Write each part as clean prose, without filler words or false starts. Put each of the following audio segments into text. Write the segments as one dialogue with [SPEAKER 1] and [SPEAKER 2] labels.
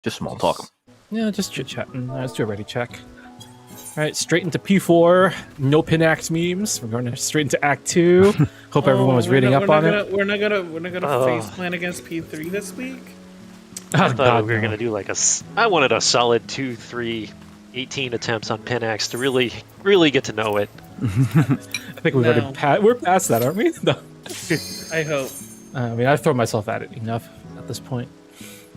[SPEAKER 1] Just small talk.
[SPEAKER 2] Yeah, just chit-chatting. Let's do a ready check. Alright, straight into P4. No Pinax memes. We're going straight into Act 2. Hope everyone was reading up on it.
[SPEAKER 3] We're not gonna face plan against P3 this week.
[SPEAKER 4] I thought we were going to do like I wanted a solid 2, 3, 18 attempts on Pinax to really get to know it.
[SPEAKER 2] I think we're past that, aren't we? No.
[SPEAKER 3] I hope.
[SPEAKER 2] I mean, I've thrown myself at it enough at this point.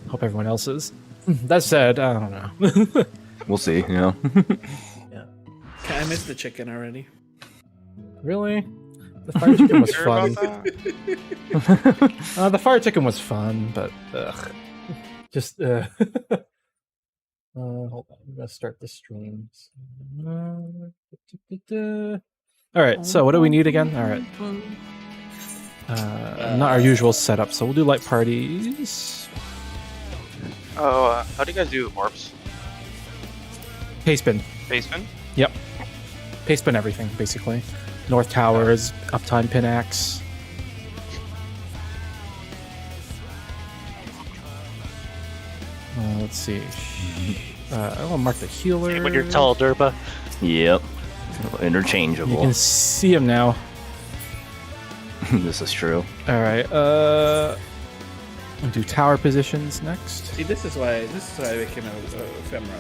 [SPEAKER 2] Hope everyone else is. That said, I don't know.
[SPEAKER 1] We'll see, you know.
[SPEAKER 3] Yeah. I missed the chicken already.
[SPEAKER 2] Really? The fire chicken was fun. The fire chicken was fun, but just hold on. I'm gonna start the stream. All right. So what do we need again? All right. Not our usual setup. So we'll do light parties.
[SPEAKER 5] Oh, how do you guys do orbs?
[SPEAKER 2] Pastebin.
[SPEAKER 5] Basement?
[SPEAKER 2] Yep. Pastebin everything, basically. North Towers, Uptime Pinax. Let's see. I'll mark the healer.
[SPEAKER 4] When you're tall, Derpa.
[SPEAKER 1] Yep. Interchangeable.
[SPEAKER 2] You can see him now.
[SPEAKER 1] This is true.
[SPEAKER 2] All right. We'll do tower positions next.
[SPEAKER 3] See, this is why I became a ephemeral.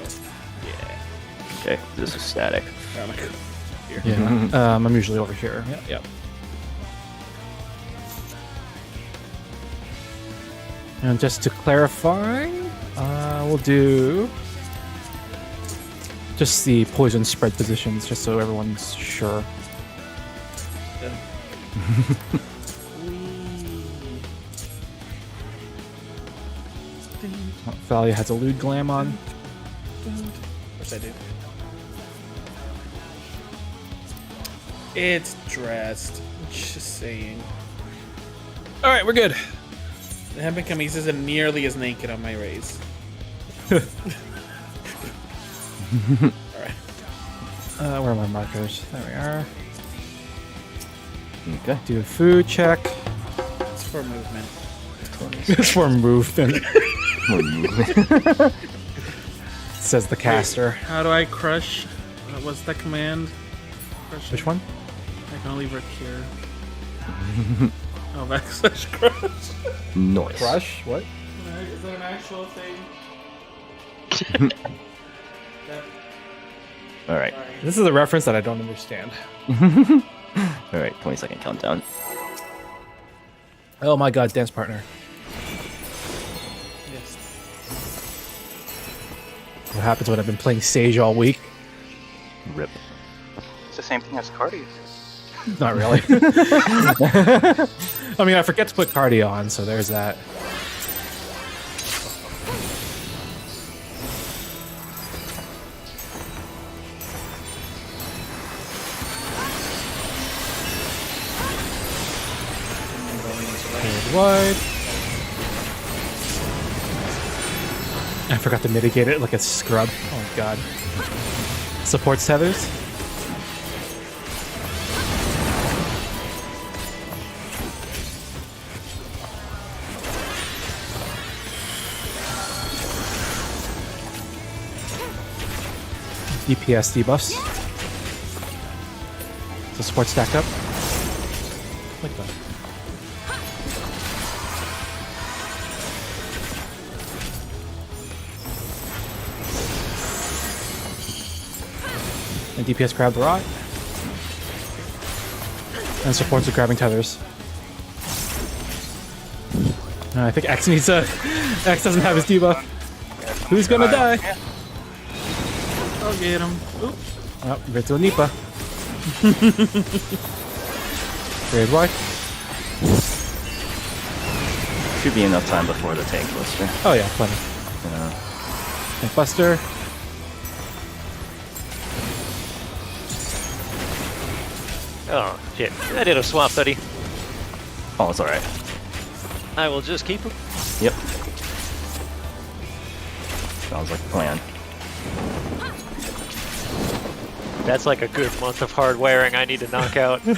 [SPEAKER 3] Yeah.
[SPEAKER 1] Okay, this is static.
[SPEAKER 3] Here.
[SPEAKER 2] Yeah. I'm usually over here. Yeah. Yep. And just to clarify, we'll do just the poison spread positions, just so everyone's sure. Thalia has a lewd glam on.
[SPEAKER 3] Of course I do. It's dressed. Just saying.
[SPEAKER 2] All right, we're good.
[SPEAKER 3] The Hempen Camise isn't nearly as naked on my race. Alright.
[SPEAKER 2] Where are my markers? There we are.
[SPEAKER 1] Okay.
[SPEAKER 2] Do a food check.
[SPEAKER 3] It's for movement.
[SPEAKER 2] It's for movement. Says the caster.
[SPEAKER 3] Wait, how do I crush? What's the command? Crush.
[SPEAKER 2] Which one?
[SPEAKER 3] I can only work here. Oh, backslash crush.
[SPEAKER 1] Nice.
[SPEAKER 2] Crush? What?
[SPEAKER 3] Is that an actual thing?
[SPEAKER 1] Alright.
[SPEAKER 3] Sorry.
[SPEAKER 2] This is a reference that I don't understand.
[SPEAKER 1] Alright, 20-second countdown.
[SPEAKER 2] Oh my god, dance partner.
[SPEAKER 3] Yes.
[SPEAKER 2] What happens when I've been playing Sage all week?
[SPEAKER 1] Rip.
[SPEAKER 5] It's the same thing as cardio.
[SPEAKER 2] Not really. I mean, I forget to put cardio on, so there's that. Wide. I forgot to mitigate it like a scrub. Oh my god. Supports tethers. DPS debuffs. So support stack up. Like that. And DPS grab the rot. And supports are grabbing tethers. I think X needs a... X doesn't have his debuff. Who's gonna die?
[SPEAKER 5] Yeah.
[SPEAKER 3] I'll get him. Oop.
[SPEAKER 2] Oh, Ritzel Nipa. Raid Y.
[SPEAKER 1] Should be enough time before the tank blister.
[SPEAKER 2] Oh yeah, plenty. Tank Buster.
[SPEAKER 4] Oh, shit. I did a swap, buddy.
[SPEAKER 1] Oh, it's alright.
[SPEAKER 4] I will just keep him.
[SPEAKER 1] Yep. Sounds like a plan.
[SPEAKER 4] That's like a good month of hard wiring I need to knock out.
[SPEAKER 2] Yeah,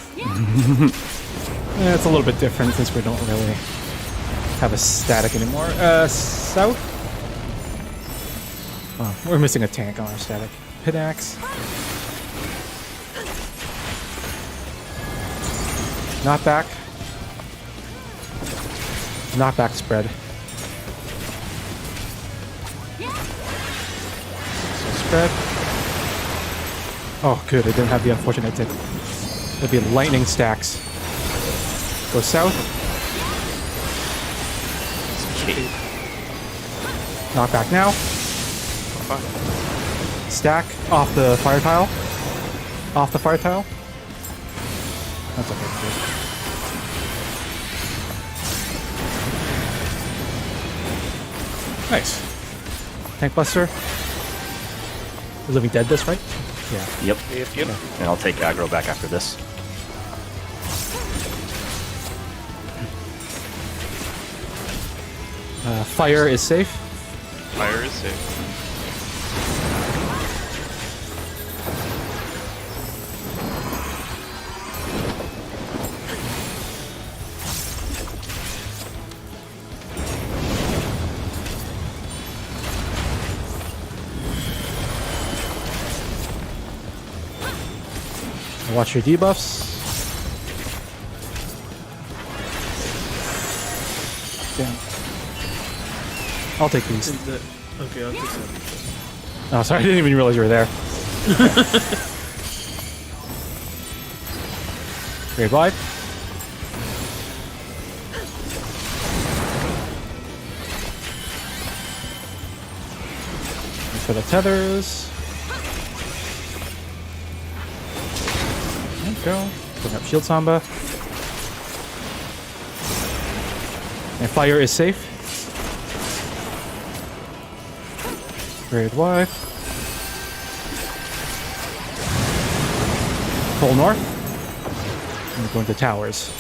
[SPEAKER 2] it's a little bit different since we don't really have a static anymore. South? Oh, we're missing a tank on our static. Pinax. Knockback. Knockback spread. So spread. Oh, good. I didn't have the unfortunate tick. It'd be lightning stacks. Go south. Knockback now. Stack off the fire tile. Off the fire tile. That's okay. Good. Nice. Tank Buster. Living Dead this, right? Yeah.
[SPEAKER 1] Yep.
[SPEAKER 4] Yep.
[SPEAKER 1] And I'll take aggro back after this.
[SPEAKER 2] Fire is safe.
[SPEAKER 5] Fire is safe.
[SPEAKER 2] Watch your debuffs. Damn. I'll take these.
[SPEAKER 3] Okay, I'll take that.
[SPEAKER 2] Oh, sorry, I didn't even realize you were there. Great wide. For the tethers. There you go. Bring up Shield Samba. And fire is safe. Grade Y. Full north. And we're going to towers.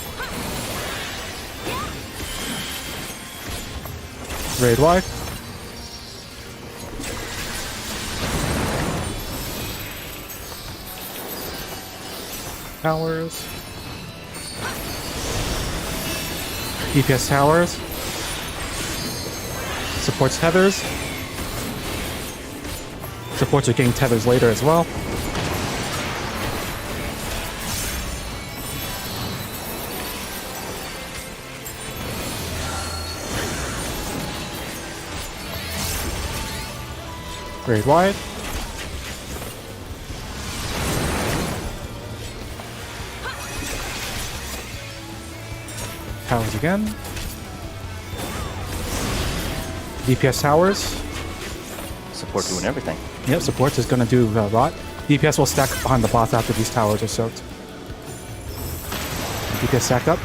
[SPEAKER 2] Grade Y. Towers. DPS towers. Supports tethers. Supports are getting tethers later as well. Grade wide. Towers again. DPS towers.
[SPEAKER 1] Support doing everything.
[SPEAKER 2] Yep, support is going to do rot. DPS will stack behind the boss after these towers are soaked. DPS stacked up.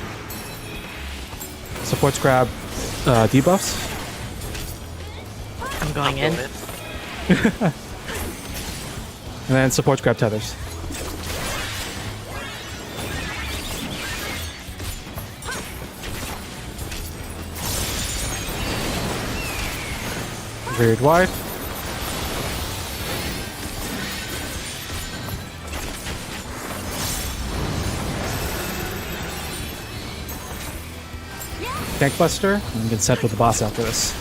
[SPEAKER 2] Supports grab debuffs.
[SPEAKER 6] I'm going in.
[SPEAKER 2] And then supports grab tethers. Reared wide. Tank Buster, and we can set with the boss after this.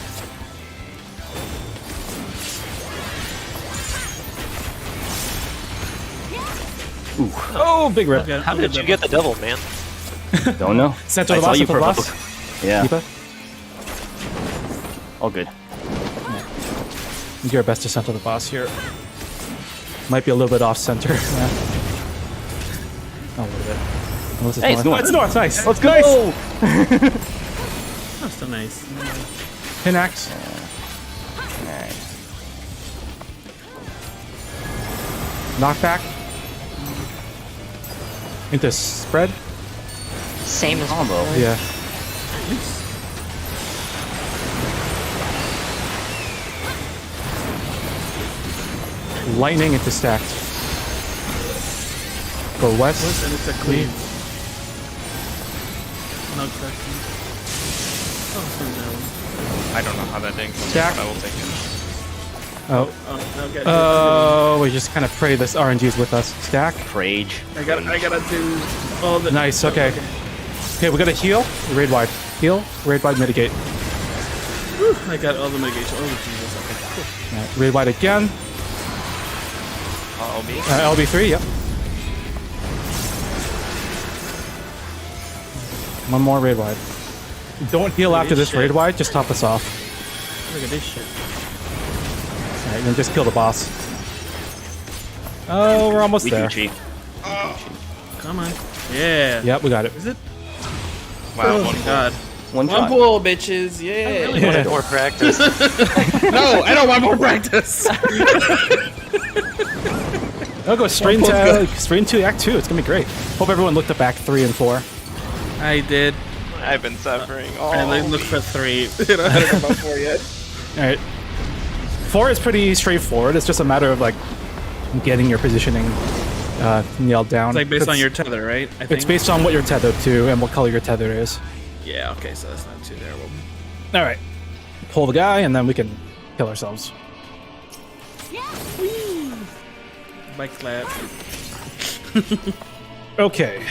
[SPEAKER 1] Ooh,
[SPEAKER 2] Oh, big rip.
[SPEAKER 3] Okay,
[SPEAKER 4] How did you get the devil, man?
[SPEAKER 1] don't know.
[SPEAKER 2] Sent to
[SPEAKER 1] I
[SPEAKER 2] the
[SPEAKER 1] saw
[SPEAKER 2] boss
[SPEAKER 1] you
[SPEAKER 2] after the boss.
[SPEAKER 1] provoke. Yeah,
[SPEAKER 2] Deepa,
[SPEAKER 1] all good.
[SPEAKER 2] do your best to center the boss here. Might be a little bit off center. Yeah. Oh, a little bit. Oh,
[SPEAKER 1] Hey, it's north.
[SPEAKER 2] It's north, nice.
[SPEAKER 1] Let's go!
[SPEAKER 3] That's so nice.
[SPEAKER 2] Pinax.
[SPEAKER 1] Alright.
[SPEAKER 2] Knockback. Into spread.
[SPEAKER 6] Same as
[SPEAKER 1] Combo.
[SPEAKER 2] Yeah. Lightning into stacked. Go west.
[SPEAKER 3] And it's a clean. Not cracking. Oh, from that one.
[SPEAKER 5] I don't know how that thing comes
[SPEAKER 2] Jack.
[SPEAKER 5] but I will take it.
[SPEAKER 2] Oh.
[SPEAKER 3] Oh, okay.
[SPEAKER 2] Oh, we just kind of pray this RNG is with us. Stack.
[SPEAKER 1] Rage.
[SPEAKER 3] I gotta do all the.
[SPEAKER 2] Nice, okay. Okay, we gotta heal. Raid wide. Heal. Raid wide mitigate.
[SPEAKER 3] Whew, I got all the mitigation. Oh, Jesus. Okay, cool.
[SPEAKER 2] Alright, raid wide again.
[SPEAKER 5] LB.
[SPEAKER 2] LB3, yep. One more raid wide. Don't heal after this raid wide, just top us off.
[SPEAKER 3] Look at this shit.
[SPEAKER 2] Alright, then just kill the boss. Oh, we're almost there.
[SPEAKER 1] Weakuchi.
[SPEAKER 3] Come on. Yeah.
[SPEAKER 2] Yep, we got it.
[SPEAKER 3] Is it?
[SPEAKER 5] Wow,
[SPEAKER 3] Oh
[SPEAKER 5] one
[SPEAKER 3] my god.
[SPEAKER 1] One
[SPEAKER 7] One
[SPEAKER 1] shot.
[SPEAKER 7] pool, bitches. Yeah.
[SPEAKER 4] Really wanted more practice.
[SPEAKER 3] No, I don't want more practice.
[SPEAKER 2] I'll go straight into Act 2. It's gonna be great. Hope everyone looked up Act 3 and 4.
[SPEAKER 3] I did.
[SPEAKER 5] I've been suffering.
[SPEAKER 3] I looked for 3. I don't know about 4 yet.
[SPEAKER 2] Alright. 4 is pretty straightforward. It's just a matter of like getting your positioning nailed down.
[SPEAKER 3] It's like based on your tether, right? I think.
[SPEAKER 2] It's based on what you're tethered to and what color your tether is.
[SPEAKER 3] Yeah, okay, so that's not too terrible.
[SPEAKER 2] Alright. Pull the guy and then we can kill ourselves.
[SPEAKER 3] Bike slap.
[SPEAKER 2] Okay.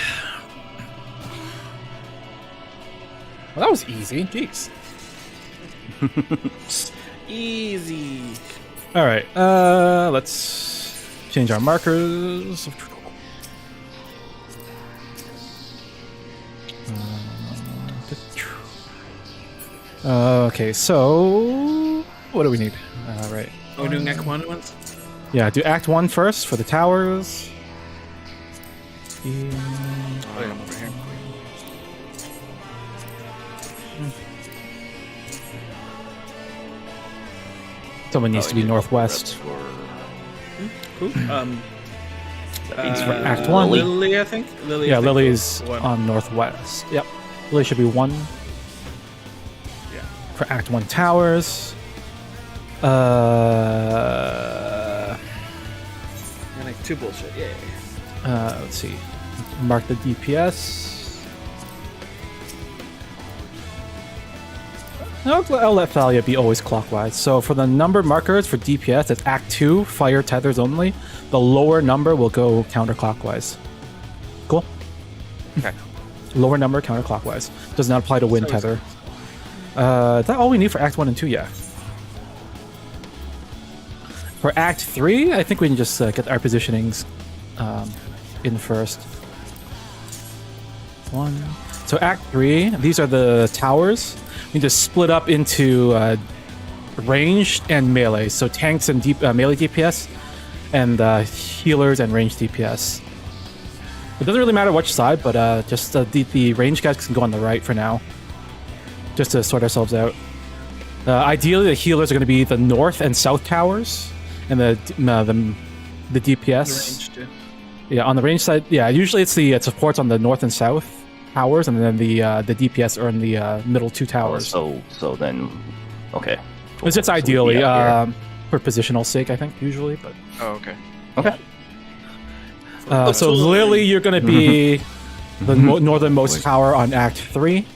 [SPEAKER 2] Well, that was easy. Jeez.
[SPEAKER 3] Easy.
[SPEAKER 2] All right. Let's change our markers. Okay. So, what do we need? Right.
[SPEAKER 3] Are we doing Act 1 once?
[SPEAKER 2] Yeah. Do Act 1 first for the towers.
[SPEAKER 3] Oh, yeah, I'm over here.
[SPEAKER 2] Someone needs to be northwest.
[SPEAKER 3] Cool.
[SPEAKER 2] It's for Act 1.
[SPEAKER 3] Lily, I think. Lily.
[SPEAKER 2] Yeah,
[SPEAKER 3] I think
[SPEAKER 2] Lily's
[SPEAKER 3] was one.
[SPEAKER 2] on northwest. Yep. Lily should be 1.
[SPEAKER 3] Yeah.
[SPEAKER 2] For Act 1 towers.
[SPEAKER 3] And Act 2 bullshit. Yeah.
[SPEAKER 2] Let's see. Mark the DPS. I'll let Thalia be always clockwise. So for the number markers for DPS, it's Act 2, fire tethers only. The lower number will go counterclockwise. Cool?
[SPEAKER 5] Okay.
[SPEAKER 2] Lower number counterclockwise. Does not apply to wind tether. Is that all we need for Act 1 and 2? Yeah. For Act 3, I think we can just get our positionings in first. 1. So Act 3, these are the towers. We just split up into ranged and melee. So tanks and melee DPS, and healers and ranged DPS. It doesn't really matter which side, but just the ranged guys can go on the right for now, just to sort ourselves out. Ideally, the healers are going to be the north and south towers, and the DPS.
[SPEAKER 3] Range too.
[SPEAKER 2] Yeah, on the range side, yeah, usually it supports on the north and south towers, and then the DPS are in the middle 2 towers.
[SPEAKER 1] So then, okay.
[SPEAKER 2] It's just
[SPEAKER 1] So we'd be
[SPEAKER 2] ideally
[SPEAKER 1] out here.
[SPEAKER 2] for positional sake, I think, usually. But
[SPEAKER 5] Oh, okay.
[SPEAKER 1] Okay.
[SPEAKER 2] so Lily, you're going to be the northernmost tower on Act 3.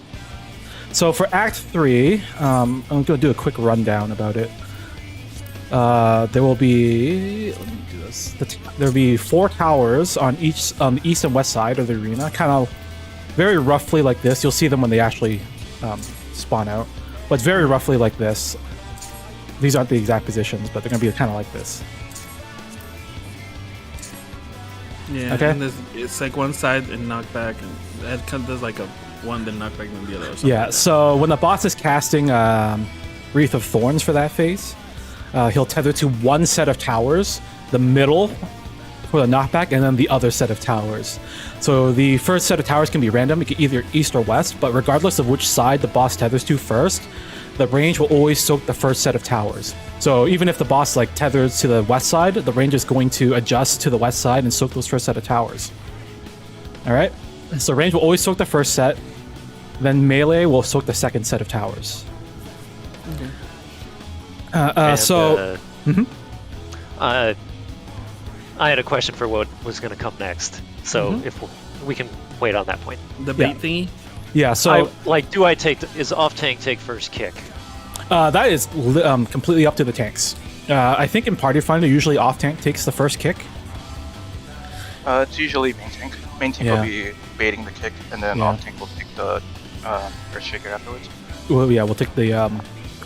[SPEAKER 2] So for Act 3, I'm going to do a quick rundown about it. There will be, let me do this. There will be 4 towers on the east and west side of the arena, kind of very roughly like this. You'll see them when they actually spawn out, but very roughly like this. These aren't the exact positions, but they're going to be kind of like this.
[SPEAKER 3] Yeah.
[SPEAKER 2] Okay.
[SPEAKER 3] And it's like one side and knockback, and that kind of does like a one then knockback and then the other. Or something
[SPEAKER 2] Yeah,
[SPEAKER 3] like that.
[SPEAKER 2] so when the boss is casting Wreath of Thorns for that phase, he'll tether to one set of towers, the middle for the knockback, and then the other set of towers. So the first set of towers can be random, it can either east or west, but regardless of which side the boss tethers to first, the range will always soak the first set of towers. So even if the boss like tethers to the west side, the range is going to adjust to the west side and soak those first set of towers. All right? So range will always soak the first set, then melee will soak the second set of towers.
[SPEAKER 4] And,
[SPEAKER 2] So
[SPEAKER 4] I had a question for what was going to come next. So if we can wait on that point.
[SPEAKER 3] The bait thingy.
[SPEAKER 2] yeah, so
[SPEAKER 4] Do I take is off tank take first kick?
[SPEAKER 2] that is completely up to the tanks. I think in Party Finder, usually off tank takes the first kick.
[SPEAKER 5] It's usually main tank. Main tank
[SPEAKER 2] Yeah.
[SPEAKER 5] will be baiting the kick, and then
[SPEAKER 2] Yeah.
[SPEAKER 5] off tank will take the first shaker afterwards.
[SPEAKER 2] Well, yeah, we'll take the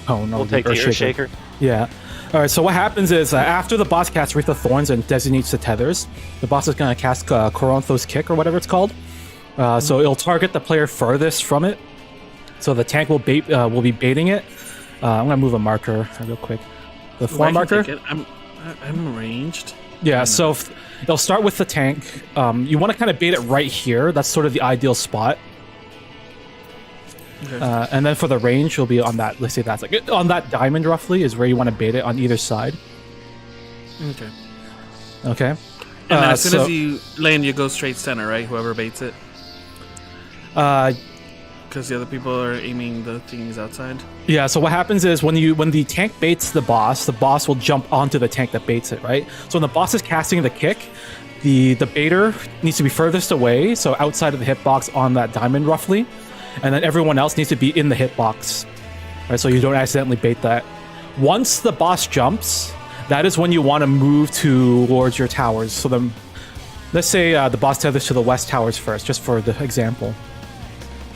[SPEAKER 2] cone.
[SPEAKER 4] We'll take the Earthshaker.
[SPEAKER 2] Yeah. All right. So what happens is after the boss casts Wreath of Thorns and designates the tethers, the boss is going to cast Coronthos Kick or whatever it's called. So it'll target the player furthest from it. So the tank will be baiting it. I'm gonna move a marker real quick. The form marker.
[SPEAKER 3] I'm ranged.
[SPEAKER 2] Yeah. So they'll start with the tank. You want to kind of bait it right here. That's sort of the ideal spot.
[SPEAKER 3] Okay.
[SPEAKER 2] And then for the range, you'll be on that. Let's say that's like on that diamond roughly is where you want to bait it on either side.
[SPEAKER 3] Okay.
[SPEAKER 2] Okay.
[SPEAKER 3] And then as soon as you land, you go straight center, right? Whoever baits it. Because the other people are aiming the things outside.
[SPEAKER 2] Yeah. So what happens is when the tank baits the boss will jump onto the tank that baits it, right? So when the boss is casting the kick, the baiter needs to be furthest away, so outside of the hitbox on that diamond roughly, and then everyone else needs to be in the hitbox, right? So you don't accidentally bait that. Once the boss jumps, that is when you want to move towards your towers. So let's say the boss tethers to the west towers first, just for the example,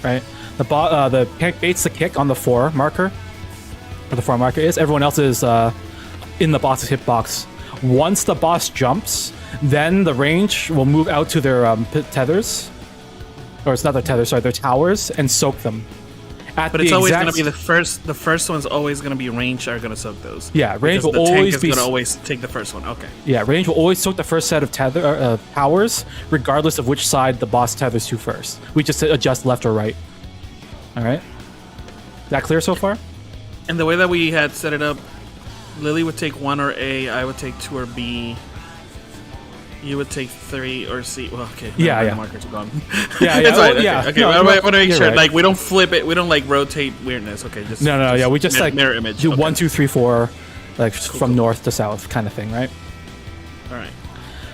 [SPEAKER 2] right? The tank baits the kick on the 4 marker, where the 4 marker is. Everyone else is in the boss's hitbox. Once the boss jumps, then the range will move out to their tethers, or it's not their tethers, sorry, their towers, and soak them.
[SPEAKER 3] But it's always going to be the first one's always going to be range are going to soak those.
[SPEAKER 2] Yeah, range will
[SPEAKER 3] the
[SPEAKER 2] always
[SPEAKER 3] tank is going to always take the first one. Okay.
[SPEAKER 2] Yeah, range will always soak the first set of towers, regardless of which side the boss tethers to first. We just adjust left or right. All right. That clear so far?
[SPEAKER 3] And the way that we had set it up, Lily would take 1 or A, I would take 2 or B. You would take 3 or C. Well, okay.
[SPEAKER 2] Yeah.
[SPEAKER 3] The markers are gone.
[SPEAKER 2] Yeah.
[SPEAKER 3] It's fine.
[SPEAKER 2] Well, yeah.
[SPEAKER 3] Okay.
[SPEAKER 2] No,
[SPEAKER 3] I want to make sure,
[SPEAKER 2] right.
[SPEAKER 3] like, we don't flip it. We don't like rotate weirdness. Okay. Just
[SPEAKER 2] No. Yeah, we just like
[SPEAKER 3] mirror image.
[SPEAKER 2] do
[SPEAKER 3] Okay.
[SPEAKER 2] 1, 2, 3, 4, like from
[SPEAKER 3] cool.
[SPEAKER 2] north to south, kind of thing, right?
[SPEAKER 3] All right.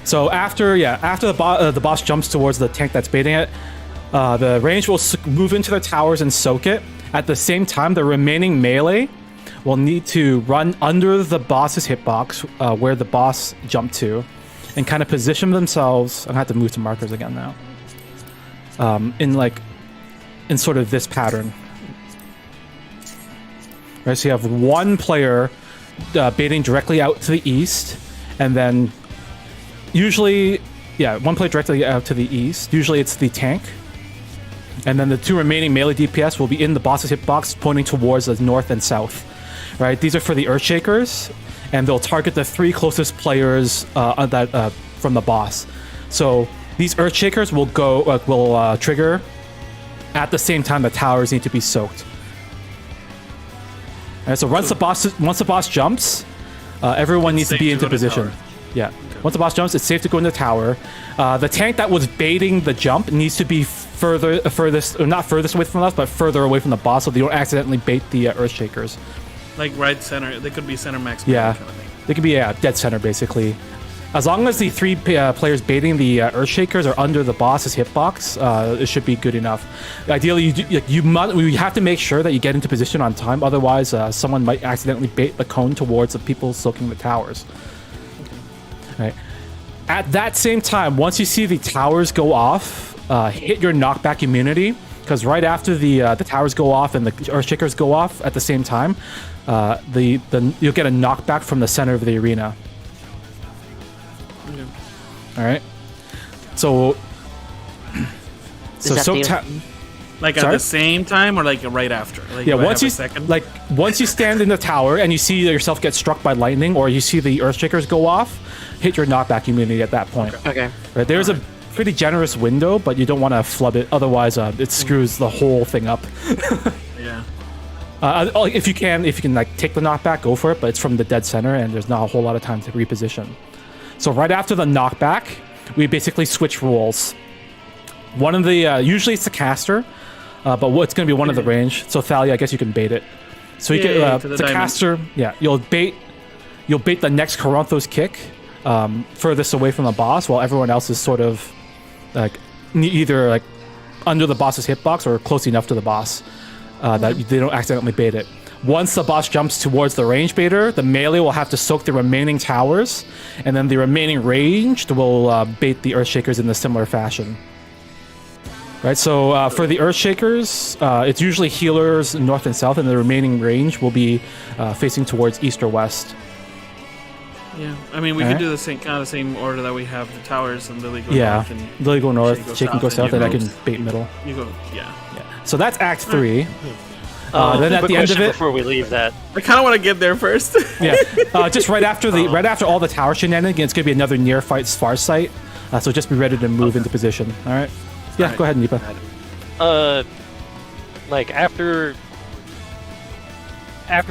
[SPEAKER 2] So after the boss jumps towards the tank that's baiting it, the range will move into the towers and soak it. At the same time, the remaining melee will need to run under the boss's hitbox, where the boss jumped to, and kind of position themselves. I'm gonna have to move to markers again now. In sort of this pattern. Right, so you have one player baiting directly out to the east, and then usually, one player directly out to the east. Usually it's the tank. And then the 2 remaining melee DPS will be in the boss's hitbox, pointing towards the north and south. Right, these are for the Earthshakers, and they'll target the 3 closest players from the boss. So these Earthshakers will trigger at the same time the towers need to be soaked. All right, so once the boss jumps, everyone needs to be into position. Yeah. Okay. Once the boss jumps, it's safe to go in the tower. The tank that was baiting the jump needs to be not furthest away from us, but further away from the boss, so they don't accidentally bait the Earthshakers.
[SPEAKER 3] Like right center. They could be center max.
[SPEAKER 2] Yeah.
[SPEAKER 3] Kind of thing.
[SPEAKER 2] They could be dead center, basically. As long as the 3 players baiting the Earthshakers are under the boss's hitbox, it should be good enough. Ideally, you have to make sure that you get into position on time. Otherwise, someone might accidentally bait the cone towards the people soaking the towers. Right. At that same time, once you see the towers go off, hit your knockback immunity, because right after the towers go off and the Earthshakers go off at the same time, you'll get a knockback from the center of the arena.
[SPEAKER 3] Yeah.
[SPEAKER 2] All right. So
[SPEAKER 3] Like at the same time or like right after? Like,
[SPEAKER 2] yeah,
[SPEAKER 3] once you
[SPEAKER 2] stand in the tower and you see yourself get struck by lightning, or you see the Earthshakers go off, hit your knockback immunity at that point.
[SPEAKER 6] Okay.
[SPEAKER 2] Right, there's a pretty generous window, but you don't want to flub it, otherwise it screws the whole thing up.
[SPEAKER 3] Yeah.
[SPEAKER 2] If you can like take the knockback, go for it, but it's from the dead center and there's not a whole lot of time to reposition. So right after the knockback, we basically switch roles. One of the usually it's the caster, but it's going to be one of the range. So Thalia, I guess you can bait it. So you get the caster. Yeah, you'll bait the next Coronthos kick furthest away from the boss, while everyone else is sort of like either like under the boss's hitbox or close enough to the boss that they don't accidentally bait it. Once the boss jumps towards the range baiter, the melee will have to soak the remaining towers, and then the remaining ranged will bait the Earthshakers in a similar fashion. Right, so for the Earthshakers, it's usually healers north and south, and the remaining range will be facing towards east or west.
[SPEAKER 3] Yeah, I mean, we
[SPEAKER 2] All
[SPEAKER 3] could
[SPEAKER 2] right.
[SPEAKER 3] do the same order that we have the towers and Lily go
[SPEAKER 2] Yeah,
[SPEAKER 3] north. And
[SPEAKER 2] Lily go north,
[SPEAKER 3] Shay
[SPEAKER 2] Shaken go south,
[SPEAKER 3] you
[SPEAKER 2] and I
[SPEAKER 3] go-
[SPEAKER 2] can bait middle.
[SPEAKER 3] You go, yeah.
[SPEAKER 2] Yeah. So that's Act 3. Then at
[SPEAKER 4] quick
[SPEAKER 2] the end of
[SPEAKER 4] question
[SPEAKER 2] it,
[SPEAKER 4] before we leave that.
[SPEAKER 3] I kind of want to get there first.
[SPEAKER 2] yeah, just right after all the tower shenanigans, it's gonna be another near fight far sight. So just be ready to move into position. All right. Yeah,
[SPEAKER 3] Alright.
[SPEAKER 2] go ahead, Nipa.
[SPEAKER 4] Like after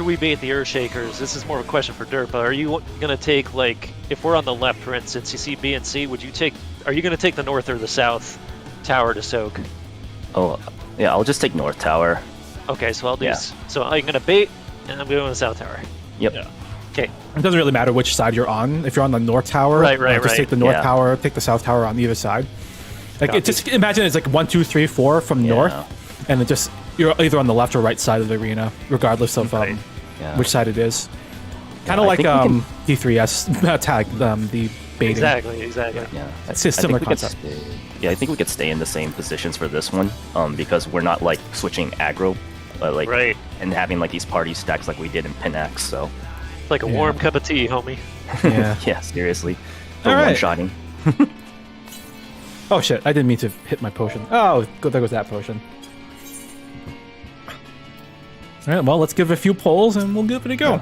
[SPEAKER 4] we bait the Earthshakers, this is more of a question for Derpa. Are you gonna take, like, if we're on the left, for instance, you see B and C, are you gonna take the north or the south tower to soak?
[SPEAKER 1] Oh, yeah, I'll just take North Tower.
[SPEAKER 4] Okay, so I'll do.
[SPEAKER 1] Yeah.
[SPEAKER 4] So I'm gonna bait, and I'm going to the south tower.
[SPEAKER 1] Yep.
[SPEAKER 3] Yeah.
[SPEAKER 4] Okay.
[SPEAKER 2] It doesn't really matter which side you're on. If you're on the north tower,
[SPEAKER 4] Right,
[SPEAKER 2] just
[SPEAKER 4] right.
[SPEAKER 2] take the north
[SPEAKER 1] Yeah.
[SPEAKER 2] tower, take the south tower on either side. Like,
[SPEAKER 4] Copy.
[SPEAKER 2] just imagine it's like 1, 2, 3, 4 from
[SPEAKER 1] Yeah.
[SPEAKER 2] north, and it just you're either on the left or right side of the arena, regardless of
[SPEAKER 4] Right.
[SPEAKER 1] Yeah.
[SPEAKER 2] which side it is. Kind of
[SPEAKER 1] I
[SPEAKER 2] like
[SPEAKER 1] think we can-
[SPEAKER 2] D3S tag, the baiting.
[SPEAKER 4] Exactly.
[SPEAKER 1] Yeah,
[SPEAKER 2] It's a similar
[SPEAKER 1] I think we could
[SPEAKER 2] concept.
[SPEAKER 1] I think we could stay in the same positions for this one, because we're not like switching aggro, like
[SPEAKER 4] Right.
[SPEAKER 1] and having like these party stacks like we did in Pinax. So
[SPEAKER 4] It's like a warm cup of tea, homie.
[SPEAKER 2] Yeah.
[SPEAKER 1] yeah, seriously,
[SPEAKER 2] All
[SPEAKER 1] for
[SPEAKER 2] right.
[SPEAKER 1] one-shotting.
[SPEAKER 2] Oh shit! I didn't mean to hit my potion. Oh, there goes that potion. All right. Well, let's give it a few pulls and we'll give it a go.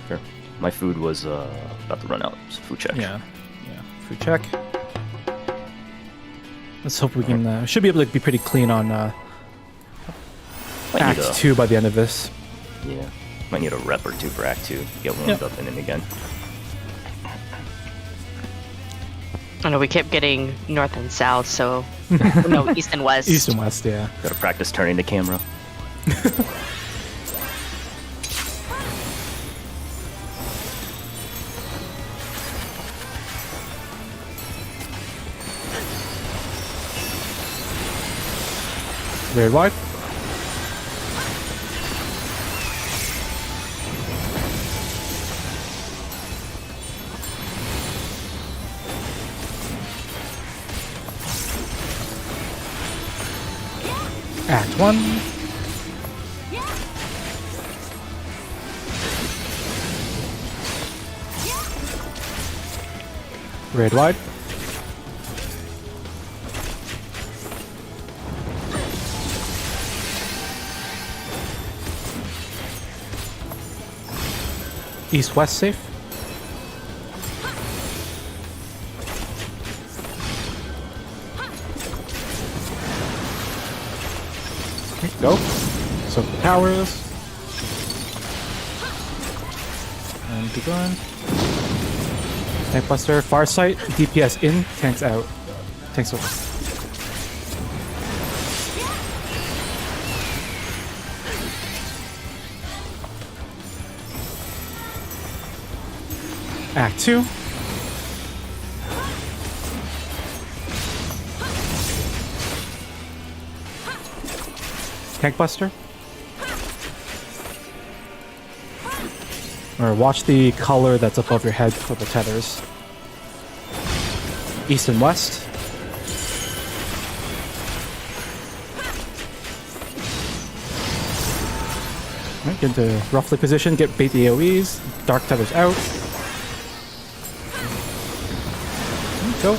[SPEAKER 1] Sure. My food was about to run out. So food check.
[SPEAKER 2] Yeah. Food check. Let's hope we can. Should be able to be pretty clean on
[SPEAKER 1] Might
[SPEAKER 2] Act
[SPEAKER 1] need a,
[SPEAKER 2] 2 by the end of this.
[SPEAKER 1] Yeah. Might need a rep or two for Act 2 to get warmed
[SPEAKER 2] Yep.
[SPEAKER 1] up in it again.
[SPEAKER 6] I know we kept getting north and south, so no, east and west.
[SPEAKER 2] East and west, yeah.
[SPEAKER 1] Gotta practice turning the camera.
[SPEAKER 2] Very wide. Act 1. Red wide. East west safe. Go. So the towers. And be gone. Tank buster, far sight, DPS in, tanks out. Tanks out. Act 2. Tank buster. Or watch the color that's above your head for the tethers. East and west. Alright, get into roughly position, get bait the AoEs, dark tethers out. Go.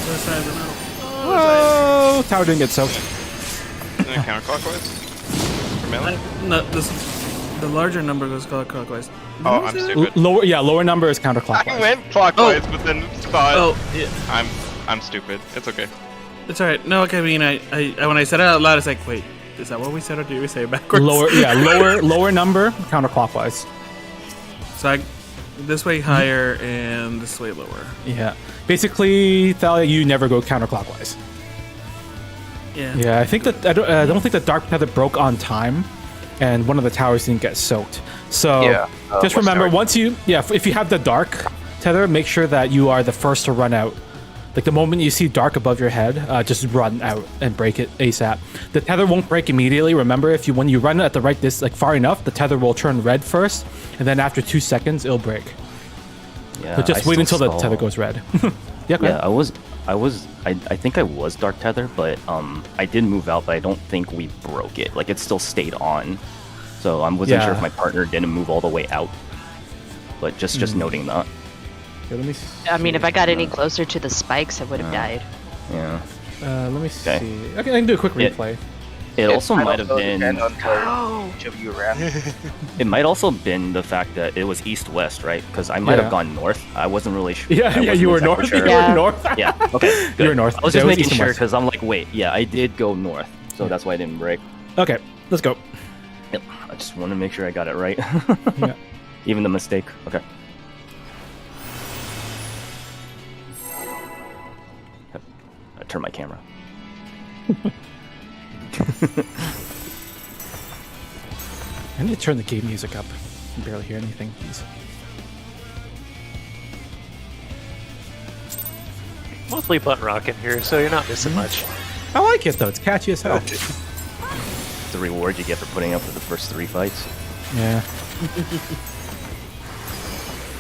[SPEAKER 3] Other side of the middle.
[SPEAKER 2] Whoa! Tower didn't get soaked.
[SPEAKER 5] Isn't it counterclockwise? For melee?
[SPEAKER 3] No, the larger number goes clockwise.
[SPEAKER 5] Oh, I'm stupid.
[SPEAKER 2] Lower number is
[SPEAKER 5] I
[SPEAKER 2] counterclockwise.
[SPEAKER 5] went clockwise, but then thought
[SPEAKER 3] Oh, yeah.
[SPEAKER 5] I'm stupid. It's okay.
[SPEAKER 3] It's alright. No, okay, I mean, I when I said it out loud, it's like, wait, is that what we said, or did we say it backwards?
[SPEAKER 2] Lower number counterclockwise.
[SPEAKER 3] So this way higher and this way lower.
[SPEAKER 2] Yeah. Basically, Thalia, you never go counterclockwise.
[SPEAKER 3] Yeah.
[SPEAKER 2] Yeah, I think that I don't think the dark tether broke on time, and one of the towers didn't get soaked. So
[SPEAKER 5] Yeah,
[SPEAKER 2] just
[SPEAKER 5] west
[SPEAKER 2] remember,
[SPEAKER 5] tower.
[SPEAKER 2] once you if you have the dark tether, make sure that you are the first to run out. Like the moment you see dark above your head, just run out and break it ASAP. The tether won't break immediately. Remember, when you run it at the right distance, like far enough, the tether will turn red first, and then after 2 seconds, it'll break.
[SPEAKER 1] Yeah.
[SPEAKER 2] But just
[SPEAKER 1] I
[SPEAKER 2] wait
[SPEAKER 1] still
[SPEAKER 2] until the
[SPEAKER 1] saw-
[SPEAKER 2] tether goes red. Yeah, go
[SPEAKER 1] Yeah,
[SPEAKER 2] ahead.
[SPEAKER 1] I think I was dark tether, but I did move out, but I don't think we broke it. Like it still stayed on. So I wasn't sure if
[SPEAKER 2] Yeah.
[SPEAKER 1] my partner didn't move all the way out. But just noting that.
[SPEAKER 2] Okay, let me
[SPEAKER 6] I mean, if I got any
[SPEAKER 1] No.
[SPEAKER 6] closer to the spikes, I would have died.
[SPEAKER 1] Yeah.
[SPEAKER 2] let me
[SPEAKER 1] Okay.
[SPEAKER 2] see. Okay, I can do a quick
[SPEAKER 1] It-
[SPEAKER 2] replay.
[SPEAKER 1] It also
[SPEAKER 5] might
[SPEAKER 1] might have been
[SPEAKER 5] depend on where
[SPEAKER 6] Oh.
[SPEAKER 5] each of you ran.
[SPEAKER 1] it might also been the fact that it was east west, right? Because I might
[SPEAKER 2] Yeah.
[SPEAKER 1] have gone north. I wasn't really sure.
[SPEAKER 2] Yeah,
[SPEAKER 1] I
[SPEAKER 2] yeah,
[SPEAKER 1] wasn't
[SPEAKER 2] you were
[SPEAKER 1] exactly
[SPEAKER 2] north.
[SPEAKER 1] sure.
[SPEAKER 2] You were
[SPEAKER 6] Yeah.
[SPEAKER 2] north.
[SPEAKER 1] Yeah. Okay. Good.
[SPEAKER 2] You were north.
[SPEAKER 1] I was
[SPEAKER 2] Yeah,
[SPEAKER 1] just
[SPEAKER 2] it was
[SPEAKER 1] making
[SPEAKER 2] east and
[SPEAKER 1] sure
[SPEAKER 2] west.
[SPEAKER 1] because I'm like, wait, yeah, I did go north, so that's why I didn't break.
[SPEAKER 2] Okay, let's go.
[SPEAKER 1] Yep. I just want to make sure I got it right.
[SPEAKER 2] Yeah.
[SPEAKER 1] Even the mistake. Okay. I turn my camera.
[SPEAKER 2] I need to turn the game music up. I can barely hear anything. Jeez.
[SPEAKER 4] Mostly butt rock in here, so you're not missing much.
[SPEAKER 2] I like it though. It's catchy as hell.
[SPEAKER 1] The reward you get for putting up for the first 3 fights.
[SPEAKER 2] Yeah.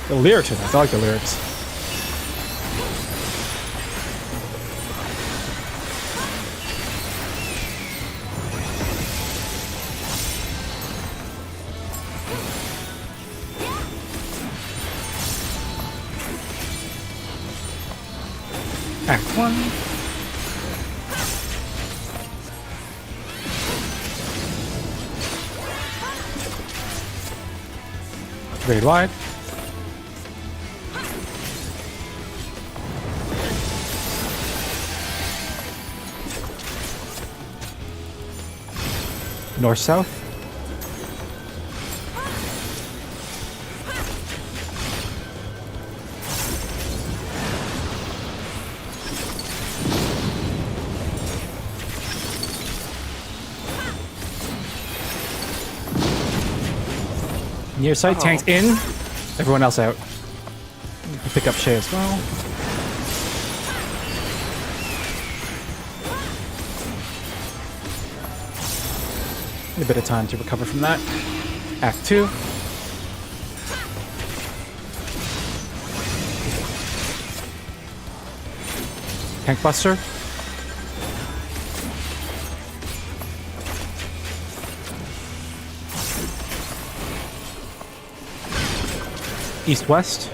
[SPEAKER 2] The lyrics are nice. I like the lyrics. Act 1. Very wide. North south. Near side, tanks in. Everyone else out. Pick up Shay as well. A bit of time to recover from that. Act 2. Tank Buster. East-west.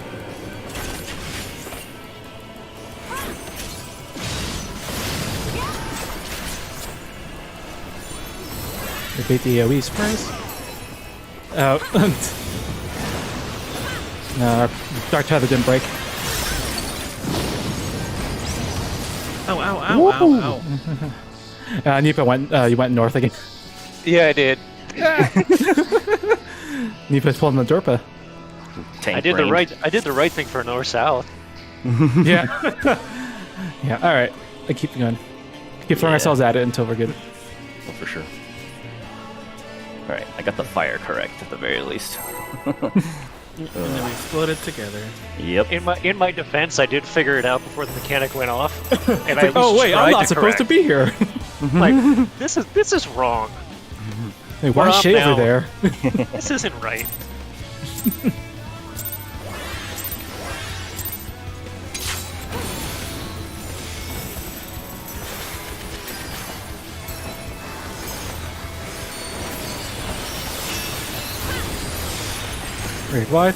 [SPEAKER 2] Repeat the AoEs first. Oh, no, Dark Tether didn't break.
[SPEAKER 3] Ow, ow, ow, ow, ow.
[SPEAKER 2] Nipa went. You went north again.
[SPEAKER 4] Yeah, I did.
[SPEAKER 2] Nipa's pulling the Durpa.
[SPEAKER 1] Tank
[SPEAKER 4] I did
[SPEAKER 1] brain.
[SPEAKER 4] the right thing for north south.
[SPEAKER 2] Yeah. Yeah. All right. I keep going. Keep throwing
[SPEAKER 1] Yeah.
[SPEAKER 2] ourselves at it until we're good.
[SPEAKER 1] Oh, for sure. Alright, I got the fire correct at the very least.
[SPEAKER 3] And then we exploded together.
[SPEAKER 1] Yep.
[SPEAKER 4] In my defense, I did figure it out before the mechanic went off, and I at
[SPEAKER 2] Oh
[SPEAKER 4] least
[SPEAKER 2] wait, I'm
[SPEAKER 4] tried
[SPEAKER 2] not supposed to
[SPEAKER 4] correct.
[SPEAKER 2] be here.
[SPEAKER 4] Like this is wrong.
[SPEAKER 2] Hey, why
[SPEAKER 4] We're
[SPEAKER 2] is
[SPEAKER 4] up
[SPEAKER 2] Shay
[SPEAKER 4] now.
[SPEAKER 2] over there?
[SPEAKER 4] This isn't right.
[SPEAKER 2] Very wide.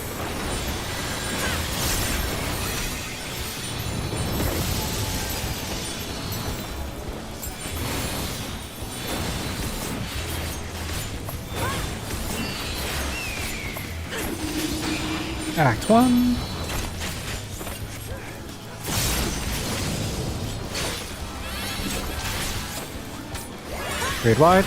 [SPEAKER 2] Act 1. Very wide.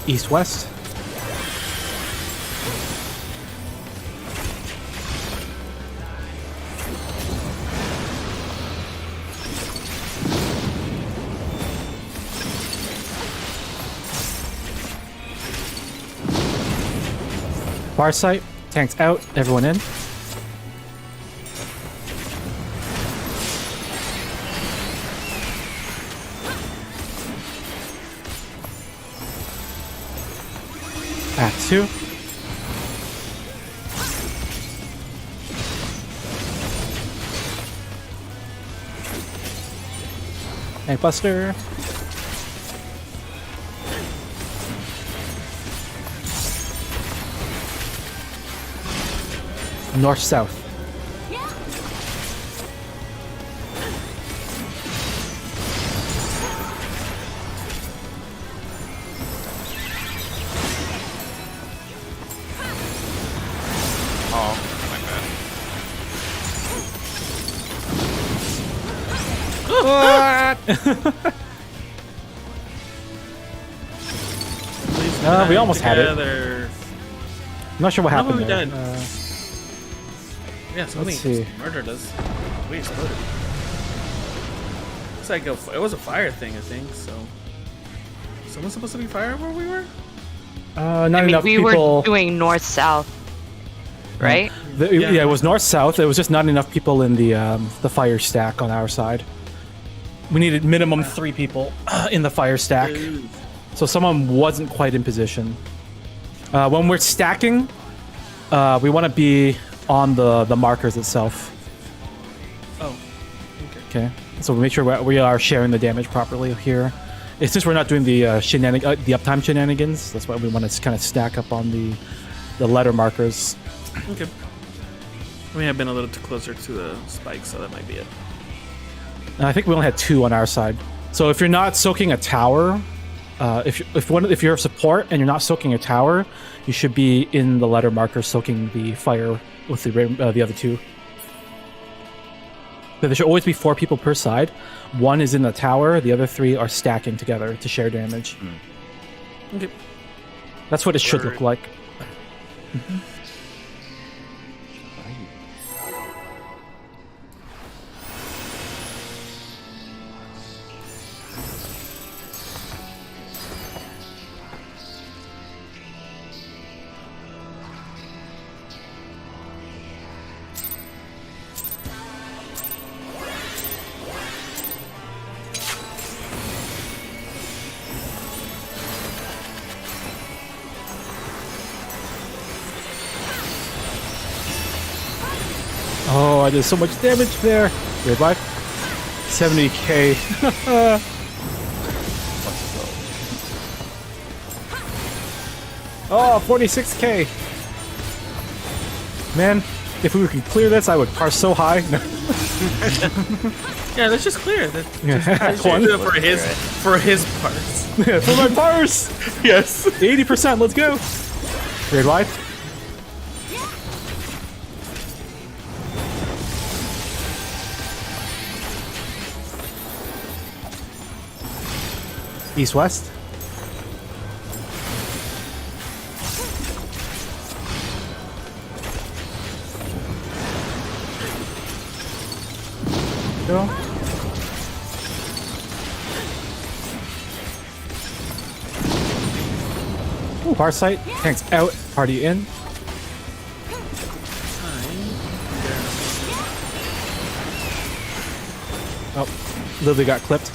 [SPEAKER 2] East-west. Far sight. Tanks out. Everyone in. Act 2. Tank Buster. North south.
[SPEAKER 5] Oh, my
[SPEAKER 2] We almost had it.
[SPEAKER 3] together.
[SPEAKER 2] I'm not sure what
[SPEAKER 3] How
[SPEAKER 2] happened
[SPEAKER 3] we
[SPEAKER 2] there.
[SPEAKER 3] died? Yeah, something
[SPEAKER 2] see.
[SPEAKER 3] just murdered us. We exploded. It's like it was a fire thing, I think. So, someone's supposed to be fire where we were.
[SPEAKER 2] Not
[SPEAKER 6] I mean,
[SPEAKER 2] enough
[SPEAKER 6] we
[SPEAKER 2] people.
[SPEAKER 6] were doing north-south, right?
[SPEAKER 2] Yeah, it was north-south. It was just not enough people in the fire stack on our side. We needed minimum 3 people in the fire stack, so someone wasn't quite in position. When we're stacking, we want to be on the markers itself.
[SPEAKER 3] Oh,
[SPEAKER 2] Okay, so we make sure we are sharing the damage properly here. It's since we're not doing the the uptime shenanigans. That's why we want to kind of stack up on the letter markers.
[SPEAKER 3] okay. We have been a little too closer to the spike, so that might be it.
[SPEAKER 2] And I think we only had 2 on our side. So if you're not soaking a tower, if you're a support and you're not soaking a tower, you should be in the letter marker soaking the fire with the other 2. But there should always be 4 people per side. 1 is in the tower, the other 3 are stacking together to share damage.
[SPEAKER 3] Okay.
[SPEAKER 2] That's what it should look like. Oh, I did so much damage there. Wait, what? 70k. Oh, 46k. Man, if we can clear this, I would parse so high.
[SPEAKER 3] Yeah, let's just clear it.
[SPEAKER 2] Yeah,
[SPEAKER 3] One for his parts.
[SPEAKER 2] Yeah, for my parse.
[SPEAKER 3] Yes.
[SPEAKER 2] 80%, let's go. Weird wide. East west. Go. Ooh, bar sight. Tanks out. Party in. Oh, Lily got clipped.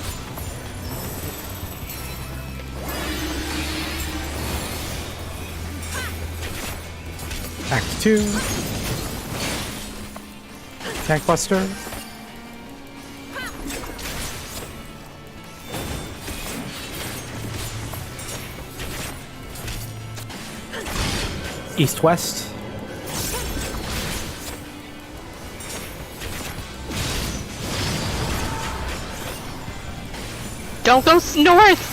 [SPEAKER 2] Act 2. Tank Buster. East-west.
[SPEAKER 6] Don't go north!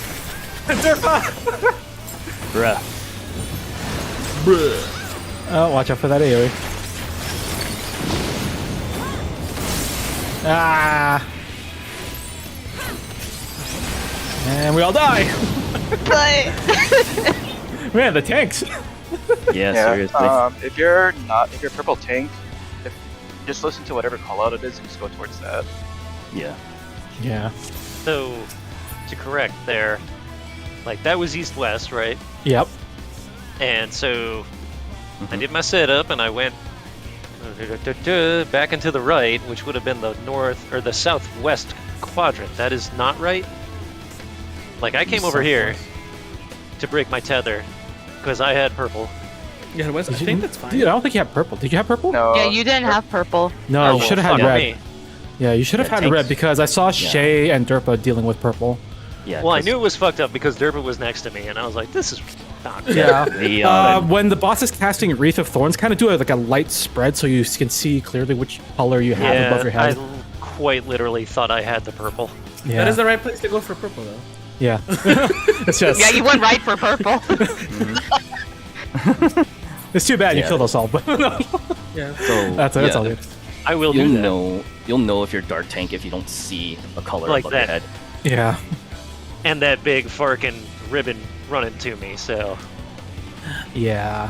[SPEAKER 1] Bruh.
[SPEAKER 2] Oh, watch out for that AoE. Ah! And we all die!
[SPEAKER 6] But
[SPEAKER 2] Man, the tanks!
[SPEAKER 1] Yeah, seriously.
[SPEAKER 5] If you're purple tank, just listen to whatever callout it is and just go towards that.
[SPEAKER 1] Yeah.
[SPEAKER 2] Yeah.
[SPEAKER 4] So, to correct there, like that was east-west, right?
[SPEAKER 2] Yep.
[SPEAKER 4] And so I did my setup and I went back into the right, which would have been the north or the southwest quadrant. That is not right. Like I came over here to break my tether, because I had purple.
[SPEAKER 3] Yeah, I think that's fine.
[SPEAKER 2] Dude, I don't think you have purple. Did you have purple?
[SPEAKER 5] No.
[SPEAKER 6] Yeah, you didn't have purple.
[SPEAKER 2] No,
[SPEAKER 4] Oh,
[SPEAKER 2] you should have
[SPEAKER 4] well,
[SPEAKER 2] had
[SPEAKER 4] fuck
[SPEAKER 2] red.
[SPEAKER 4] me.
[SPEAKER 2] Yeah, you should have
[SPEAKER 1] Yeah,
[SPEAKER 2] had
[SPEAKER 1] tanks-
[SPEAKER 2] red because I saw Shay and Derpa dealing with purple.
[SPEAKER 1] Yeah.
[SPEAKER 4] Well, I
[SPEAKER 1] 'cause
[SPEAKER 4] knew it was fucked up because Derpa was next to me, and I was like, "This is not good."
[SPEAKER 2] Yeah.
[SPEAKER 1] The,
[SPEAKER 2] When the boss is casting Wreath of Thorns, kind of do like a light spread so you can see clearly which color you have above your
[SPEAKER 4] I
[SPEAKER 2] head.
[SPEAKER 4] quite literally thought I had the purple.
[SPEAKER 2] Yeah.
[SPEAKER 3] That is the right place to go for purple, though.
[SPEAKER 2] Yeah. It's just.
[SPEAKER 6] Yeah, you went right for purple.
[SPEAKER 2] It's too bad you
[SPEAKER 1] Yeah.
[SPEAKER 2] killed us all, but no.
[SPEAKER 3] Yeah.
[SPEAKER 1] so
[SPEAKER 2] That's
[SPEAKER 1] yeah,
[SPEAKER 2] all good.
[SPEAKER 4] I will
[SPEAKER 1] You'll
[SPEAKER 4] do that.
[SPEAKER 1] know. You'll know if you're dark tank if you don't see a color
[SPEAKER 4] Like
[SPEAKER 1] above your
[SPEAKER 4] that.
[SPEAKER 1] head.
[SPEAKER 2] Yeah.
[SPEAKER 4] And that big fucking ribbon running to me, so
[SPEAKER 2] Yeah.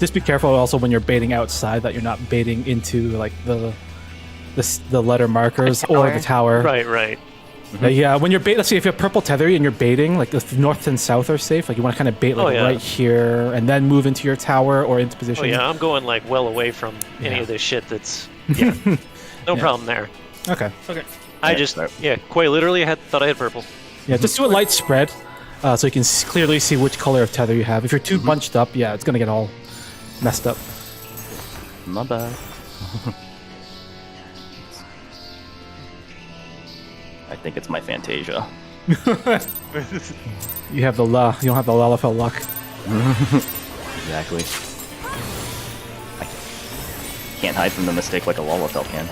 [SPEAKER 2] Just be careful also when you're baiting outside that you're not baiting into like the letter markers or the tower.
[SPEAKER 4] right.
[SPEAKER 2] Yeah, when you're bait, let's see if you have purple tether and you're baiting, like if north and south are safe, like you want to kind of bait like
[SPEAKER 4] Oh, yeah.
[SPEAKER 2] right here and then move into your tower or into
[SPEAKER 4] Oh
[SPEAKER 2] position.
[SPEAKER 4] yeah, I'm going like well away from any
[SPEAKER 2] Yeah.
[SPEAKER 4] of this shit. That's no
[SPEAKER 2] Yeah.
[SPEAKER 4] problem there.
[SPEAKER 2] Okay.
[SPEAKER 3] Okay.
[SPEAKER 4] I
[SPEAKER 1] Yeah,
[SPEAKER 4] just
[SPEAKER 1] sorry.
[SPEAKER 4] quite literally thought I had purple.
[SPEAKER 2] Yeah, just do a light spread so you can clearly see which color of tether you have. If you're too bunched up, yeah, it's gonna get all messed up.
[SPEAKER 1] My bad. I think it's my Fantasia.
[SPEAKER 2] You have the you don't have the Lalafell luck.
[SPEAKER 1] Exactly. I can't hide from the mistake like a Lalafell can.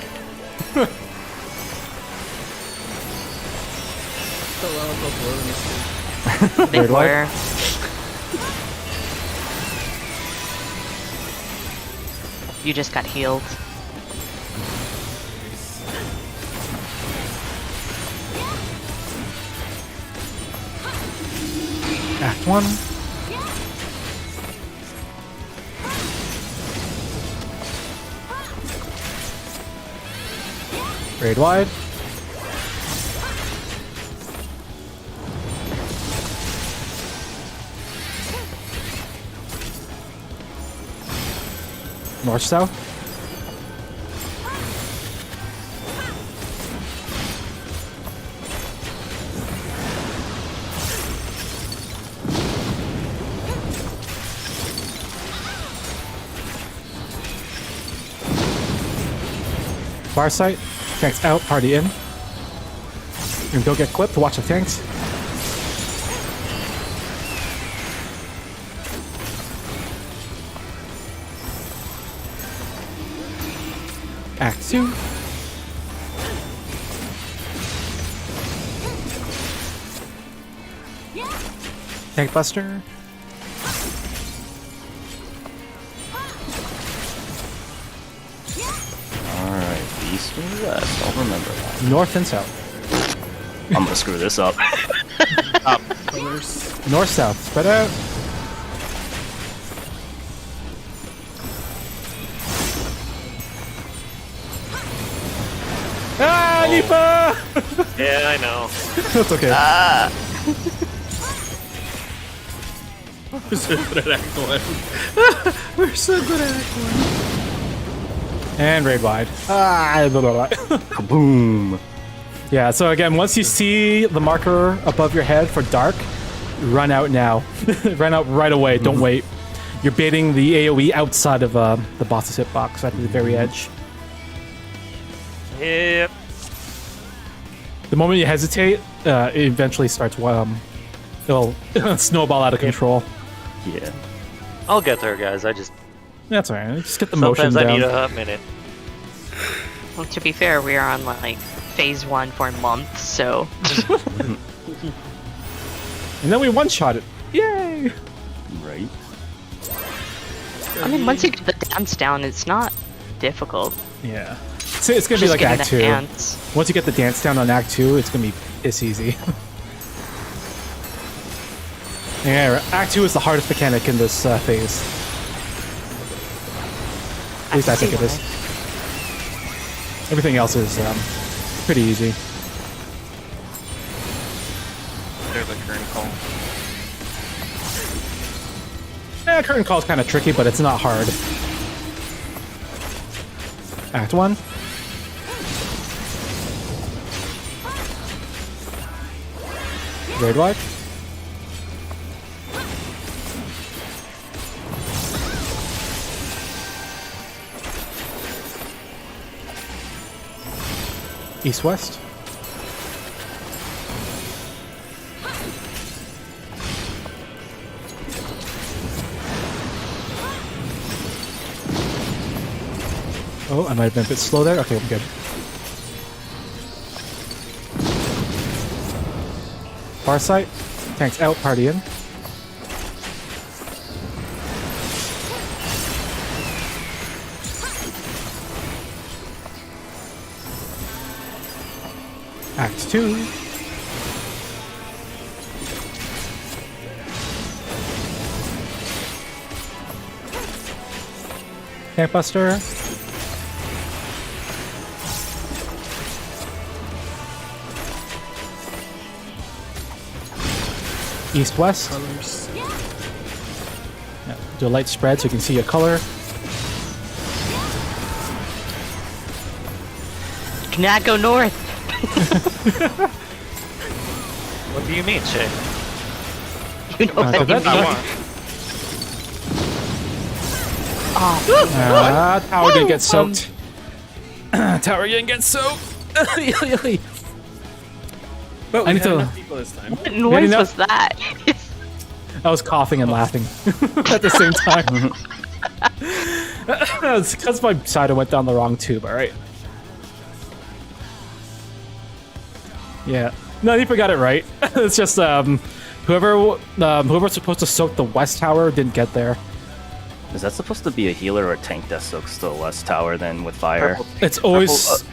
[SPEAKER 6] They
[SPEAKER 2] Wait, what?
[SPEAKER 6] were. You just got healed.
[SPEAKER 2] Act 1. Raid wide. North south. Far sight. Tanks out, party in. And go get clipped to watch the tanks. Act 2. Tank buster.
[SPEAKER 1] Alright, east or west, I'll remember that.
[SPEAKER 2] North and south.
[SPEAKER 1] I'm gonna screw this up.
[SPEAKER 3] Colors.
[SPEAKER 2] North south. Spread out. Ah, Nipa!
[SPEAKER 4] Yeah, I know.
[SPEAKER 2] That's okay.
[SPEAKER 3] We're so good at Act 1. We're so good at Act 1.
[SPEAKER 2] And raid wide. Ah, blah, blah, blah.
[SPEAKER 1] Kaboom!
[SPEAKER 2] Yeah, so again, once you see the marker above your head for dark, run out now. Run out right away. Don't wait. You're baiting the AoE outside of the boss's hitbox at the very edge.
[SPEAKER 4] Yep.
[SPEAKER 2] The moment you hesitate, it eventually starts. It'll snowball out of control.
[SPEAKER 1] Yeah.
[SPEAKER 4] I'll get there, guys.
[SPEAKER 2] That's alright. Just get the motion
[SPEAKER 4] Sometimes I
[SPEAKER 2] down.
[SPEAKER 4] need a hot minute.
[SPEAKER 6] Well, to be fair, we are on like phase 1 for months, so
[SPEAKER 2] And then we one-shot it. Yay!
[SPEAKER 1] Right.
[SPEAKER 6] I mean, once you get the dance down, it's not difficult.
[SPEAKER 2] Yeah. So it's gonna be
[SPEAKER 6] Just
[SPEAKER 2] like
[SPEAKER 6] getting
[SPEAKER 2] Act
[SPEAKER 6] the
[SPEAKER 2] 2.
[SPEAKER 6] dance.
[SPEAKER 2] Once you get the dance down on Act 2, it's gonna be piss easy. Yeah, Act 2 is the hardest mechanic in this phase. At least I think it is. Everything else is pretty easy.
[SPEAKER 5] There's a current call.
[SPEAKER 2] Yeah, curtain call is kind of tricky, but it's not hard. Act 1. Raid wide. East-west. Oh, I might have been a bit slow there. Okay, I'm good. Far side. Tanks out, party in. Act 2. Tank buster. East-west.
[SPEAKER 3] Colors.
[SPEAKER 2] Yeah, do a light spread so you can see a color.
[SPEAKER 6] Do not go north.
[SPEAKER 4] What do you mean, Shay?
[SPEAKER 6] You know what
[SPEAKER 2] that-
[SPEAKER 6] I mean. Oh,
[SPEAKER 2] Tower didn't get soaked. Tower didn't get soaked.
[SPEAKER 3] But
[SPEAKER 2] I
[SPEAKER 3] we
[SPEAKER 2] need
[SPEAKER 3] had
[SPEAKER 2] to-
[SPEAKER 3] enough people this time.
[SPEAKER 6] what noise
[SPEAKER 2] know-
[SPEAKER 6] was that?
[SPEAKER 2] I was coughing and laughing at the same time. It's because my side went down the wrong tube, alright? Yeah. No, you forgot it right. It's just whoever's supposed to soak the west tower didn't get there.
[SPEAKER 1] Is that supposed to be a healer or a tank that soaks the west tower then with fire?
[SPEAKER 5] Purple tank,
[SPEAKER 2] It's always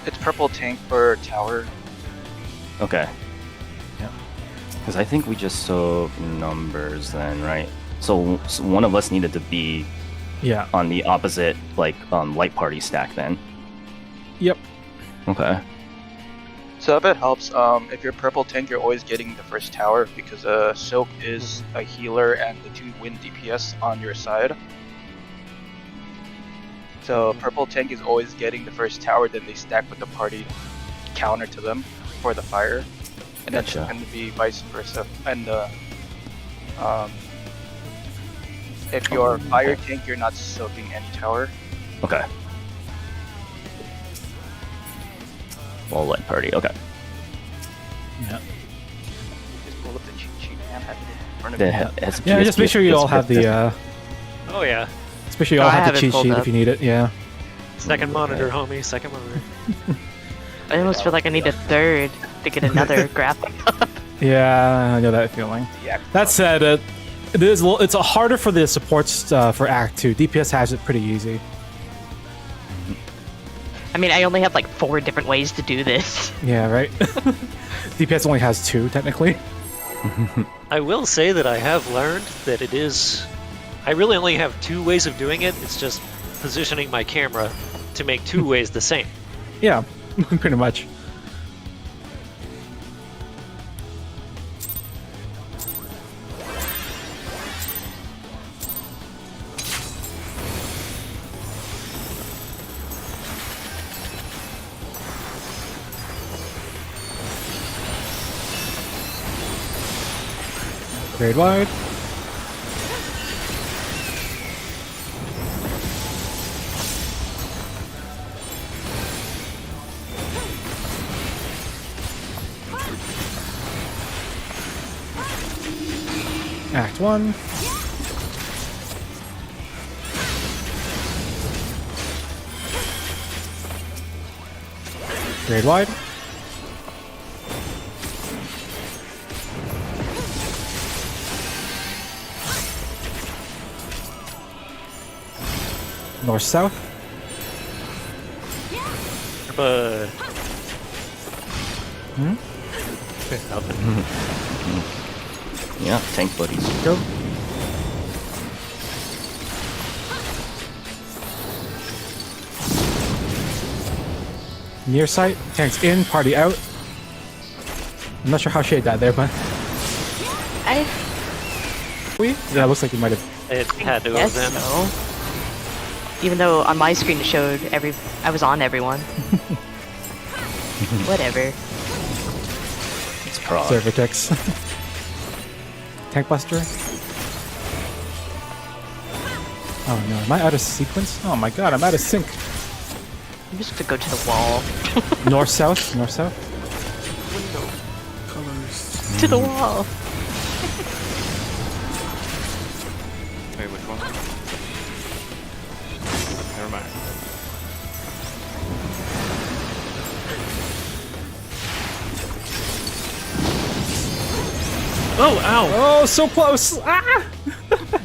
[SPEAKER 5] it's purple tank for tower.
[SPEAKER 1] Okay.
[SPEAKER 2] Yeah.
[SPEAKER 1] Because I think we just soak numbers then, right? So one of us needed to be
[SPEAKER 2] yeah.
[SPEAKER 1] on the opposite, like, light party stack then.
[SPEAKER 2] Yep.
[SPEAKER 1] Okay.
[SPEAKER 5] So if it helps, if you're purple tank, you're always getting the first tower because soak is a healer and the 2 win DPS on your side. So purple tank is always getting the first tower, then they stack with the party counter to them for the fire, and
[SPEAKER 1] Gotcha.
[SPEAKER 5] that's going to be vice versa. And if you're fire tank, you're not soaking any tower.
[SPEAKER 1] Okay. Well, light party. Okay.
[SPEAKER 2] Yeah.
[SPEAKER 5] Just pull up the cheat sheet and have it in front of
[SPEAKER 1] The,
[SPEAKER 5] you.
[SPEAKER 1] has
[SPEAKER 2] Yeah, just make sure you all have the
[SPEAKER 4] Oh yeah.
[SPEAKER 2] just make sure you all
[SPEAKER 6] I
[SPEAKER 2] have
[SPEAKER 6] have
[SPEAKER 2] the
[SPEAKER 6] it
[SPEAKER 2] cheat
[SPEAKER 6] pulled
[SPEAKER 2] sheet
[SPEAKER 6] up.
[SPEAKER 2] if you need it, yeah.
[SPEAKER 4] Second monitor, homie. Second monitor.
[SPEAKER 6] I almost feel like I need a third to get another graphic.
[SPEAKER 2] Yeah, I know that feeling.
[SPEAKER 5] Yeah.
[SPEAKER 2] That said, it's harder for the supports for Act 2. DPS has it pretty easy.
[SPEAKER 6] I mean, I only have like 4 different ways to do this.
[SPEAKER 2] Yeah, right? DPS only has 2, technically.
[SPEAKER 4] I will say that I have learned that it is. I really only have 2 ways of doing it. It's just positioning my camera to make 2 ways the same.
[SPEAKER 2] Yeah, pretty much. Grade wide. Act 1. Grade wide. North south.
[SPEAKER 4] But
[SPEAKER 1] Yeah, tank buddies.
[SPEAKER 2] Go. Near site, tanks in, party out. I'm not sure how Shade died there, but yeah, it looks like he might have.
[SPEAKER 4] it had to
[SPEAKER 6] Yes,
[SPEAKER 4] have been.
[SPEAKER 6] so. Even though on my screen it showed I was on everyone. Whatever.
[SPEAKER 1] It's Prague.
[SPEAKER 2] Servertex. Tank Buster. Oh no, am I out of sequence? Oh my god, I'm out of sync.
[SPEAKER 6] I'm just gonna go to the wall.
[SPEAKER 2] North south.
[SPEAKER 3] Colors.
[SPEAKER 6] To the wall.
[SPEAKER 7] Wait, which one? Never mind.
[SPEAKER 3] Oh, ow!
[SPEAKER 2] Oh, so close! Ah!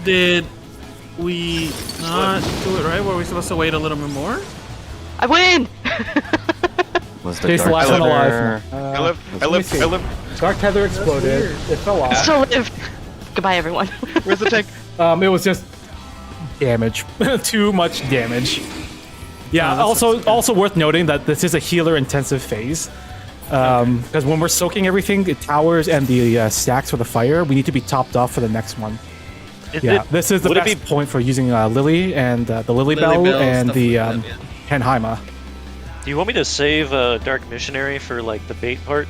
[SPEAKER 3] Did we not do it right? Were we supposed to wait a little bit more?
[SPEAKER 6] I win!
[SPEAKER 1] Was the
[SPEAKER 2] Chase the
[SPEAKER 1] Dark
[SPEAKER 2] last one
[SPEAKER 1] Tether-
[SPEAKER 2] alive.
[SPEAKER 7] I live. I
[SPEAKER 2] let me
[SPEAKER 7] live.
[SPEAKER 2] see.
[SPEAKER 7] I live.
[SPEAKER 2] Dark Tether exploded. It fell off.
[SPEAKER 6] Still lived. Goodbye, everyone.
[SPEAKER 7] Where's the tank?
[SPEAKER 2] It was just damage. Too much damage. Yeah. Also worth noting that this is a healer intensive phase. Because when we're soaking everything, the towers and the stacks for the fire, we need to be topped off for the next one. Yeah, this is the
[SPEAKER 4] would it
[SPEAKER 2] best
[SPEAKER 4] be-
[SPEAKER 2] point for using Lily and the Lily Bell
[SPEAKER 3] Bell,
[SPEAKER 2] and
[SPEAKER 3] stuff
[SPEAKER 2] the
[SPEAKER 3] like that, yeah.
[SPEAKER 2] Henheima.
[SPEAKER 4] Do you want me to save Dark Missionary for like the bait part,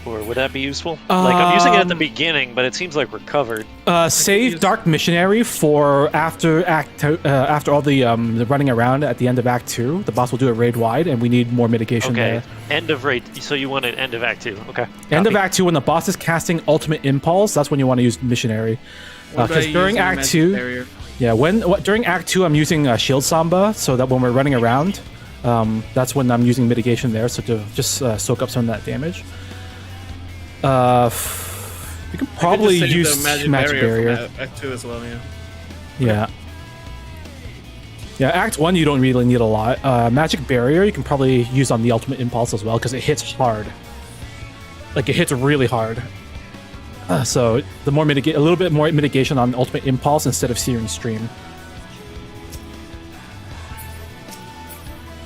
[SPEAKER 4] or would that be useful? Like I'm using it at the beginning, but it seems like we're covered.
[SPEAKER 2] Save Dark Missionary for after after all the running around at the end of Act 2. The boss will do it raid wide, and we need more mitigation
[SPEAKER 4] Okay,
[SPEAKER 2] there.
[SPEAKER 4] end of raid. So you want an end of Act 2? Okay.
[SPEAKER 2] End of
[SPEAKER 4] Copy.
[SPEAKER 2] Act 2, when the boss is casting Ultimate Impulse, that's when you want to use Missionary.
[SPEAKER 3] What do I
[SPEAKER 2] Because
[SPEAKER 3] use
[SPEAKER 2] during
[SPEAKER 3] in
[SPEAKER 2] Act
[SPEAKER 3] Magic
[SPEAKER 2] 2,
[SPEAKER 3] Barrier?
[SPEAKER 2] yeah, during Act 2, I'm using Shield Samba, so that when we're running around, that's when I'm using mitigation there, so to just soak up some of that damage. You can probably
[SPEAKER 3] I could just save
[SPEAKER 2] use
[SPEAKER 3] the
[SPEAKER 2] Magic Barrier.
[SPEAKER 3] from Act 2 as well, yeah.
[SPEAKER 2] Yeah. Yeah, Act 1 you don't really need a lot. Magic Barrier you can probably use on the Ultimate Impulse as well, because it hits hard. Like, it hits really hard. So, a little bit more mitigation on Ultimate Impulse instead of Searing Stream.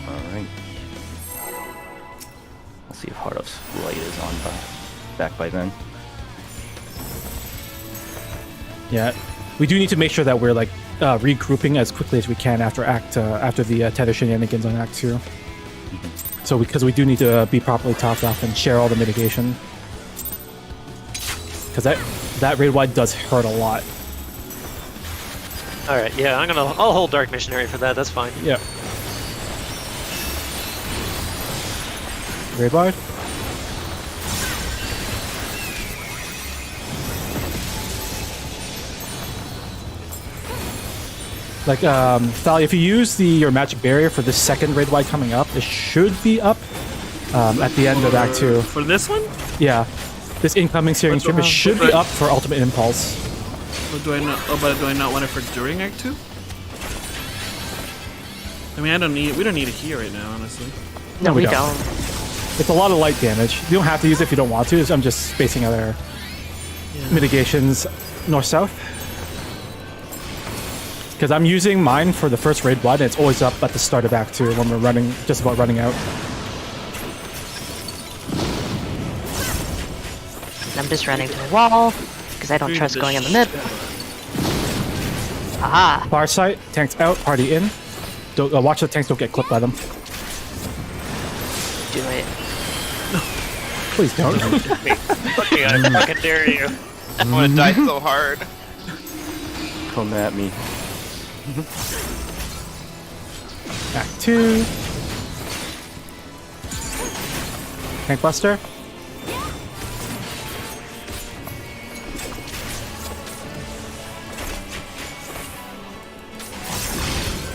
[SPEAKER 1] Alright. Let's see if Heart of Light is on back by then.
[SPEAKER 2] Yeah, we do need to make sure that we're, like, regrouping as quickly as we can after the Tether shenanigans on Act 2. So, because we do need to be properly topped off and share all the mitigation. Because that raid wide does hurt a lot.
[SPEAKER 4] All right. Yeah, I'll hold Dark Missionary for that. That's fine.
[SPEAKER 2] Yeah. Raid wide. Like, Thali, if you use your Magic Barrier for this second raid wide coming up, it should be up at the end of Act 2.
[SPEAKER 3] For this one?
[SPEAKER 2] Yeah. This incoming Searing Strip, it should be up for Ultimate Impulse.
[SPEAKER 3] Or do I not? Oh, but do I not want it for during Act 2? I mean, we don't need it here right now, honestly.
[SPEAKER 6] No, we
[SPEAKER 2] don't.
[SPEAKER 6] don't.
[SPEAKER 2] It's a lot of light damage. You don't have to use it if you don't want to. I'm just spacing out our mitigations north-south. Because I'm using mine for the first raid wide, and it's always up at the start of Act 2 when we're just about running out.
[SPEAKER 6] I'm just running to the wall because I don't trust going in the mid. Aha!
[SPEAKER 2] Far sight, tanks out, party in. Don't watch the tanks don't get clipped by them.
[SPEAKER 6] Do it.
[SPEAKER 2] Please don't.
[SPEAKER 4] Okay, I fucking dare you.
[SPEAKER 7] I want to die so hard.
[SPEAKER 1] Come at me.
[SPEAKER 2] Act 2. Tank buster.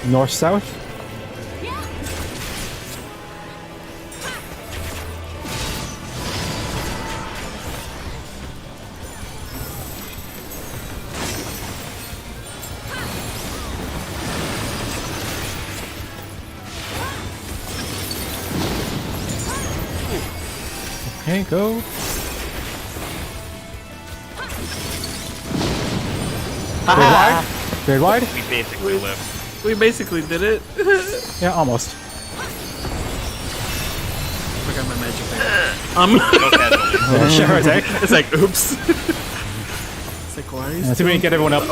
[SPEAKER 2] North-south. Okay, go. Very wide.
[SPEAKER 7] We basically live.
[SPEAKER 3] We basically did it.
[SPEAKER 2] Yeah, almost.
[SPEAKER 3] Forgot my magic barrier.
[SPEAKER 2] Sure, Zach.
[SPEAKER 3] It's like, oops. It's like, why are you
[SPEAKER 2] Let's see if we can get everyone up.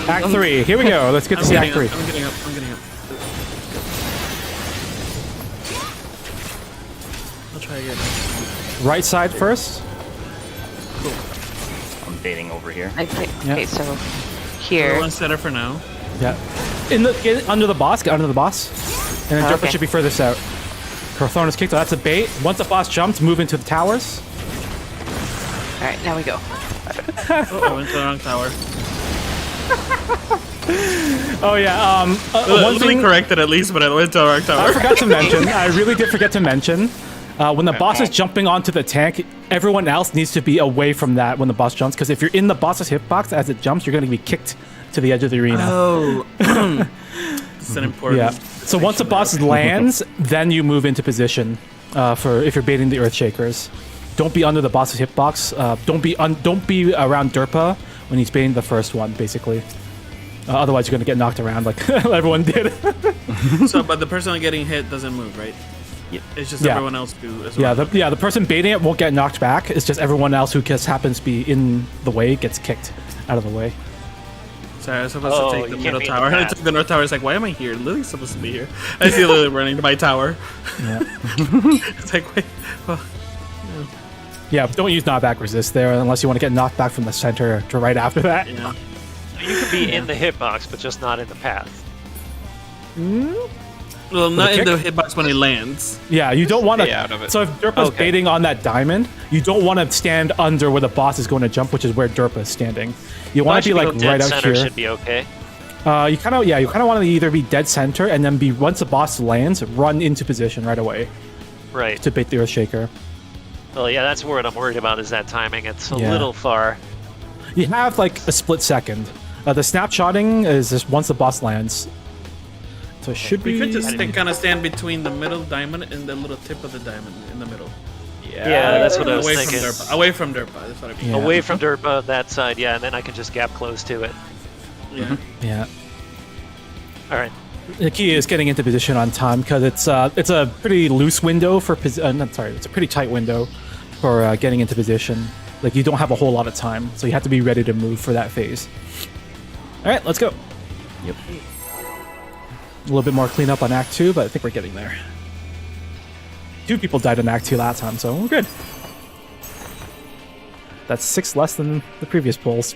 [SPEAKER 2] Act 3. Here we go. Let's get to see Act 3.
[SPEAKER 3] I'm getting up. I'll try again.
[SPEAKER 2] Right side first.
[SPEAKER 1] I'm baiting over here.
[SPEAKER 6] Okay, so here.
[SPEAKER 3] One setter for now.
[SPEAKER 2] Yeah. Get under the boss. Get under the boss. And then Derpa
[SPEAKER 6] Okay.
[SPEAKER 2] should be furthest out. Her Thorn is kicked, so that's a bait. Once the boss jumps, move into the towers.
[SPEAKER 6] All right, now we go.
[SPEAKER 3] Oh, into the wrong tower.
[SPEAKER 2] Oh yeah. One
[SPEAKER 3] Literally
[SPEAKER 2] thing
[SPEAKER 3] corrected at least, but I went to the wrong tower.
[SPEAKER 2] I forgot to mention. I really did forget to mention. When the boss is jumping onto the tank, everyone else needs to be away from that when the boss jumps. Because if you're in the boss's hitbox as it jumps, you're going to be kicked to the edge of the arena.
[SPEAKER 3] Oh. It's an important.
[SPEAKER 2] Yeah. So once the boss lands, then you move into position for if you're baiting the Earthshakers. Don't be under the boss's hitbox. Don't be around Derpa when he's baiting the first one, basically. Otherwise, you're gonna get knocked around like everyone did.
[SPEAKER 3] So, but the person getting hit doesn't move, right?
[SPEAKER 1] Yep.
[SPEAKER 3] It's just
[SPEAKER 2] Yeah.
[SPEAKER 3] everyone else do as well.
[SPEAKER 2] The person baiting it won't get knocked back. It's just everyone else who just happens to be in the way gets kicked out of the way.
[SPEAKER 3] Sorry, I was supposed
[SPEAKER 4] Oh,
[SPEAKER 3] to take the
[SPEAKER 4] you can't
[SPEAKER 3] middle
[SPEAKER 4] be in the
[SPEAKER 3] tower. And I
[SPEAKER 4] path.
[SPEAKER 3] took the north tower. It's like, why am I here? Lily's supposed to be here. I see Lily running to my tower.
[SPEAKER 2] Yeah.
[SPEAKER 3] It's like, wait. Well,
[SPEAKER 2] Yeah, don't use knockback resist there unless you want to get knocked back from the center to right after that.
[SPEAKER 3] yeah.
[SPEAKER 4] You can be in the hitbox, but just not in the path.
[SPEAKER 3] Well, not in
[SPEAKER 2] kick?
[SPEAKER 3] the hitbox when he lands.
[SPEAKER 2] Yeah, you don't want
[SPEAKER 7] Stay out of
[SPEAKER 2] to.
[SPEAKER 7] it.
[SPEAKER 2] So if Derpa's
[SPEAKER 4] Okay.
[SPEAKER 2] baiting on that diamond, you don't want to stand under where the boss is going to jump, which is where Derpa is standing. You want to be like
[SPEAKER 4] dead
[SPEAKER 2] right out
[SPEAKER 4] center
[SPEAKER 2] here.
[SPEAKER 4] should be okay.
[SPEAKER 2] You kind of want to either be dead center and then be once the boss lands, run into position right away
[SPEAKER 4] Right.
[SPEAKER 2] to bait the Earthshaker.
[SPEAKER 4] Well, yeah, that's what I'm worried about is that timing. It's a
[SPEAKER 2] Yeah.
[SPEAKER 4] little far.
[SPEAKER 2] You have like a split second. The snapshotting is just once the boss lands. So it should
[SPEAKER 3] We
[SPEAKER 2] be.
[SPEAKER 3] could just kind of stand between the middle diamond and the little tip of the diamond in the middle.
[SPEAKER 4] Yeah, that's what I was
[SPEAKER 3] Away
[SPEAKER 4] thinking.
[SPEAKER 3] from Derpa. Away from Derpa. That's what I mean.
[SPEAKER 2] Yeah.
[SPEAKER 4] Away from Derpa, that side, yeah, and then I can just gap close to it.
[SPEAKER 3] Yeah.
[SPEAKER 2] Yeah.
[SPEAKER 4] All right.
[SPEAKER 2] The key is getting into position on time because it's a pretty loose window for it's a pretty tight window for getting into position. Like you don't have a whole lot of time, so you have to be ready to move for that phase. All right, let's go.
[SPEAKER 1] Yep.
[SPEAKER 2] A little bit more cleanup on Act 2, but I think we're getting there. 2 people died in Act 2 last time, so we're good. That's 6 less than the previous polls.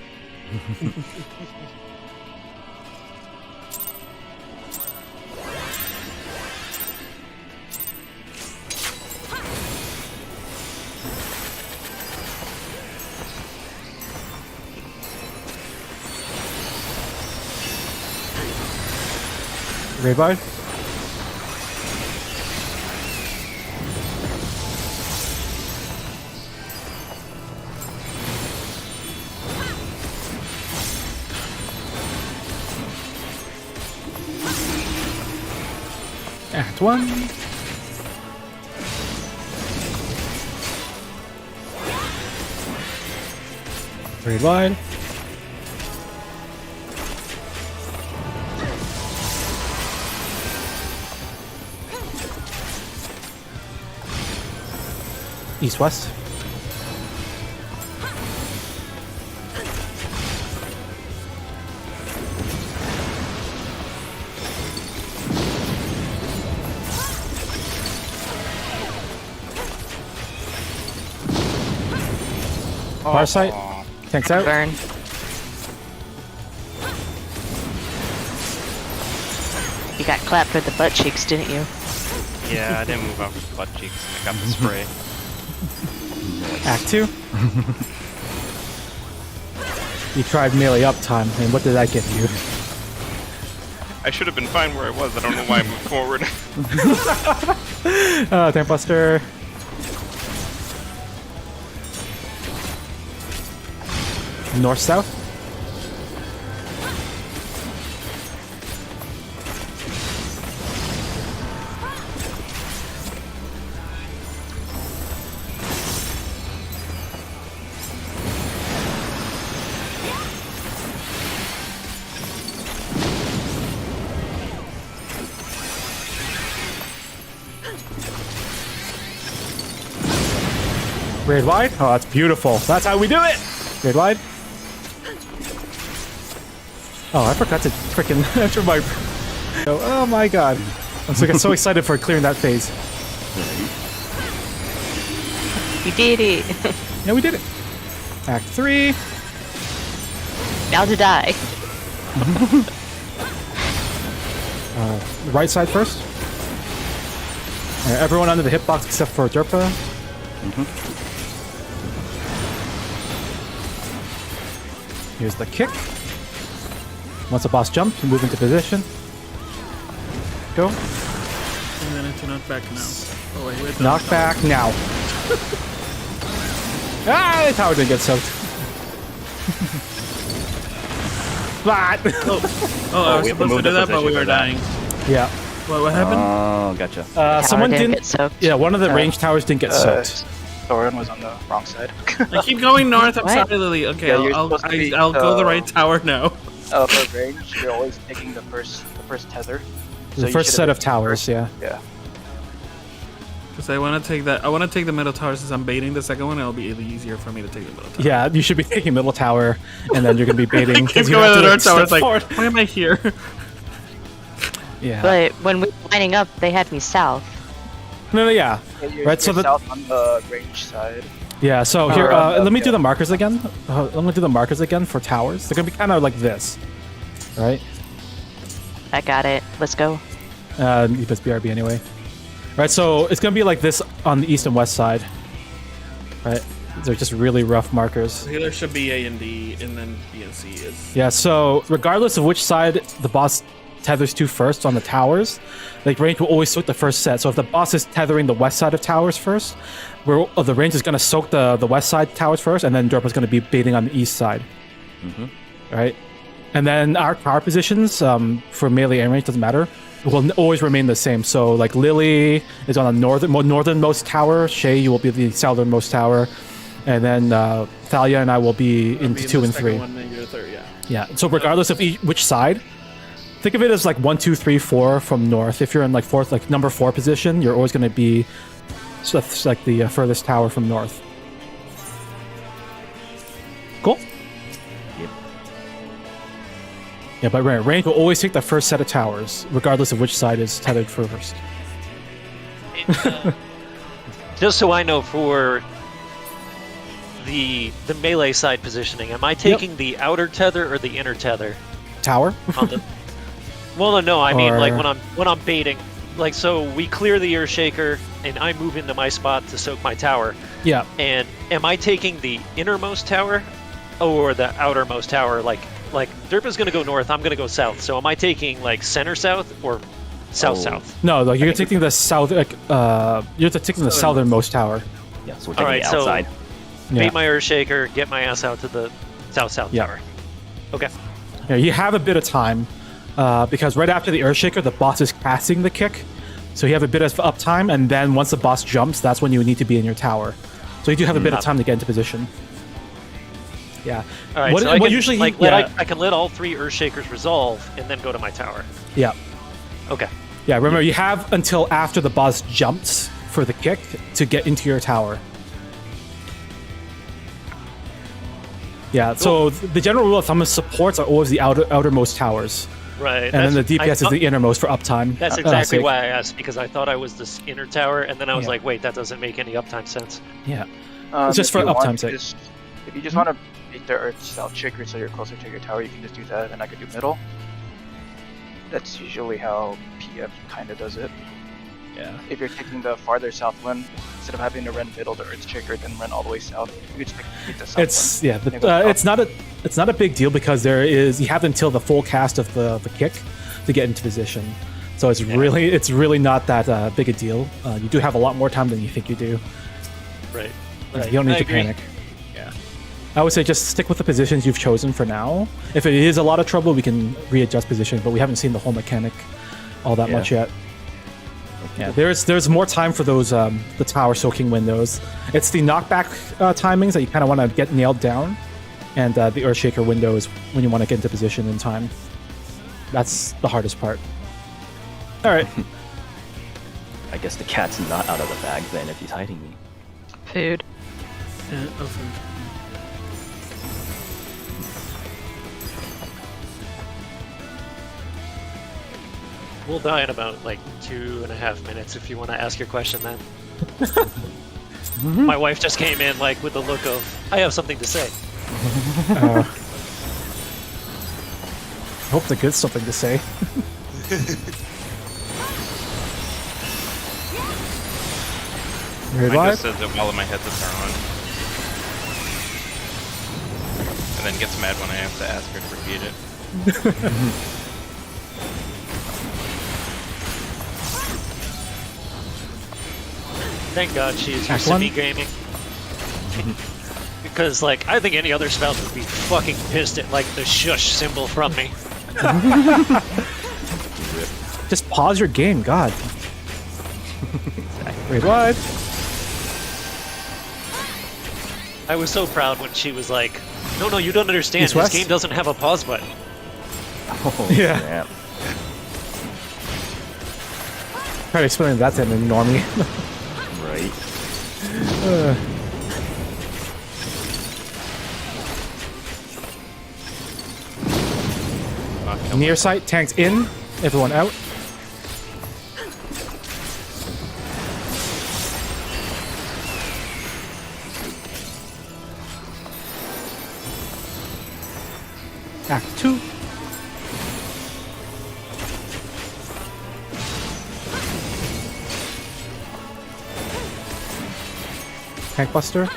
[SPEAKER 2] Revive. Act 1. Revive. East-west. Far sight. Tanks out.
[SPEAKER 6] Burn. You got clapped with the butt cheeks, didn't you?
[SPEAKER 7] Yeah, I didn't move out with butt cheeks. I got the spray.
[SPEAKER 2] Act 2. You tried melee up time, and what did that give you?
[SPEAKER 7] I should have been fine where I was. I don't know why I moved forward.
[SPEAKER 2] Tank Buster. North-south. Raid wide? Oh, that's beautiful. That's how we do it! Raid wide. Oh, I forgot to freaking enter my... Oh my god. I'm so excited for clearing that phase.
[SPEAKER 6] You did it.
[SPEAKER 2] Yeah, we did it. Act 3.
[SPEAKER 6] Now to die.
[SPEAKER 2] Right side first. Everyone under the hitbox except for Derpa. Here's the kick. Once the boss jumps, you move into position. Go.
[SPEAKER 3] And then into knockback now. Oh wait.
[SPEAKER 2] Knockback now. The tower didn't get soaked. What?
[SPEAKER 3] I was
[SPEAKER 1] we have to
[SPEAKER 3] supposed to
[SPEAKER 1] move
[SPEAKER 3] do
[SPEAKER 1] the
[SPEAKER 3] that, but we
[SPEAKER 1] position
[SPEAKER 3] were
[SPEAKER 1] for that.
[SPEAKER 3] dying.
[SPEAKER 2] Yeah.
[SPEAKER 3] What happened?
[SPEAKER 1] Oh, gotcha.
[SPEAKER 2] Someone
[SPEAKER 6] didn't
[SPEAKER 2] didn't.
[SPEAKER 6] get soaked.
[SPEAKER 2] Yeah, one of the range towers didn't get soaked.
[SPEAKER 5] Thorin was on the wrong side.
[SPEAKER 3] I keep going north. I'm
[SPEAKER 6] What?
[SPEAKER 3] sorry, Lily. Okay,
[SPEAKER 5] Yeah, you're
[SPEAKER 3] I'll
[SPEAKER 5] supposed to be,
[SPEAKER 3] go the right tower now.
[SPEAKER 5] For range, you're always taking the first tether.
[SPEAKER 2] The
[SPEAKER 5] you
[SPEAKER 2] first
[SPEAKER 5] should
[SPEAKER 2] set
[SPEAKER 5] have
[SPEAKER 2] of towers, yeah.
[SPEAKER 5] Yeah.
[SPEAKER 3] Because I want to take that. I want to take the middle tower since I'm baiting the second one. It'll be easier for me to take the middle tower.
[SPEAKER 2] Yeah, you should be taking middle tower, and then you're gonna be baiting.
[SPEAKER 3] I keep
[SPEAKER 2] 'cause you
[SPEAKER 3] going
[SPEAKER 2] have
[SPEAKER 3] to the north
[SPEAKER 2] step
[SPEAKER 3] tower. It's like,
[SPEAKER 2] forward.
[SPEAKER 3] why am I here?
[SPEAKER 2] Yeah.
[SPEAKER 6] But when we were lining up, they had me south.
[SPEAKER 2] No, yeah.
[SPEAKER 5] You're
[SPEAKER 2] so the-
[SPEAKER 5] south on the range side.
[SPEAKER 2] Yeah, so here,
[SPEAKER 5] around
[SPEAKER 2] let me
[SPEAKER 5] up,
[SPEAKER 2] do
[SPEAKER 5] yeah.
[SPEAKER 2] the markers again. Let me do the markers again for towers. They're gonna be kind of like this, right?
[SPEAKER 6] I got it. Let's go.
[SPEAKER 2] It's BRB anyway. Right, so it's gonna be like this on the east and west side. Right, they're just really rough markers.
[SPEAKER 3] Healer should be A and D, and then B and C is.
[SPEAKER 2] Yeah, so regardless of which side the boss tethers to first on the towers, like range will always soak the first set. So if the boss is tethering the west side of towers first, the range is gonna soak the west side towers first, and then Dorpa's gonna be baiting on the east side. Right, and then our tower positions for melee and range doesn't matter. Will always remain the same. So like Lily is on the northernmost tower. Shay, you will be the southernmost tower, and then Thalia and I will be in
[SPEAKER 3] Be in
[SPEAKER 2] 2
[SPEAKER 3] the
[SPEAKER 2] and
[SPEAKER 3] second
[SPEAKER 2] 3.
[SPEAKER 3] One, then you're the third, yeah.
[SPEAKER 2] Yeah. So regardless of which side, think of it as like 1, 2, 3, 4 from north. If you're in like fourth, like number 4 position, you're always going to be like the furthest tower from north. Cool.
[SPEAKER 1] Yep.
[SPEAKER 2] Yeah, but range will always take the first set of towers, regardless of which side is tethered first.
[SPEAKER 4] Just so I know, for the melee side positioning, am I taking the outer tether or the inner tether?
[SPEAKER 2] Tower?
[SPEAKER 4] On the... Well, no, I mean like
[SPEAKER 2] Or-
[SPEAKER 4] when I'm baiting. Like, so we clear the Earthshaker, and I move into my spot to soak my tower.
[SPEAKER 2] Yeah.
[SPEAKER 4] And am I taking the innermost tower or the outermost tower? Like Derpa's gonna go north, I'm gonna go south. So am I taking like center south or south south?
[SPEAKER 2] No, like you're taking the south. You're taking the southernmost tower.
[SPEAKER 1] Yeah, so we're taking
[SPEAKER 4] Alright,
[SPEAKER 1] the
[SPEAKER 4] so
[SPEAKER 1] outside.
[SPEAKER 2] Yeah.
[SPEAKER 4] bait my Earthshaker, get my ass out to the south
[SPEAKER 2] Yeah.
[SPEAKER 4] tower. Okay.
[SPEAKER 2] Yeah, you have a bit of time because right after the Earthshaker, the boss is casting the kick, so you have a bit of uptime, and then once the boss jumps, that's when you need to be in your tower. So you do have a bit of time to get into position. Yeah.
[SPEAKER 4] All right.
[SPEAKER 2] What,
[SPEAKER 4] so I
[SPEAKER 2] what
[SPEAKER 4] can,
[SPEAKER 2] usually?
[SPEAKER 4] like,
[SPEAKER 2] yeah.
[SPEAKER 4] I can let all 3 Earthshakers resolve and then go to my tower.
[SPEAKER 2] Yeah.
[SPEAKER 4] Okay.
[SPEAKER 2] Yeah. Remember, you have until after the boss jumps for the kick to get into your tower. Yeah. So the general rule of thumb is supports are always the outermost towers,
[SPEAKER 4] Right.
[SPEAKER 2] and then the DPS is the innermost for uptime.
[SPEAKER 4] That's exactly
[SPEAKER 2] sake.
[SPEAKER 4] why I asked, because I thought I was this inner tower, and then I was
[SPEAKER 2] Yeah.
[SPEAKER 4] like, wait, that doesn't make any uptime sense.
[SPEAKER 2] Yeah. It's just
[SPEAKER 5] If
[SPEAKER 2] for
[SPEAKER 5] you want,
[SPEAKER 2] uptime's
[SPEAKER 5] you
[SPEAKER 2] sake.
[SPEAKER 5] just- If you just want to beat the Earth South Shaker so you're closer to your tower, you can just do that, and I could do middle. That's usually how PF kind of does it.
[SPEAKER 2] Yeah.
[SPEAKER 5] If you're taking the farther south one, instead of having to run middle to Earth Shaker, then run all the way south, you just beat the south
[SPEAKER 2] It's
[SPEAKER 5] one.
[SPEAKER 2] yeah.
[SPEAKER 5] Then go south.
[SPEAKER 2] It's not a big deal because you have until the full cast of the kick to get into position. So it's really not that big a deal. You do have a lot more time than you think you do.
[SPEAKER 4] Right.
[SPEAKER 2] You don't need
[SPEAKER 4] I
[SPEAKER 2] to
[SPEAKER 4] agree.
[SPEAKER 2] panic. Yeah. I would say just stick with the positions you've chosen for now. If it is a lot of trouble, we can readjust position, but we haven't seen the whole mechanic all that
[SPEAKER 1] Yeah.
[SPEAKER 2] much yet. Yeah, there's more time for those the tower soaking windows. It's the knockback timings that you kind of want to get nailed down, and the Earthshaker windows when you want to get into position in time. That's the hardest part. All right.
[SPEAKER 1] I guess the cat's not out of the bag then if he's hiding me.
[SPEAKER 6] Food.
[SPEAKER 3] Oh, food.
[SPEAKER 4] We'll die in about like 2.5 minutes if you want to ask your question then. My wife just came in like with the look of, I have something to say.
[SPEAKER 2] I hope the good something to say. Ready
[SPEAKER 7] Mine
[SPEAKER 2] live?
[SPEAKER 7] just says it while my headsets are on. And then gets mad when I have to ask her to repeat it.
[SPEAKER 4] Thank God she's
[SPEAKER 2] Act
[SPEAKER 4] used to
[SPEAKER 2] one.
[SPEAKER 4] me gaming. Because, like, I think any other spouse would be fucking pissed at, like, the shush symbol from me.
[SPEAKER 2] Just pause your game, God. Ready live?
[SPEAKER 4] I was so proud when she was like, no, you don't understand.
[SPEAKER 2] East,
[SPEAKER 4] This
[SPEAKER 2] west?
[SPEAKER 4] game doesn't have a pause button.
[SPEAKER 1] Oh,
[SPEAKER 2] Yeah.
[SPEAKER 1] snap.
[SPEAKER 2] Try to explain that to an normie.
[SPEAKER 1] Right.
[SPEAKER 2] Near sight, tanks in, everyone out. Act 2. Tank Buster.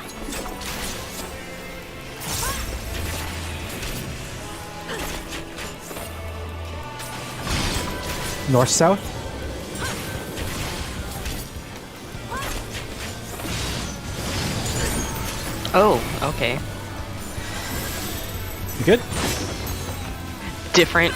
[SPEAKER 2] North south.
[SPEAKER 6] Oh, okay.
[SPEAKER 2] You good?
[SPEAKER 6] Different.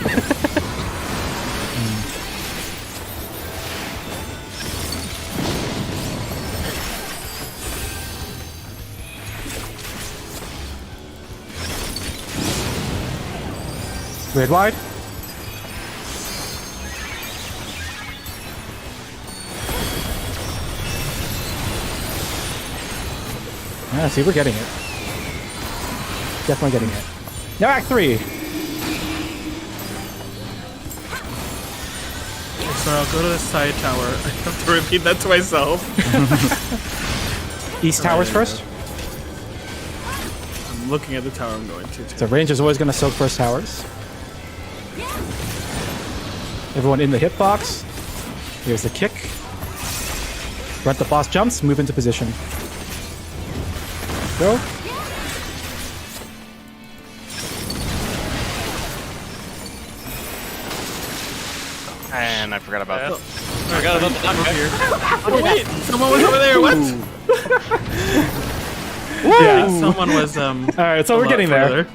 [SPEAKER 2] Red wide. Yeah, see, we're getting it. Definitely getting it. Now Act 3.
[SPEAKER 3] So I'll go to the side tower. I have to repeat that to myself.
[SPEAKER 2] East towers
[SPEAKER 3] there you
[SPEAKER 2] first.
[SPEAKER 3] I'm looking at the tower I'm going to.
[SPEAKER 2] So range is always going to soak first towers. Everyone in the hitbox. Here's the kick. Run the boss jumps, move into position. Go.
[SPEAKER 7] And I forgot about that.
[SPEAKER 3] I got it over here. Oh wait, someone was over there. What?
[SPEAKER 2] Yeah.
[SPEAKER 3] Someone was
[SPEAKER 2] All right, so
[SPEAKER 3] a
[SPEAKER 2] we're
[SPEAKER 3] lot
[SPEAKER 2] getting there.
[SPEAKER 3] further.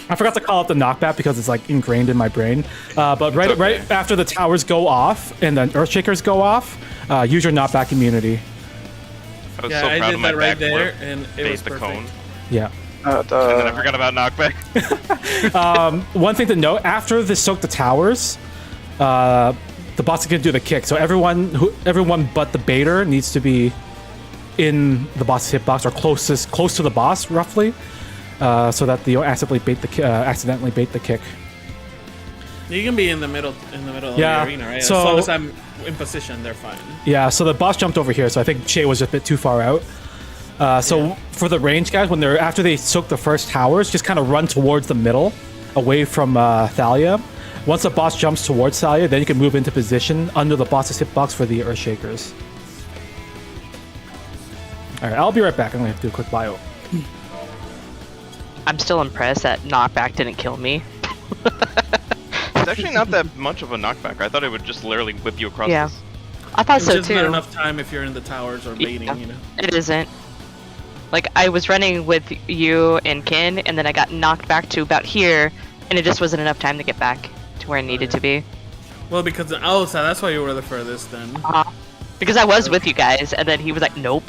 [SPEAKER 2] I forgot to call it the knockback because it's like ingrained in my brain. But right,
[SPEAKER 7] okay.
[SPEAKER 2] right after the towers go off and the Earthshakers go off, use your knockback immunity.
[SPEAKER 7] I was
[SPEAKER 3] Yeah,
[SPEAKER 7] so
[SPEAKER 3] I
[SPEAKER 7] proud
[SPEAKER 3] did
[SPEAKER 7] of my
[SPEAKER 3] that right
[SPEAKER 7] backflip.
[SPEAKER 3] there, and it
[SPEAKER 7] Bait
[SPEAKER 3] was
[SPEAKER 7] the
[SPEAKER 3] perfect.
[SPEAKER 7] cone.
[SPEAKER 2] Yeah.
[SPEAKER 7] And then I forgot about knockback.
[SPEAKER 2] One thing to note: after they soak the towers, the boss is gonna do the kick. So everyone but the baiter needs to be in the boss's hitbox or close to the boss, roughly, so that you don't accidentally bait the kick.
[SPEAKER 3] You can be in the middle of
[SPEAKER 2] Yeah,
[SPEAKER 3] the arena, right?
[SPEAKER 2] so-
[SPEAKER 3] as long as I'm in position, they're fine.
[SPEAKER 2] Yeah. So the boss jumped over here, so I think Shay was just a bit too far out. So for the range guys, after they soak the first towers, just kind of run towards the middle, away from Thalia. Once the boss jumps towards Thalia, then you can move into position under the boss's hitbox for the Earthshakers. All right, I'll be right back. I'm gonna have to do a quick bio.
[SPEAKER 6] I'm still impressed that knockback didn't kill me.
[SPEAKER 7] It's actually not that much of a knockback. I thought it would just literally whip you across
[SPEAKER 6] Yeah.
[SPEAKER 7] this.
[SPEAKER 6] I thought
[SPEAKER 3] It's
[SPEAKER 6] so
[SPEAKER 3] just not
[SPEAKER 6] too.
[SPEAKER 3] enough time if you're in the towers or baiting,
[SPEAKER 6] Yeah.
[SPEAKER 3] you know.
[SPEAKER 6] It isn't. Like, I was running with you and Kin, and then I got knocked back to about here, and it just wasn't enough time to get back to where I needed to be.
[SPEAKER 3] Well, because so that's why you were the furthest then.
[SPEAKER 6] Because I was with you guys, and then he was like, nope.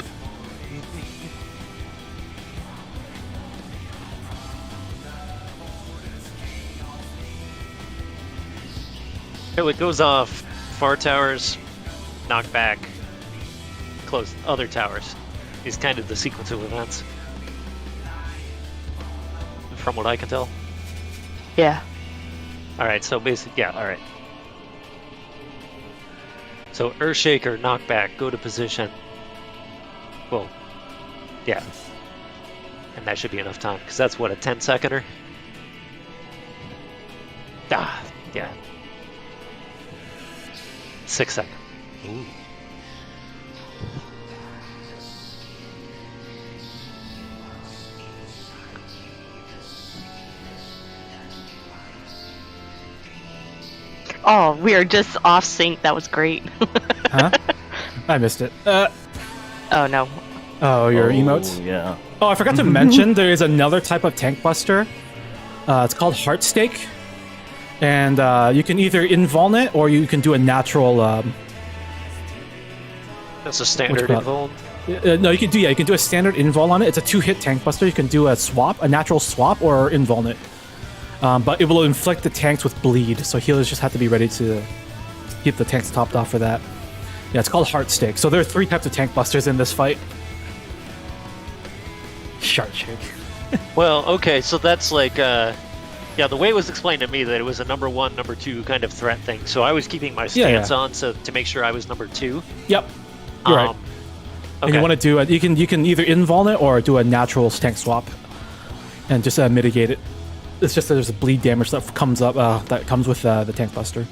[SPEAKER 4] So it goes off far towers, knock back, close other towers. Is kind of the sequence of events. From what I can tell.
[SPEAKER 6] Yeah.
[SPEAKER 4] Alright, so basically, yeah, alright. So Earthshaker, knockback, go to position. Well, yeah. And that should be enough time, because that's what, a 10-seconder? Ah, yeah. 6 second. Ooh.
[SPEAKER 6] Oh, we are just off sync. That was great.
[SPEAKER 2] Huh? I missed it.
[SPEAKER 6] Oh no.
[SPEAKER 2] Oh, your emotes?
[SPEAKER 1] Yeah.
[SPEAKER 2] Oh, I forgot to mention there is another type of tank buster. It's called Heart Stake. And you can either invuln it or you can do a natural.
[SPEAKER 4] That's a standard
[SPEAKER 2] called?
[SPEAKER 4] invuln.
[SPEAKER 2] No, you can do a standard invuln on it. It's a 2-hit tank buster. You can do a natural swap, or invuln it. But it will inflict the tanks with bleed, so healers just have to be ready to keep the tanks topped off for that. Yeah, it's called Heart Stake. So there are 3 types of tank busters in this fight. Shark shake.
[SPEAKER 4] Well, okay, so that's like, yeah, the way it was explained to me that it was a number 1, number 2 kind of threat thing. So I was keeping my stance on to make sure I was number 2.
[SPEAKER 2] Yep, you're right.
[SPEAKER 4] Okay.
[SPEAKER 2] And you want to do it? You can either invuln it or do a natural tank swap, and just mitigate it. It's just that there's a bleed damage that comes up that comes with the tank buster.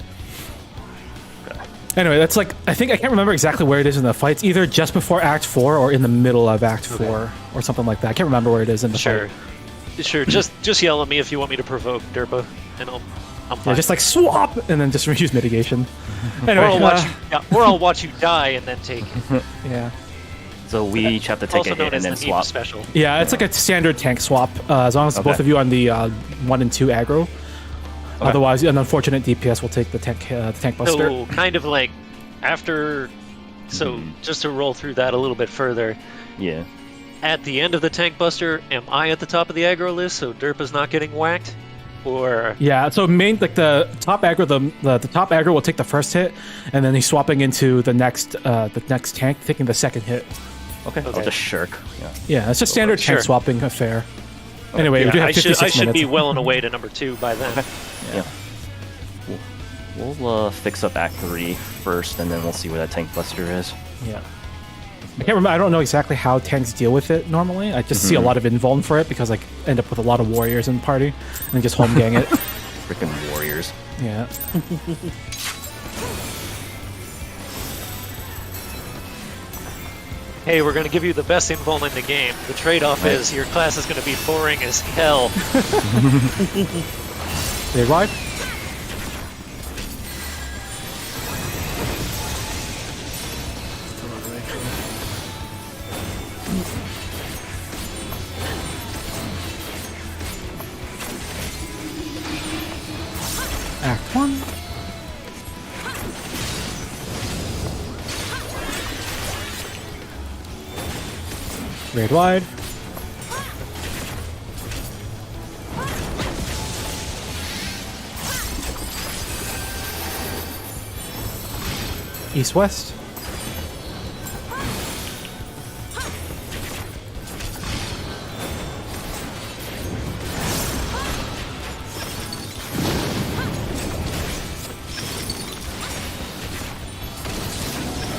[SPEAKER 2] Anyway, that's like, I can't remember exactly where it is in the fight. It's either just before Act 4 or in the middle of Act 4 or something like that. I can't remember where it is in the fight.
[SPEAKER 4] Sure. Just yell at me if you want me to provoke Derpa, and I'm fine.
[SPEAKER 2] Yeah, just like swap and then just use mitigation. Anyway,
[SPEAKER 4] or I'll watch you die and then take it.
[SPEAKER 2] Yeah.
[SPEAKER 1] So we each have to take
[SPEAKER 4] Also
[SPEAKER 1] a
[SPEAKER 4] known
[SPEAKER 1] hit
[SPEAKER 4] as
[SPEAKER 1] and then
[SPEAKER 4] the Need
[SPEAKER 1] swap.
[SPEAKER 4] special.
[SPEAKER 2] Yeah, it's like a standard tank swap, as long as both of you are on the 1 and 2 aggro. Otherwise, an unfortunate DPS will take the tank buster.
[SPEAKER 4] So kind of like after. So just to roll through that a little bit further.
[SPEAKER 1] Yeah.
[SPEAKER 4] At the end of the tank buster, am I at the top of the aggro list so Derpa's not getting whacked? Or
[SPEAKER 2] Yeah, so the top aggro, the top aggro will take the first hit, and then he's swapping into the next tank, taking the second hit.
[SPEAKER 1] Okay. I'll just shirk. Yeah.
[SPEAKER 2] Yeah, it's just standard tank swapping affair. Anyway, we do
[SPEAKER 4] yeah,
[SPEAKER 2] have
[SPEAKER 4] I
[SPEAKER 2] 56
[SPEAKER 4] should
[SPEAKER 2] minutes.
[SPEAKER 4] be well and away to number 2 by then.
[SPEAKER 1] Yeah. We'll fix up Act 3 first, and then we'll see where that tank buster is.
[SPEAKER 2] Yeah. I can't remember. I don't know exactly how tanks deal with it normally. I just see a lot of invuln for it because I end up with a lot of warriors in the party and then just home gang it.
[SPEAKER 1] Freaking warriors.
[SPEAKER 2] Yeah.
[SPEAKER 4] Hey, we're going to give you the best invuln in the game. The trade-off is your class is going to be boring as hell.
[SPEAKER 2] They ride. Act 1. Raid wide. East west.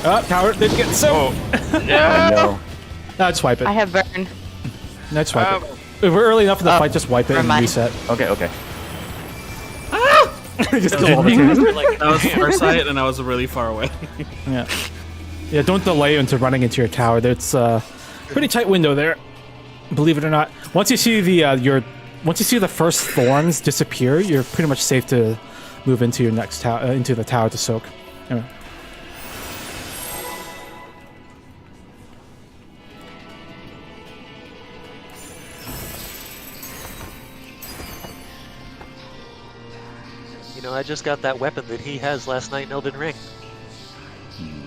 [SPEAKER 2] Oh, tower didn't get so.
[SPEAKER 1] No.
[SPEAKER 2] Just wipe it.
[SPEAKER 6] I have burn.
[SPEAKER 2] Let's wipe it. If we're early enough in the fight, just wipe it
[SPEAKER 6] never
[SPEAKER 2] and
[SPEAKER 6] mind.
[SPEAKER 2] reset.
[SPEAKER 1] Okay.
[SPEAKER 2] Just kill all the things.
[SPEAKER 3] That was far sight, and I was really far away.
[SPEAKER 2] Yeah. Yeah, don't delay into running into your tower. There's a pretty tight window there. Believe it or not. Once you see the first thorns disappear, you're pretty much safe to move into your next tower, into the tower to soak. Anyway.
[SPEAKER 4] You know, I just got that weapon that he has last night in Elden Ring.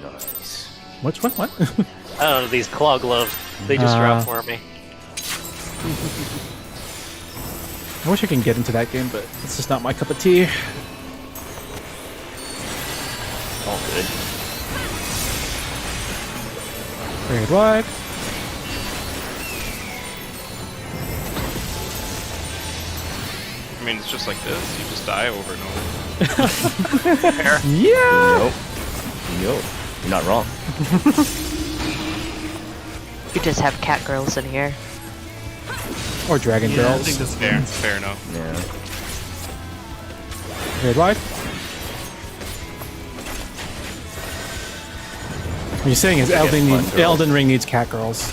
[SPEAKER 1] Nice.
[SPEAKER 2] What?
[SPEAKER 4] I don't know, these claw gloves. They just dropped for me.
[SPEAKER 2] I wish I could get into that game, but it's just not my cup of tea.
[SPEAKER 1] All good.
[SPEAKER 2] Raid wide.
[SPEAKER 7] I mean, it's just like this. You just die over and over.
[SPEAKER 2] Yeah!
[SPEAKER 1] Nope. You're not wrong.
[SPEAKER 6] You just have cat girls in here.
[SPEAKER 2] Or dragon
[SPEAKER 3] I
[SPEAKER 2] girls.
[SPEAKER 3] think this
[SPEAKER 7] Fair, fair enough.
[SPEAKER 1] Yeah.
[SPEAKER 2] Raid wide. What you're saying is Elden Ring needs cat girls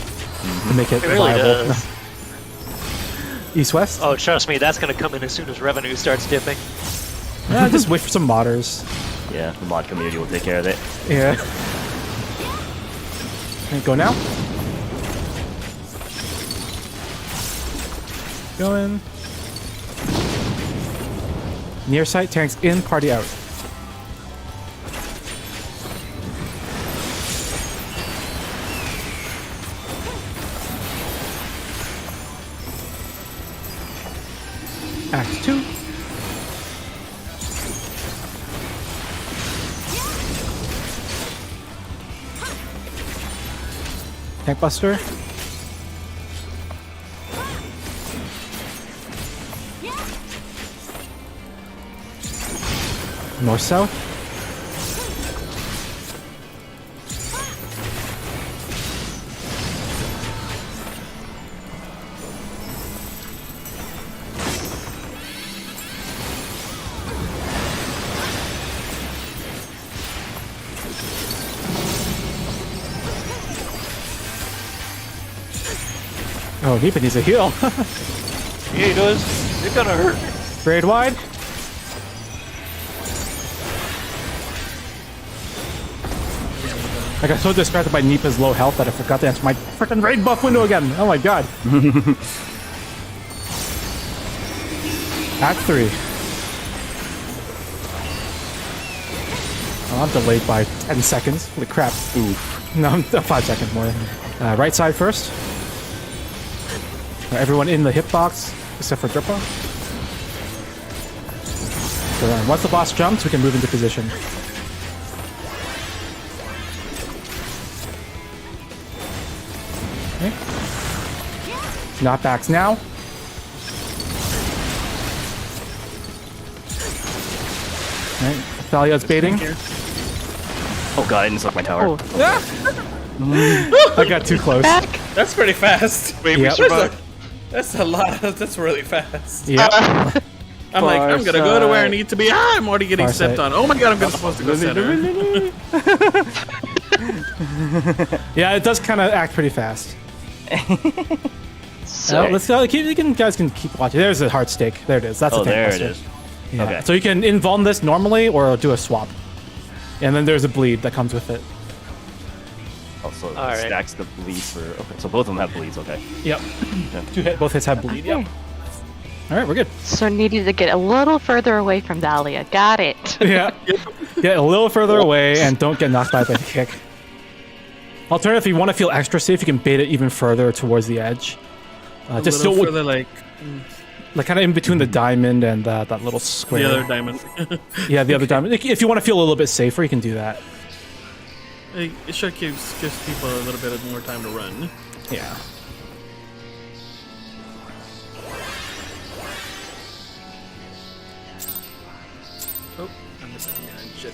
[SPEAKER 2] to make it
[SPEAKER 4] It really
[SPEAKER 2] viable.
[SPEAKER 4] does.
[SPEAKER 2] East west.
[SPEAKER 4] Oh, trust me, that's going to come in as soon as revenue starts dipping.
[SPEAKER 2] Just wait for some modders.
[SPEAKER 1] Yeah, the mod community will take care of it.
[SPEAKER 2] Yeah. Okay, go now. Going. Near sight, tanks in, party out. Act 2. Tank Buster. North south. Oh, Nipa needs a heal.
[SPEAKER 4] Yeah, he does. It's gonna hurt.
[SPEAKER 2] Braid wide. I got so distracted by Nipa's low health that I forgot to enter my freaking raid buff window again. Oh my god. Act 3. Oh, I'm delayed by 10 seconds. Holy crap. Oof. No, I'm 5 seconds more. Right side first. Everyone in the hitbox, except for Drippa. So then, once the boss jumps, we can move into position. Okay. Knockbacks now. Alright, Thalia's baiting.
[SPEAKER 1] Oh god, I didn't suck my tower.
[SPEAKER 2] I got too close.
[SPEAKER 6] Back.
[SPEAKER 3] That's pretty fast.
[SPEAKER 7] Wait,
[SPEAKER 2] Yep.
[SPEAKER 7] we survived.
[SPEAKER 3] That's a lot. That's really fast.
[SPEAKER 2] Yeah.
[SPEAKER 3] I'm like, I'm gonna go to where I need to be. Ah, I'm already getting
[SPEAKER 2] Far
[SPEAKER 3] stepped
[SPEAKER 2] side.
[SPEAKER 3] on. Oh my god, I'm supposed to go center.
[SPEAKER 2] Yeah, it does kind of act pretty fast.
[SPEAKER 6] So
[SPEAKER 2] Let's go. Guys can keep watching. There's a heart stake. There it is. That's
[SPEAKER 1] Oh,
[SPEAKER 2] a tank
[SPEAKER 1] there it
[SPEAKER 2] buster.
[SPEAKER 1] is.
[SPEAKER 2] Yeah.
[SPEAKER 1] Okay.
[SPEAKER 2] So you can invuln this normally or do a swap. And then there's a bleed that comes with it.
[SPEAKER 1] Also,
[SPEAKER 4] All right.
[SPEAKER 1] stacks the bleeds for. Okay, so both of them have bleeds. Okay.
[SPEAKER 2] Yep. Both hits have bleed. Yep. All right, we're good.
[SPEAKER 6] So needed to get a little further away from Dahlia. Got it.
[SPEAKER 2] Yeah. Get a little further away and don't get knocked by the kick. Alternatively, if you want to feel extra safe, you can bait it even further towards the edge. Just
[SPEAKER 3] a little
[SPEAKER 2] so
[SPEAKER 3] further, like
[SPEAKER 2] kind of in between the diamond and that little square.
[SPEAKER 3] the other diamond.
[SPEAKER 2] Yeah, the other diamond. If you want to feel a little bit safer, you can do that.
[SPEAKER 3] It should gives people a little bit more time to run.
[SPEAKER 2] Yeah.
[SPEAKER 3] Oh, I'm missing behind. Shit.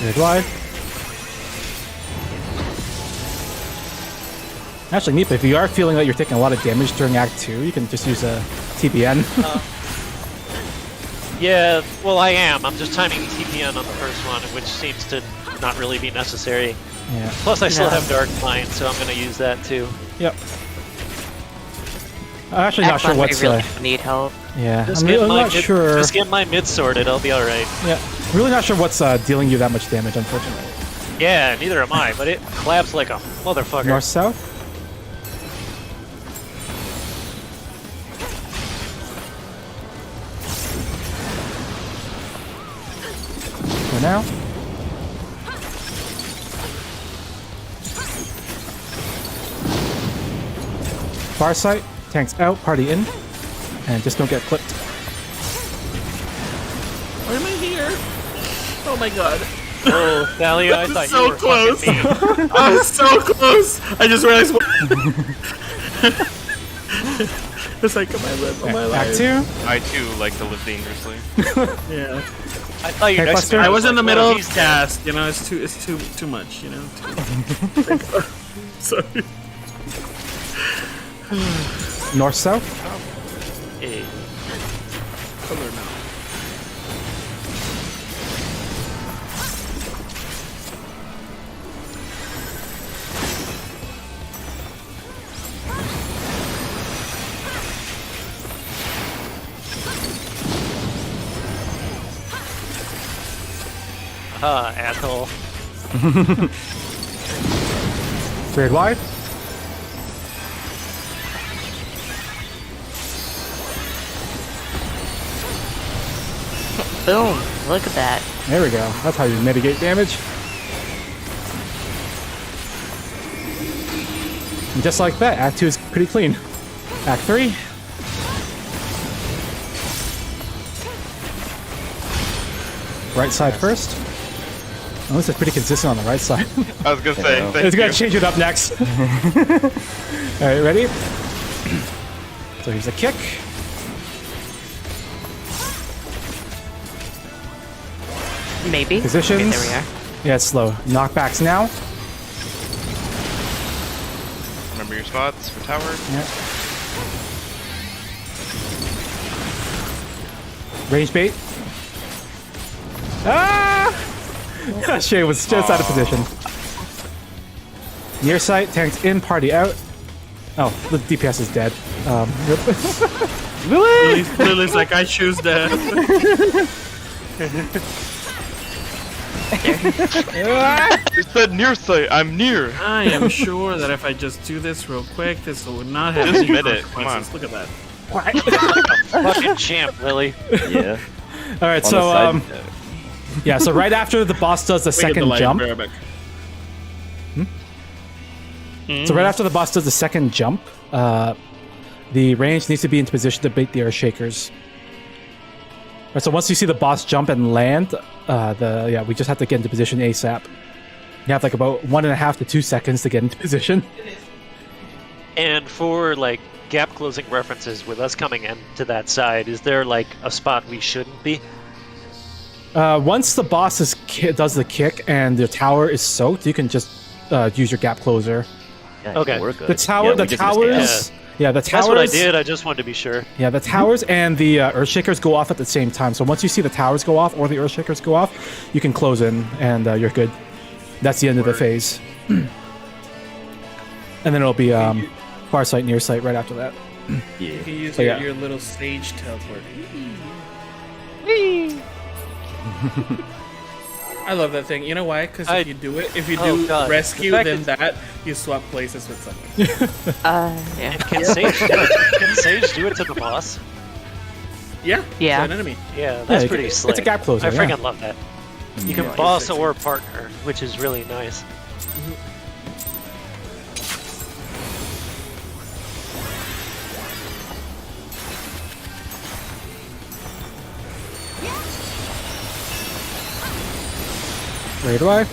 [SPEAKER 2] Good wide. Actually, Nipa, if you are feeling that you're taking a lot of damage during Act 2, you can just use a TBN.
[SPEAKER 4] Yeah, well, I am. I'm just timing TPN on the first one, which seems to not really be necessary.
[SPEAKER 2] Yeah.
[SPEAKER 4] Plus, I still
[SPEAKER 6] No.
[SPEAKER 4] have Dark Mind, so I'm going to use that too.
[SPEAKER 2] Yep. I'm actually not sure what's.
[SPEAKER 6] We really need help.
[SPEAKER 2] Yeah.
[SPEAKER 4] Just
[SPEAKER 2] I'm
[SPEAKER 4] get
[SPEAKER 2] really
[SPEAKER 4] my
[SPEAKER 2] not
[SPEAKER 4] mid,
[SPEAKER 2] sure.
[SPEAKER 4] Just get my mid sorted. I'll be all right.
[SPEAKER 2] Yeah. Really not sure what's dealing you that much damage, unfortunately.
[SPEAKER 4] Yeah, neither am I, but it claps like a motherfucker.
[SPEAKER 2] North south. For now. Far sight, tanks out, party in, and just don't get clipped.
[SPEAKER 3] Why am I here? Oh my god.
[SPEAKER 4] Oh, Thalia, I thought
[SPEAKER 3] So
[SPEAKER 4] you were
[SPEAKER 3] close.
[SPEAKER 4] fucking me.
[SPEAKER 3] I was so close. I just realized. It's like, am I live? Am I alive?
[SPEAKER 2] Act 2.
[SPEAKER 7] I too like to live dangerously.
[SPEAKER 3] Yeah.
[SPEAKER 4] I thought you
[SPEAKER 2] Hey,
[SPEAKER 4] next to me
[SPEAKER 2] Buster.
[SPEAKER 3] I was in the
[SPEAKER 4] like,
[SPEAKER 3] middle
[SPEAKER 4] well,
[SPEAKER 3] of
[SPEAKER 4] he's dead.
[SPEAKER 3] cast. You know, it's too much. You know. Sorry.
[SPEAKER 2] North south.
[SPEAKER 4] Hey.
[SPEAKER 3] Color now.
[SPEAKER 4] Haha, asshole.
[SPEAKER 2] Very wide.
[SPEAKER 6] Boom. Look at that.
[SPEAKER 2] There we go. That's how you mitigate damage. And just like that, Act 2 is pretty clean. Act 3. Right side first. Oh, this is pretty consistent on the right side.
[SPEAKER 7] I was gonna say, thank
[SPEAKER 2] It's
[SPEAKER 7] you.
[SPEAKER 2] gonna change it up next. Alright, ready? So here's a kick.
[SPEAKER 6] Maybe.
[SPEAKER 2] Positions.
[SPEAKER 6] Okay, there we are.
[SPEAKER 2] Yeah, it's slow. Knockbacks now.
[SPEAKER 7] Remember your spots for tower.
[SPEAKER 2] Yeah. Range bait. Ah! Shay was just out of position. Near sight, tanks in, party out. Oh, the DPS is dead.
[SPEAKER 3] Lily's like, I choose that.
[SPEAKER 7] You said near sight. I'm near.
[SPEAKER 3] I am sure that if I just do this real quick, this would not have
[SPEAKER 7] Just
[SPEAKER 3] any
[SPEAKER 7] admit it, come
[SPEAKER 3] consequences. Look at that.
[SPEAKER 4] Fucking champ, Lily.
[SPEAKER 1] Yeah.
[SPEAKER 2] All right,
[SPEAKER 1] On
[SPEAKER 2] so
[SPEAKER 1] the side,
[SPEAKER 2] yeah, so right after the boss does the
[SPEAKER 3] We get the
[SPEAKER 2] second
[SPEAKER 3] light,
[SPEAKER 2] jump.
[SPEAKER 3] be right back.
[SPEAKER 2] So right after the boss does the second jump, the range needs to be into position to bait the earth shakers. Right, so once you see the boss jump and land, we just have to get into position ASAP. You have like about 1.5 to 2 seconds to get into position.
[SPEAKER 4] And for like gap closing references with us coming into that side, is there like a spot we shouldn't be?
[SPEAKER 2] Once the boss does the kick and the tower is soaked, you can just use your gap closer.
[SPEAKER 1] yeah,
[SPEAKER 4] Okay.
[SPEAKER 1] we're good.
[SPEAKER 2] The tower,
[SPEAKER 1] Yeah, we
[SPEAKER 2] the
[SPEAKER 1] just
[SPEAKER 2] towers,
[SPEAKER 1] missed
[SPEAKER 2] yeah, the towers.
[SPEAKER 4] That's what I did. I just wanted to be sure.
[SPEAKER 2] Yeah, the towers and the Earthshakers go off at the same time. So once you see the towers go off or the Earthshakers go off, you can close in and you're good. That's the end of the phase. And then it'll be far sight, near sight right after that.
[SPEAKER 1] Yeah.
[SPEAKER 3] You can use
[SPEAKER 2] So, yeah.
[SPEAKER 3] your little stage teleport. I love that thing. You know why? Because if you do
[SPEAKER 4] Oh, God.
[SPEAKER 3] rescue,
[SPEAKER 4] The fact
[SPEAKER 3] then that you swap places with someone.
[SPEAKER 6] Yeah.
[SPEAKER 4] Can Sage do it? Can Sage do it to the boss?
[SPEAKER 3] Yeah.
[SPEAKER 6] Yeah.
[SPEAKER 3] It's an enemy.
[SPEAKER 4] Yeah, that's
[SPEAKER 2] Yeah,
[SPEAKER 4] pretty
[SPEAKER 2] it's
[SPEAKER 4] slick.
[SPEAKER 2] a gap closer,
[SPEAKER 4] I
[SPEAKER 2] yeah.
[SPEAKER 4] freaking love that. You can
[SPEAKER 1] Yeah.
[SPEAKER 4] boss or partner, which is really nice.
[SPEAKER 2] Right away.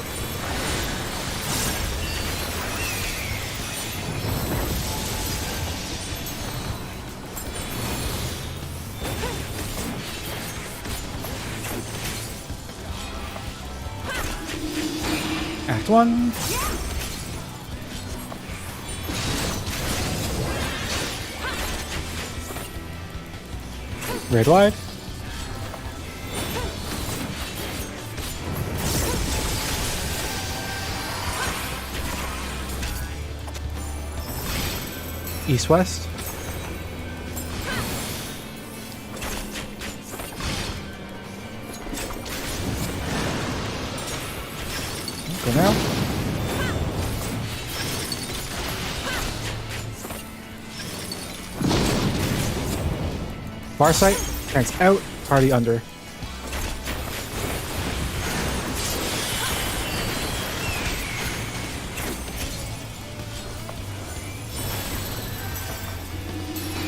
[SPEAKER 2] Act 1. Red wide. East west. Go now. Far sight, tanks out, party under.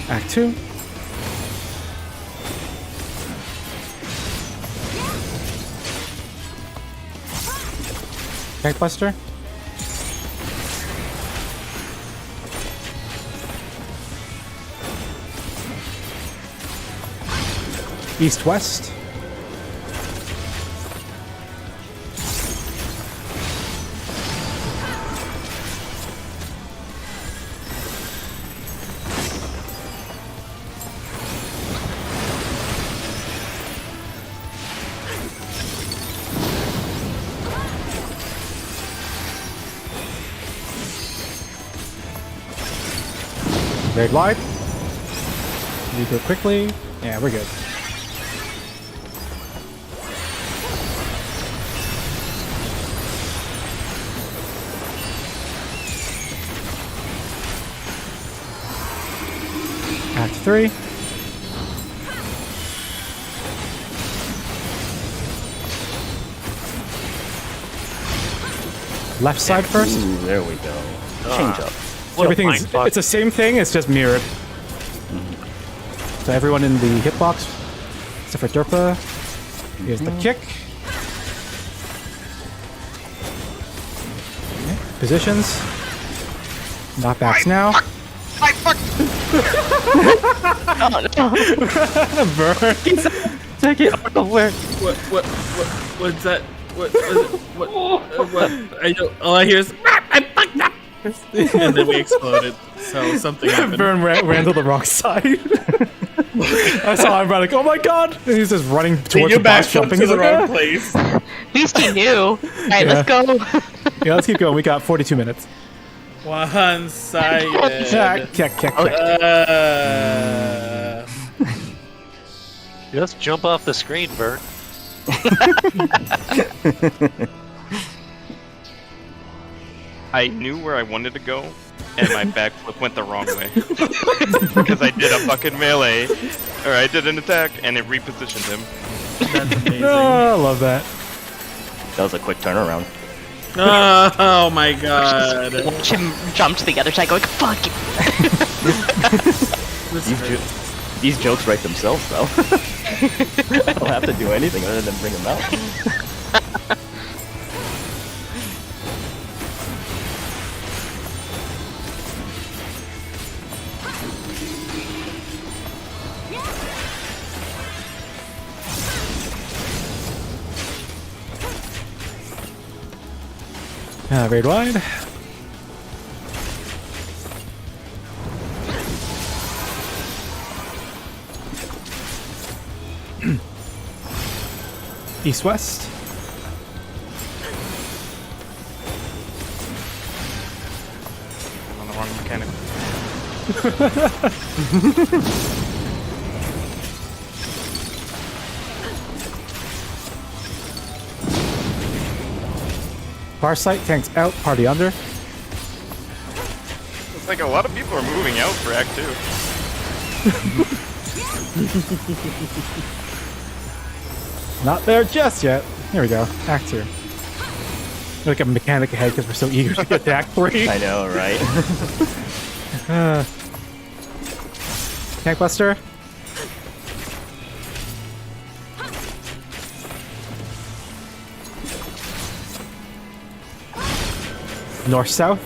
[SPEAKER 2] Act 2. Bankbuster. East-west. Very wide. You do it quickly. Yeah, we're good. F3. Left side first.
[SPEAKER 1] Ooh, there we go. Change up.
[SPEAKER 4] What a
[SPEAKER 2] Everything's
[SPEAKER 4] mindfuck.
[SPEAKER 2] it's the same thing. It's just mirrored. So everyone in the hitbox, except for Derpa. Here's the kick. Okay, positions. Knockbacks now.
[SPEAKER 7] I fucked.
[SPEAKER 2] Burn.
[SPEAKER 1] Take it out of where?
[SPEAKER 3] What's that? What? I don't. All I hear is I fucked up, and then we exploded. So something happened.
[SPEAKER 2] Burn ran to the wrong side. I saw him running. Oh my god! And he's just running towards the boss, jumping.
[SPEAKER 3] to
[SPEAKER 2] He's
[SPEAKER 3] the
[SPEAKER 2] like,
[SPEAKER 3] wrong
[SPEAKER 2] "Ah."
[SPEAKER 3] place.
[SPEAKER 6] At least he knew. Alright, let's go.
[SPEAKER 2] Yeah, let's keep going. We got 42 minutes.
[SPEAKER 3] One-sided.
[SPEAKER 2] Kick.
[SPEAKER 4] Just jump off the screen, Vern.
[SPEAKER 7] I knew where I wanted to go, and my backflip went the wrong way. Because I did a fucking melee, or I did an attack, and it repositioned him.
[SPEAKER 3] That's amazing.
[SPEAKER 2] Oh, I love that.
[SPEAKER 1] That was a quick turnaround.
[SPEAKER 3] Oh my god.
[SPEAKER 6] Watch him jump to the other side going, fuck it.
[SPEAKER 1] These jokes write themselves, though. I don't have to do anything other than bring them out.
[SPEAKER 2] Raid wide. East west.
[SPEAKER 7] I'm on the wrong mechanic.
[SPEAKER 2] Far sight, tanks out, party under.
[SPEAKER 7] It's like a lot of people are moving out for Act 2.
[SPEAKER 2] Not there just yet. Here we go. Act 2. Like a mechanic ahead because we're so eager to get to Act 3.
[SPEAKER 1] I know, right?
[SPEAKER 2] Tank Buster. North-south.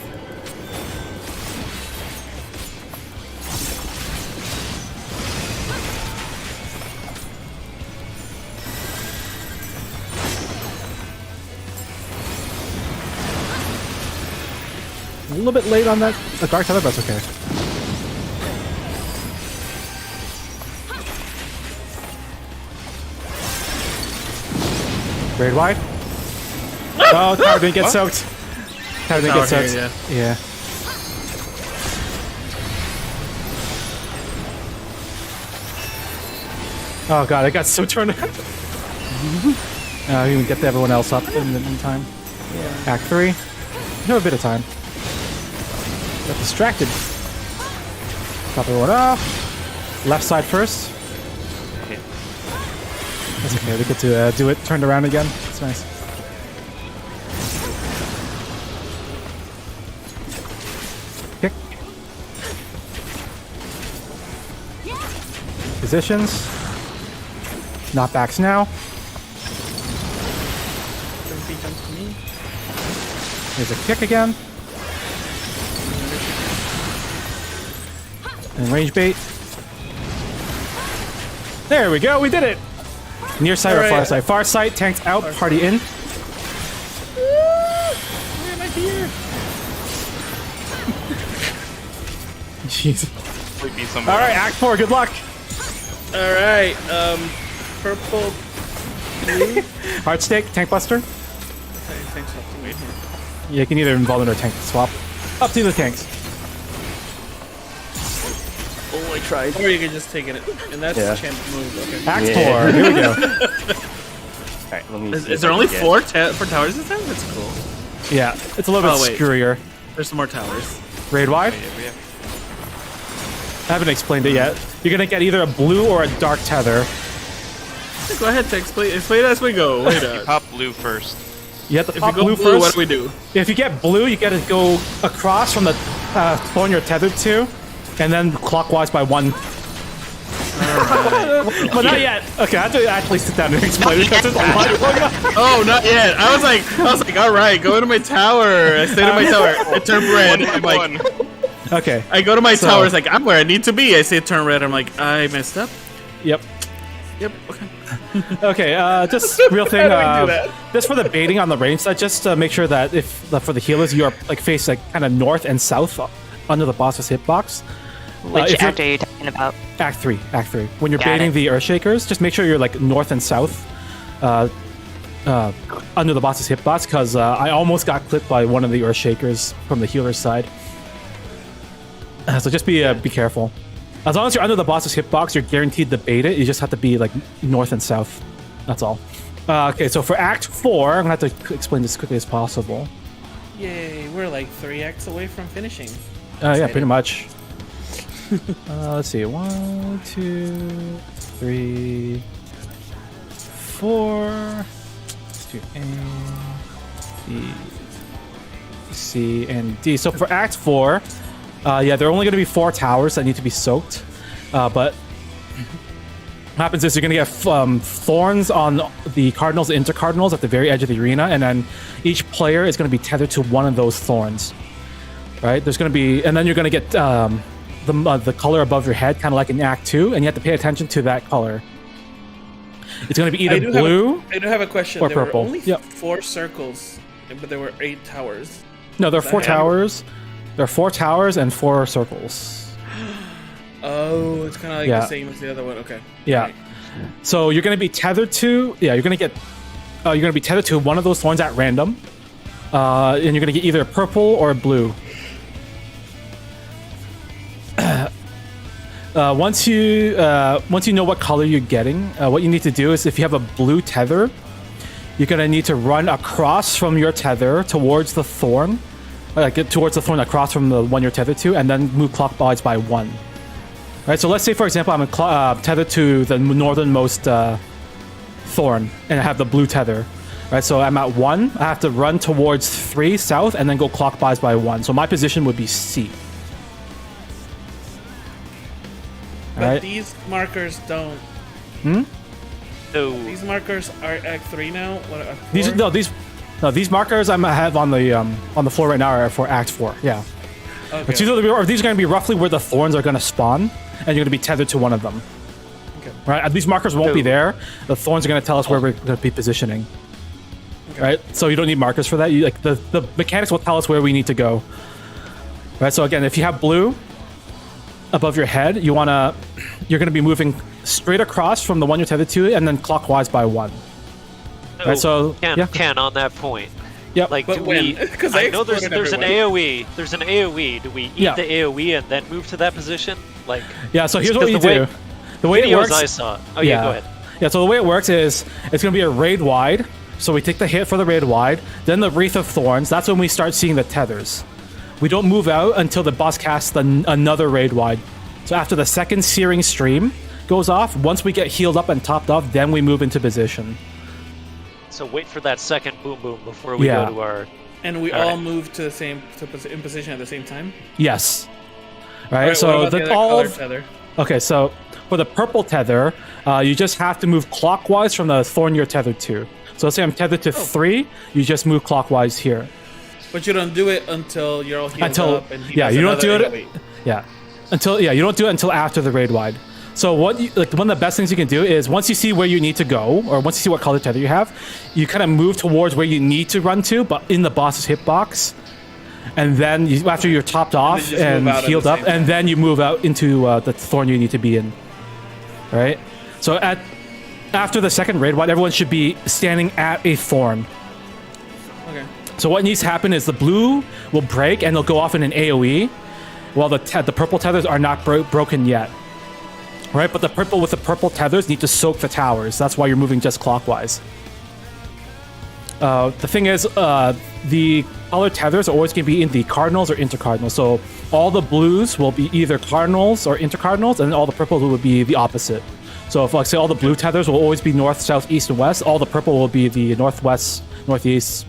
[SPEAKER 2] A little bit late on that Dark Tether, but that's okay. Raid wide. Oh, tower didn't get soaked. Tower didn't get
[SPEAKER 3] Tower
[SPEAKER 2] soaked.
[SPEAKER 3] here,
[SPEAKER 2] Yeah. Oh god, I got so turned out. We can get everyone else up in the meantime. Yeah. Act 3. You have a bit of time. Got distracted. Top everyone off. Left side first. That's okay, we get to do it turned around again. It's nice. Kick. Positions. Knockbacks now. Here's a kick again. And range bait. There we go, we did it! Near side or far side? Far side, tanks out, party in.
[SPEAKER 3] Where am I here?
[SPEAKER 2] Jeez.
[SPEAKER 7] Might be somewhere.
[SPEAKER 2] Alright, Act 4, good luck!
[SPEAKER 3] Alright, purple, blue.
[SPEAKER 2] Heart stake, tank buster.
[SPEAKER 3] Thanks, have to wait here.
[SPEAKER 2] Yeah, you can either involve in or tank swap. Up to the tanks.
[SPEAKER 1] Oh, I tried.
[SPEAKER 3] Or you can just take it, and that's
[SPEAKER 1] Yeah.
[SPEAKER 3] champ move. Okay.
[SPEAKER 2] Act
[SPEAKER 1] Yeah.
[SPEAKER 2] 4, here we go.
[SPEAKER 1] Alright, let me see
[SPEAKER 3] Is
[SPEAKER 1] if
[SPEAKER 3] there
[SPEAKER 1] I
[SPEAKER 3] only
[SPEAKER 1] can
[SPEAKER 3] four towers this time? That's cool.
[SPEAKER 2] Yeah, it's a little bit
[SPEAKER 3] Oh, wait.
[SPEAKER 2] screwier.
[SPEAKER 3] There's some more towers.
[SPEAKER 2] Raid wide.
[SPEAKER 7] Yeah, we have
[SPEAKER 2] I haven't explained it yet. You're gonna get either a blue or a dark tether.
[SPEAKER 3] Go ahead to explain as we go. Wait a
[SPEAKER 7] Pop blue first.
[SPEAKER 2] You have to
[SPEAKER 3] If
[SPEAKER 2] pop
[SPEAKER 3] you go
[SPEAKER 2] blue
[SPEAKER 3] blue,
[SPEAKER 2] first.
[SPEAKER 3] what do we do?
[SPEAKER 2] If you get blue, you gotta go across from the thorn you're tethered to, and then clockwise by 1. But not yet. Okay, I have to actually sit down and explain it because there's a lot going on.
[SPEAKER 3] Oh, not yet. I was like, all right, go into my tower. I stayed in my tower. I turned red. I'm like,
[SPEAKER 2] Okay.
[SPEAKER 3] I go to my tower. It's like I'm where I need to be. I say turn red. I'm like, I messed up.
[SPEAKER 2] Yep.
[SPEAKER 3] Yep. Okay.
[SPEAKER 2] Okay, just real thing.
[SPEAKER 3] How do we do that?
[SPEAKER 2] Just for the baiting on the range side, just make sure that if for the healers you are like face like kind of north and south under the boss's hitbox.
[SPEAKER 6] Which
[SPEAKER 2] if you're-
[SPEAKER 6] act are you talking about?
[SPEAKER 2] Act 3. When you're
[SPEAKER 6] Got
[SPEAKER 2] baiting
[SPEAKER 6] it.
[SPEAKER 2] the Earthshakers, just make sure you're like north and south under the boss's hitbox, because I almost got clipped by one of the Earthshakers from the healer's side. So just be careful. As long as you're under the boss's hitbox, you're guaranteed to bait it. You just have to be like north and south. That's all. Okay, so for Act 4, I'm gonna have to explain this as quickly as possible.
[SPEAKER 3] Yay! We're like 3x away from finishing.
[SPEAKER 2] Yeah, pretty much. Let's see. 1, 2, 3, 4. Let's do A, B, C, and D. So for Act 4, yeah, there are only going to be 4 towers that need to be soaked. But what happens is you're going to get thorns on the cardinals and intercardinals at the very edge of the arena, and then each player is going to be tethered to one of those thorns. Right? There's going to be, and then you're going to get the color above your head, kind of like in Act 2, and you have to pay attention to that color. It's going to be either blue.
[SPEAKER 3] I do have a question.
[SPEAKER 2] or
[SPEAKER 3] There
[SPEAKER 2] purple.
[SPEAKER 3] were only
[SPEAKER 2] Yep.
[SPEAKER 3] 4 circles, but there were 8 towers.
[SPEAKER 2] No, there are
[SPEAKER 3] Is
[SPEAKER 2] 4
[SPEAKER 3] that
[SPEAKER 2] towers. There are 4 towers and 4 circles.
[SPEAKER 3] Oh, it's kind of like
[SPEAKER 2] Yeah.
[SPEAKER 3] the same as the other one. Okay.
[SPEAKER 2] Yeah.
[SPEAKER 3] Alright.
[SPEAKER 2] So you're going to be tethered to. Yeah, you're going to be tethered to one of those thorns at random, and you're going to get either a purple or a blue. Once you know what color you're getting, what you need to do is if you have a blue tether, you're gonna need to run across from your tether towards the thorn, like towards the thorn across from the one you're tethered to, and then move clockwise by 1. Right. So let's say, for example, I'm tethered to the northernmost thorn, and I have the blue tether. Right. So I'm at 1. I have to run towards 3 south, and then go clockwise by 1. So my position would be C.
[SPEAKER 3] But
[SPEAKER 2] Alright.
[SPEAKER 3] these markers don't.
[SPEAKER 4] So
[SPEAKER 3] These markers are Act 3 now. What? Act 4?
[SPEAKER 2] These markers I have on the floor right now are for Act 4. Yeah.
[SPEAKER 3] Okay.
[SPEAKER 2] But these are going to be roughly where the thorns are going to spawn, and you're going to be tethered to one of them.
[SPEAKER 3] Okay.
[SPEAKER 2] Right. These markers won't be there. The thorns are going to tell us where we're going to be positioning. Right. So you don't need markers for that. You like the mechanics will tell us where we need to go. Right. So again, if you have blue above your head, you're going to be moving straight across from the one you're tethered to, and then clockwise by 1. Right, so
[SPEAKER 4] Ken, on that point.
[SPEAKER 2] Yep.
[SPEAKER 4] Like,
[SPEAKER 3] But
[SPEAKER 4] do
[SPEAKER 3] when?
[SPEAKER 4] we?
[SPEAKER 3] 'Cause I
[SPEAKER 4] I know there's
[SPEAKER 3] exploded
[SPEAKER 4] an
[SPEAKER 3] everyone.
[SPEAKER 4] AOE. There's an AOE. Do we eat
[SPEAKER 2] Yeah.
[SPEAKER 4] the AOE and then move to that position? Like,
[SPEAKER 2] Yeah. So here's what
[SPEAKER 4] because
[SPEAKER 2] you
[SPEAKER 4] the way-
[SPEAKER 2] do. The way it
[SPEAKER 4] videos
[SPEAKER 2] works.
[SPEAKER 4] I saw. Oh yeah, go ahead.
[SPEAKER 2] Yeah, so the way it works is it's going to be a raid wide. So we take the hit for the raid wide, then the Wreath of Thorns. That's when we start seeing the tethers. We don't move out until the boss casts another raid wide. So after the second searing stream goes off, once we get healed up and topped off, then we move into position.
[SPEAKER 4] So wait for that second boom boom before we
[SPEAKER 2] Yeah.
[SPEAKER 4] go to our.
[SPEAKER 3] And we
[SPEAKER 4] Alright.
[SPEAKER 3] all move to the same in position at the same time.
[SPEAKER 2] Yes. Right.
[SPEAKER 3] Alright,
[SPEAKER 2] So
[SPEAKER 3] what about the
[SPEAKER 2] the
[SPEAKER 3] other
[SPEAKER 2] all
[SPEAKER 3] color
[SPEAKER 2] of,
[SPEAKER 3] tether?
[SPEAKER 2] okay. So for the purple tether, you just have to move clockwise from the thorn you're tethered to. So let's say I'm tethered to 3. You just move clockwise here.
[SPEAKER 3] But you don't do it until you're all healed
[SPEAKER 2] Until-
[SPEAKER 3] up. And he
[SPEAKER 2] yeah,
[SPEAKER 3] does
[SPEAKER 2] you don't do
[SPEAKER 3] another
[SPEAKER 2] it-
[SPEAKER 3] AOE.
[SPEAKER 2] Yeah. You don't do it until after the raid wide. So one of the best things you can do is once you see where you need to go, or once you see what color tether you have, you kind of move towards where you need to run to, but in the boss's hitbox. And then after you're topped off
[SPEAKER 3] just
[SPEAKER 2] and
[SPEAKER 3] move out at
[SPEAKER 2] healed
[SPEAKER 3] the
[SPEAKER 2] up,
[SPEAKER 3] same time.
[SPEAKER 2] and then you move out into the thorn you need to be in. Right? So after the second raid wide, everyone should be standing at a thorn.
[SPEAKER 3] Okay.
[SPEAKER 2] So what needs to happen is the blue will break and they'll go off in an AoE, while the purple tethers are not broken yet. Right, but the purple tethers need to soak the towers. That's why you're moving just clockwise. The thing is, the color tethers are always going to be in the cardinals or intercardinals. So all the blues will be either cardinals or intercardinals, and all the purples will be the opposite. So if, like, say, all the blue tethers will always be north, south, east, and west, all the purple will be the northwest, northeast,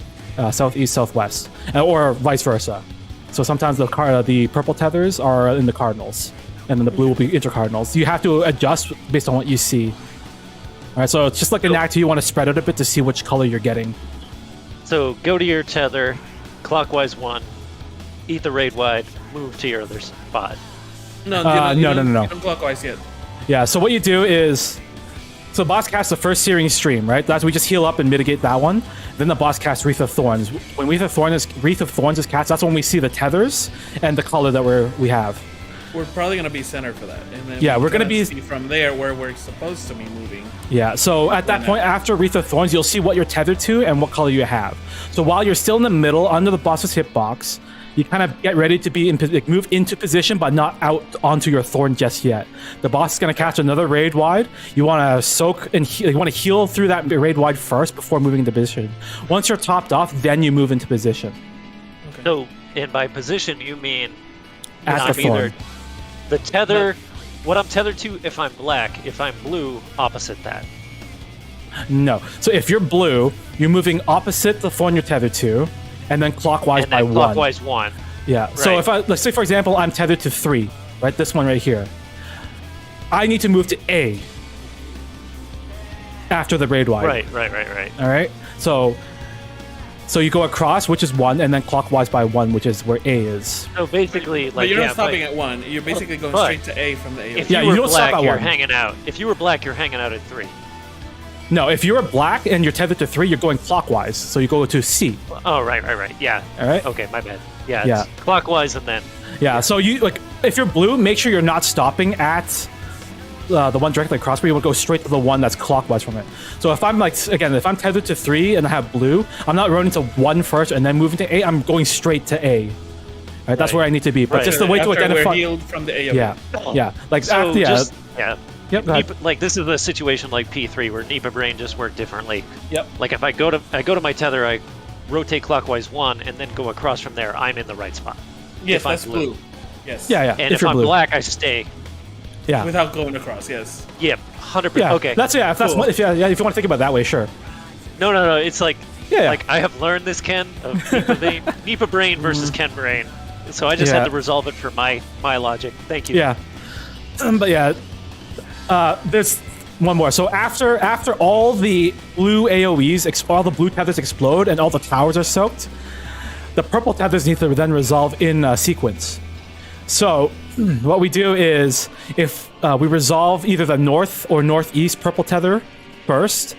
[SPEAKER 2] southeast, southwest, or vice versa. So sometimes the purple tethers are in the cardinals, and then the blue will be intercardinals. You have to adjust based on what you see. All right, so it's just like an act, you want to spread it a bit to see which color you're getting.
[SPEAKER 4] So go to your tether, clockwise 1, eat the raid wide, move to your other spot.
[SPEAKER 3] No. Clockwise yet.
[SPEAKER 2] Yeah, so what you do is, so boss casts the first Searing Stream, right? That's we just heal up and mitigate that one. Then the boss casts Wreath of Thorns. When Wreath of Thorns is cast, that's when we see the tethers and the color that we have.
[SPEAKER 3] We're probably gonna be center for that, and then
[SPEAKER 2] yeah, we're gonna be
[SPEAKER 3] see from there where we're supposed to be moving.
[SPEAKER 2] Yeah, so at that point, after Wreath of Thorns, you'll see what you're tethered to and what color you have. So while you're still in the middle, under the boss's hitbox, you kind of get ready to be move into position, but not out onto your thorn just yet. The boss is going to catch another raid wide. You want to soak and you want to heal through that raid wide first before moving into position. Once you're topped off, then you move into position.
[SPEAKER 4] Okay. So, and by position, you mean
[SPEAKER 2] at the thorn.
[SPEAKER 4] The tether, what I'm tethered to if I'm black, if I'm blue, opposite that.
[SPEAKER 2] No. So if you're blue, you're moving opposite the thorn you're tethered to, and then clockwise
[SPEAKER 4] and then
[SPEAKER 2] by
[SPEAKER 4] clockwise 1.
[SPEAKER 2] Yeah.
[SPEAKER 4] Right.
[SPEAKER 2] So if let's say, for example, I'm tethered to 3, right? This one right here. I need to move to A after the raid wide.
[SPEAKER 4] Right.
[SPEAKER 2] All right. So you go across, which is 1, and then clockwise by 1, which is where A is.
[SPEAKER 4] So basically, like,
[SPEAKER 3] but you're not stopping at 1. You're basically going straight to A from the A.
[SPEAKER 4] If
[SPEAKER 2] Yeah,
[SPEAKER 4] you
[SPEAKER 2] you
[SPEAKER 4] were
[SPEAKER 2] don't stop
[SPEAKER 4] black,
[SPEAKER 2] at
[SPEAKER 4] you're
[SPEAKER 2] 1.
[SPEAKER 4] hanging out. If you were black, you're hanging out at 3.
[SPEAKER 2] No, if you're black and you're tethered to 3, you're going clockwise. So you go to C.
[SPEAKER 4] Oh, right. Yeah.
[SPEAKER 2] All right.
[SPEAKER 4] Okay, my bad. Yeah.
[SPEAKER 2] Yeah.
[SPEAKER 4] It's clockwise and then.
[SPEAKER 2] Yeah. So you if you're blue, make sure you're not stopping at the one directly across, but you want to go straight to the one that's clockwise from it. So if I'm if I'm tethered to 3 and I have blue, I'm not running to 1 first and then moving to A. I'm going straight to A. Right. That's where I need to be. But just the way to identify.
[SPEAKER 3] We're healed from the A.
[SPEAKER 2] Yeah. Like
[SPEAKER 4] So
[SPEAKER 2] after,
[SPEAKER 4] just, yeah.
[SPEAKER 2] Yep. Go ahead.
[SPEAKER 4] Like this is a situation like P3 where Nipa Brain just worked differently.
[SPEAKER 2] Yep.
[SPEAKER 4] Like if I go to my tether, I rotate clockwise 1 and then go across from there. I'm in the right spot.
[SPEAKER 3] Yes,
[SPEAKER 4] if I'm
[SPEAKER 3] that's blue. Yes.
[SPEAKER 2] Yeah.
[SPEAKER 4] And if I'm
[SPEAKER 2] blue.
[SPEAKER 4] black, I stay.
[SPEAKER 2] Yeah.
[SPEAKER 3] Without going across. Yes.
[SPEAKER 4] Yep. 100%.
[SPEAKER 2] Yeah.
[SPEAKER 4] Okay.
[SPEAKER 2] If that's
[SPEAKER 4] cool.
[SPEAKER 2] if you want to think about it that way, sure.
[SPEAKER 4] No. It's like
[SPEAKER 2] Yeah.
[SPEAKER 4] like I have learned this, Ken, of Nipa Brain versus Ken Brain. So I just had to resolve it for my logic. Thank you.
[SPEAKER 2] Yeah. But yeah. There's one more. So after all the blue AoEs, all the blue tethers explode and all the towers are soaked, the purple tethers need to then resolve in sequence. So what we do is if we resolve either the north or northeast purple tether first,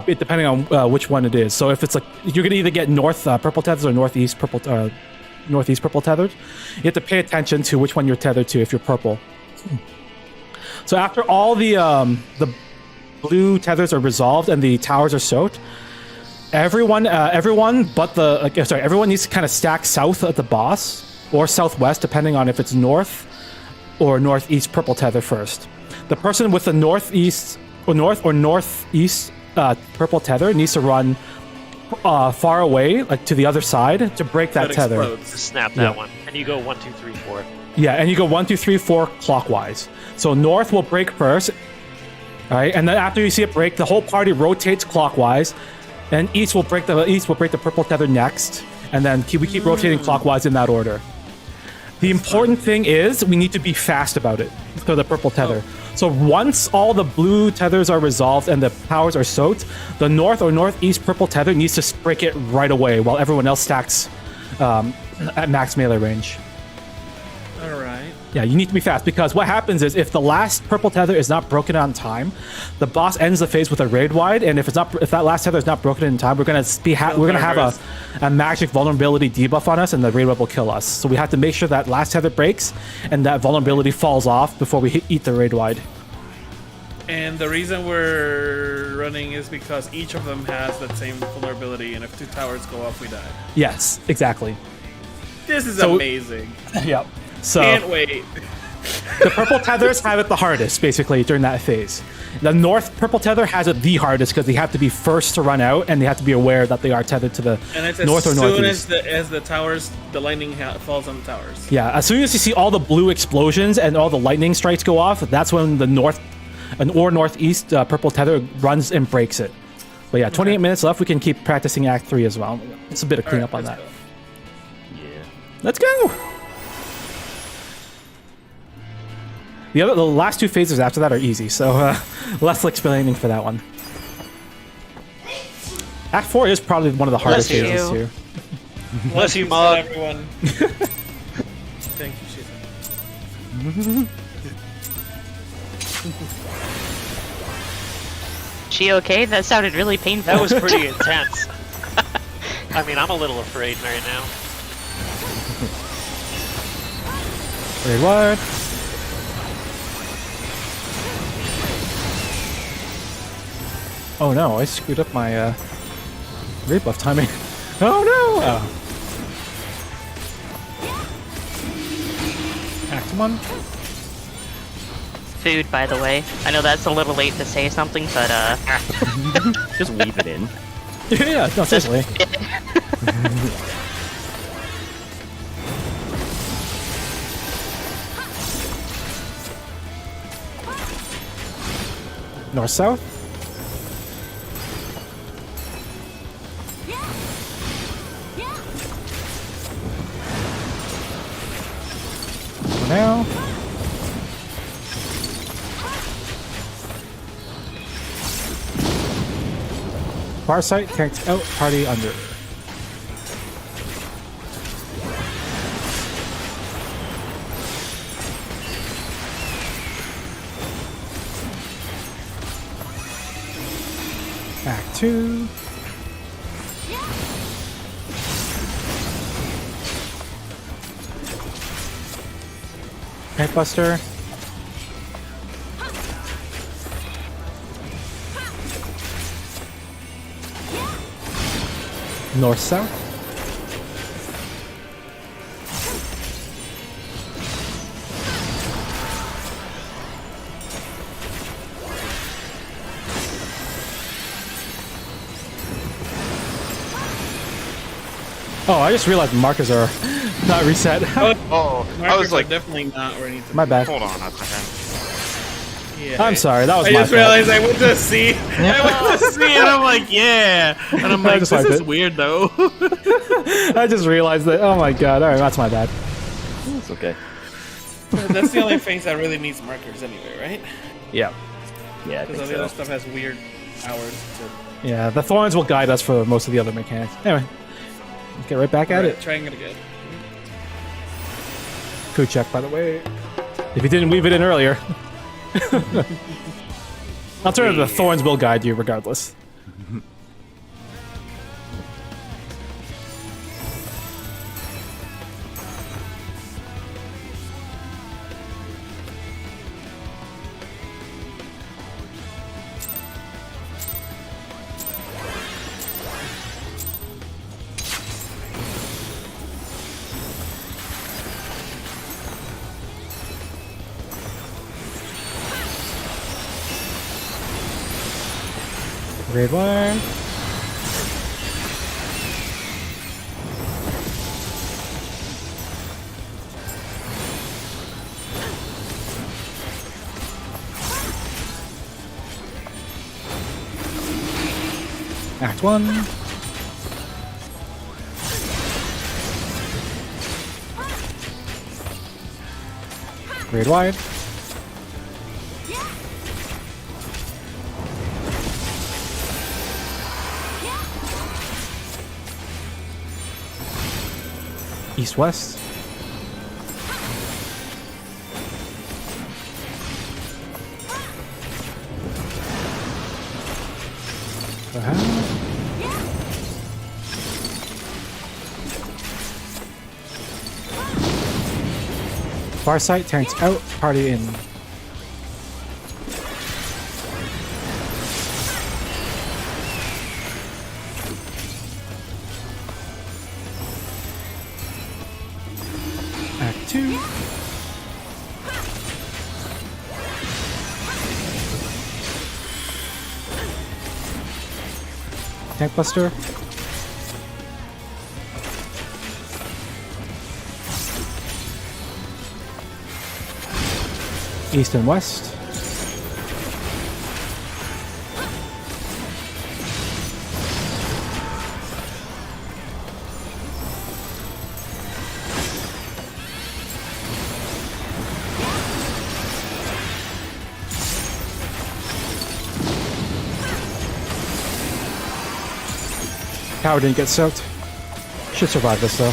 [SPEAKER 2] depending on which one it is. So if it's like you're gonna either get north purple tethers or northeast purple tethered, you have to pay attention to which one you're tethered to if you're purple. So after all the blue tethers are resolved and the towers are soaked, everyone needs to kind of stack south of the boss or southwest, depending on if it's north or northeast purple tether first. The person with the northeast or northeast purple tether needs to run far away, like to the other side, to break that tether.
[SPEAKER 3] Explodes.
[SPEAKER 4] Snap that one, and you go 1, 2, 3, 4.
[SPEAKER 2] Yeah, and you go 1, 2, 3, 4 clockwise. So north will break first, all right, and then after you see it break, the whole party rotates clockwise, and east will break the purple tether next, and then we keep rotating clockwise in that order. The important thing is we need to be fast about it for the purple tether. So once all the blue tethers are resolved and the powers are soaked, the north or northeast purple tether needs to break it right away while everyone else stacks at max melee range.
[SPEAKER 3] All right.
[SPEAKER 2] Yeah, you need to be fast because what happens is if the last purple tether is not broken on time, the boss ends the phase with a raid wide, and if that last tether is not broken in time, we're gonna have a magic vulnerability debuff on us, and the raid wide will kill us. So we have to make sure that last tether breaks and that vulnerability falls off before we eat the raid wide.
[SPEAKER 3] And the reason we're running is because each of them has that same vulnerability, and if 2 towers go up, we die.
[SPEAKER 2] Yes, exactly.
[SPEAKER 3] This is amazing.
[SPEAKER 2] Yep. So
[SPEAKER 3] Can't wait.
[SPEAKER 2] The purple tethers have it the hardest, basically, during that phase. The north purple tether has it the hardest because they have to be first to run out, and they have to be aware that they are tethered to the
[SPEAKER 3] And it's
[SPEAKER 2] north or
[SPEAKER 3] as soon
[SPEAKER 2] northeast.
[SPEAKER 3] as the towers, the lightning falls on the towers.
[SPEAKER 2] Yeah, as soon as you see all the blue explosions and all the lightning strikes go off, that's when the north or northeast purple tether runs and breaks it. But yeah, 28 minutes left. We can keep practicing Act 3 as well. It's a bit of cleanup on that.
[SPEAKER 1] Yeah.
[SPEAKER 2] Let's go! The last two phases after that are easy, so less explaining for that one. Act 4 is probably one of the hardest
[SPEAKER 6] Bless you.
[SPEAKER 2] phases here.
[SPEAKER 4] Bless you,
[SPEAKER 3] Said
[SPEAKER 4] Mog.
[SPEAKER 3] everyone. Thank you, Shiza.
[SPEAKER 6] She okay? That sounded really painful.
[SPEAKER 4] That was pretty intense. I mean, I'm a little afraid right now.
[SPEAKER 2] Wait, what? Oh no, I screwed up my rate buff timing. Oh no! Oh. Act 1.
[SPEAKER 6] Food, by the way. I know that's a little late to say something, but
[SPEAKER 1] Just weave it in.
[SPEAKER 2] Yeah, no, seriously. North south. For now. Far sight, tanks out, party under. Act 2. Buster. North south. Oh, I just realized markers are not reset.
[SPEAKER 7] Oh, I was like,
[SPEAKER 3] definitely not where I need to
[SPEAKER 2] My bad.
[SPEAKER 7] hold on a second.
[SPEAKER 3] Yeah,
[SPEAKER 2] I'm sorry, that was
[SPEAKER 3] I
[SPEAKER 2] my
[SPEAKER 3] just
[SPEAKER 2] fault.
[SPEAKER 3] realized I went to C. I went to C and I'm like, yeah. And I'm
[SPEAKER 2] I
[SPEAKER 3] like,
[SPEAKER 2] just
[SPEAKER 3] this
[SPEAKER 2] liked
[SPEAKER 3] is
[SPEAKER 2] it.
[SPEAKER 3] weird though.
[SPEAKER 2] I just realized that. Oh my god. All right, that's my bad.
[SPEAKER 1] It's okay.
[SPEAKER 3] That's the only phase that really needs markers anyway, right?
[SPEAKER 2] Yeah.
[SPEAKER 1] Yeah, I
[SPEAKER 3] Because
[SPEAKER 1] think
[SPEAKER 3] all the other
[SPEAKER 1] so.
[SPEAKER 3] stuff has weird hours to
[SPEAKER 2] Yeah, the thorns will guide us for most of the other mechanics. Anyway, let's get right back at it.
[SPEAKER 3] Trying it again.
[SPEAKER 2] Code check, by the way. If you didn't weave it in earlier. Alternatively, the thorns will guide you regardless. Grade 1. Act 1. Grade wide. East-west. Far sight, tanks out, party in. Act 2. Tank Buster. East and west. Tower didn't get soaked. Should survive this though.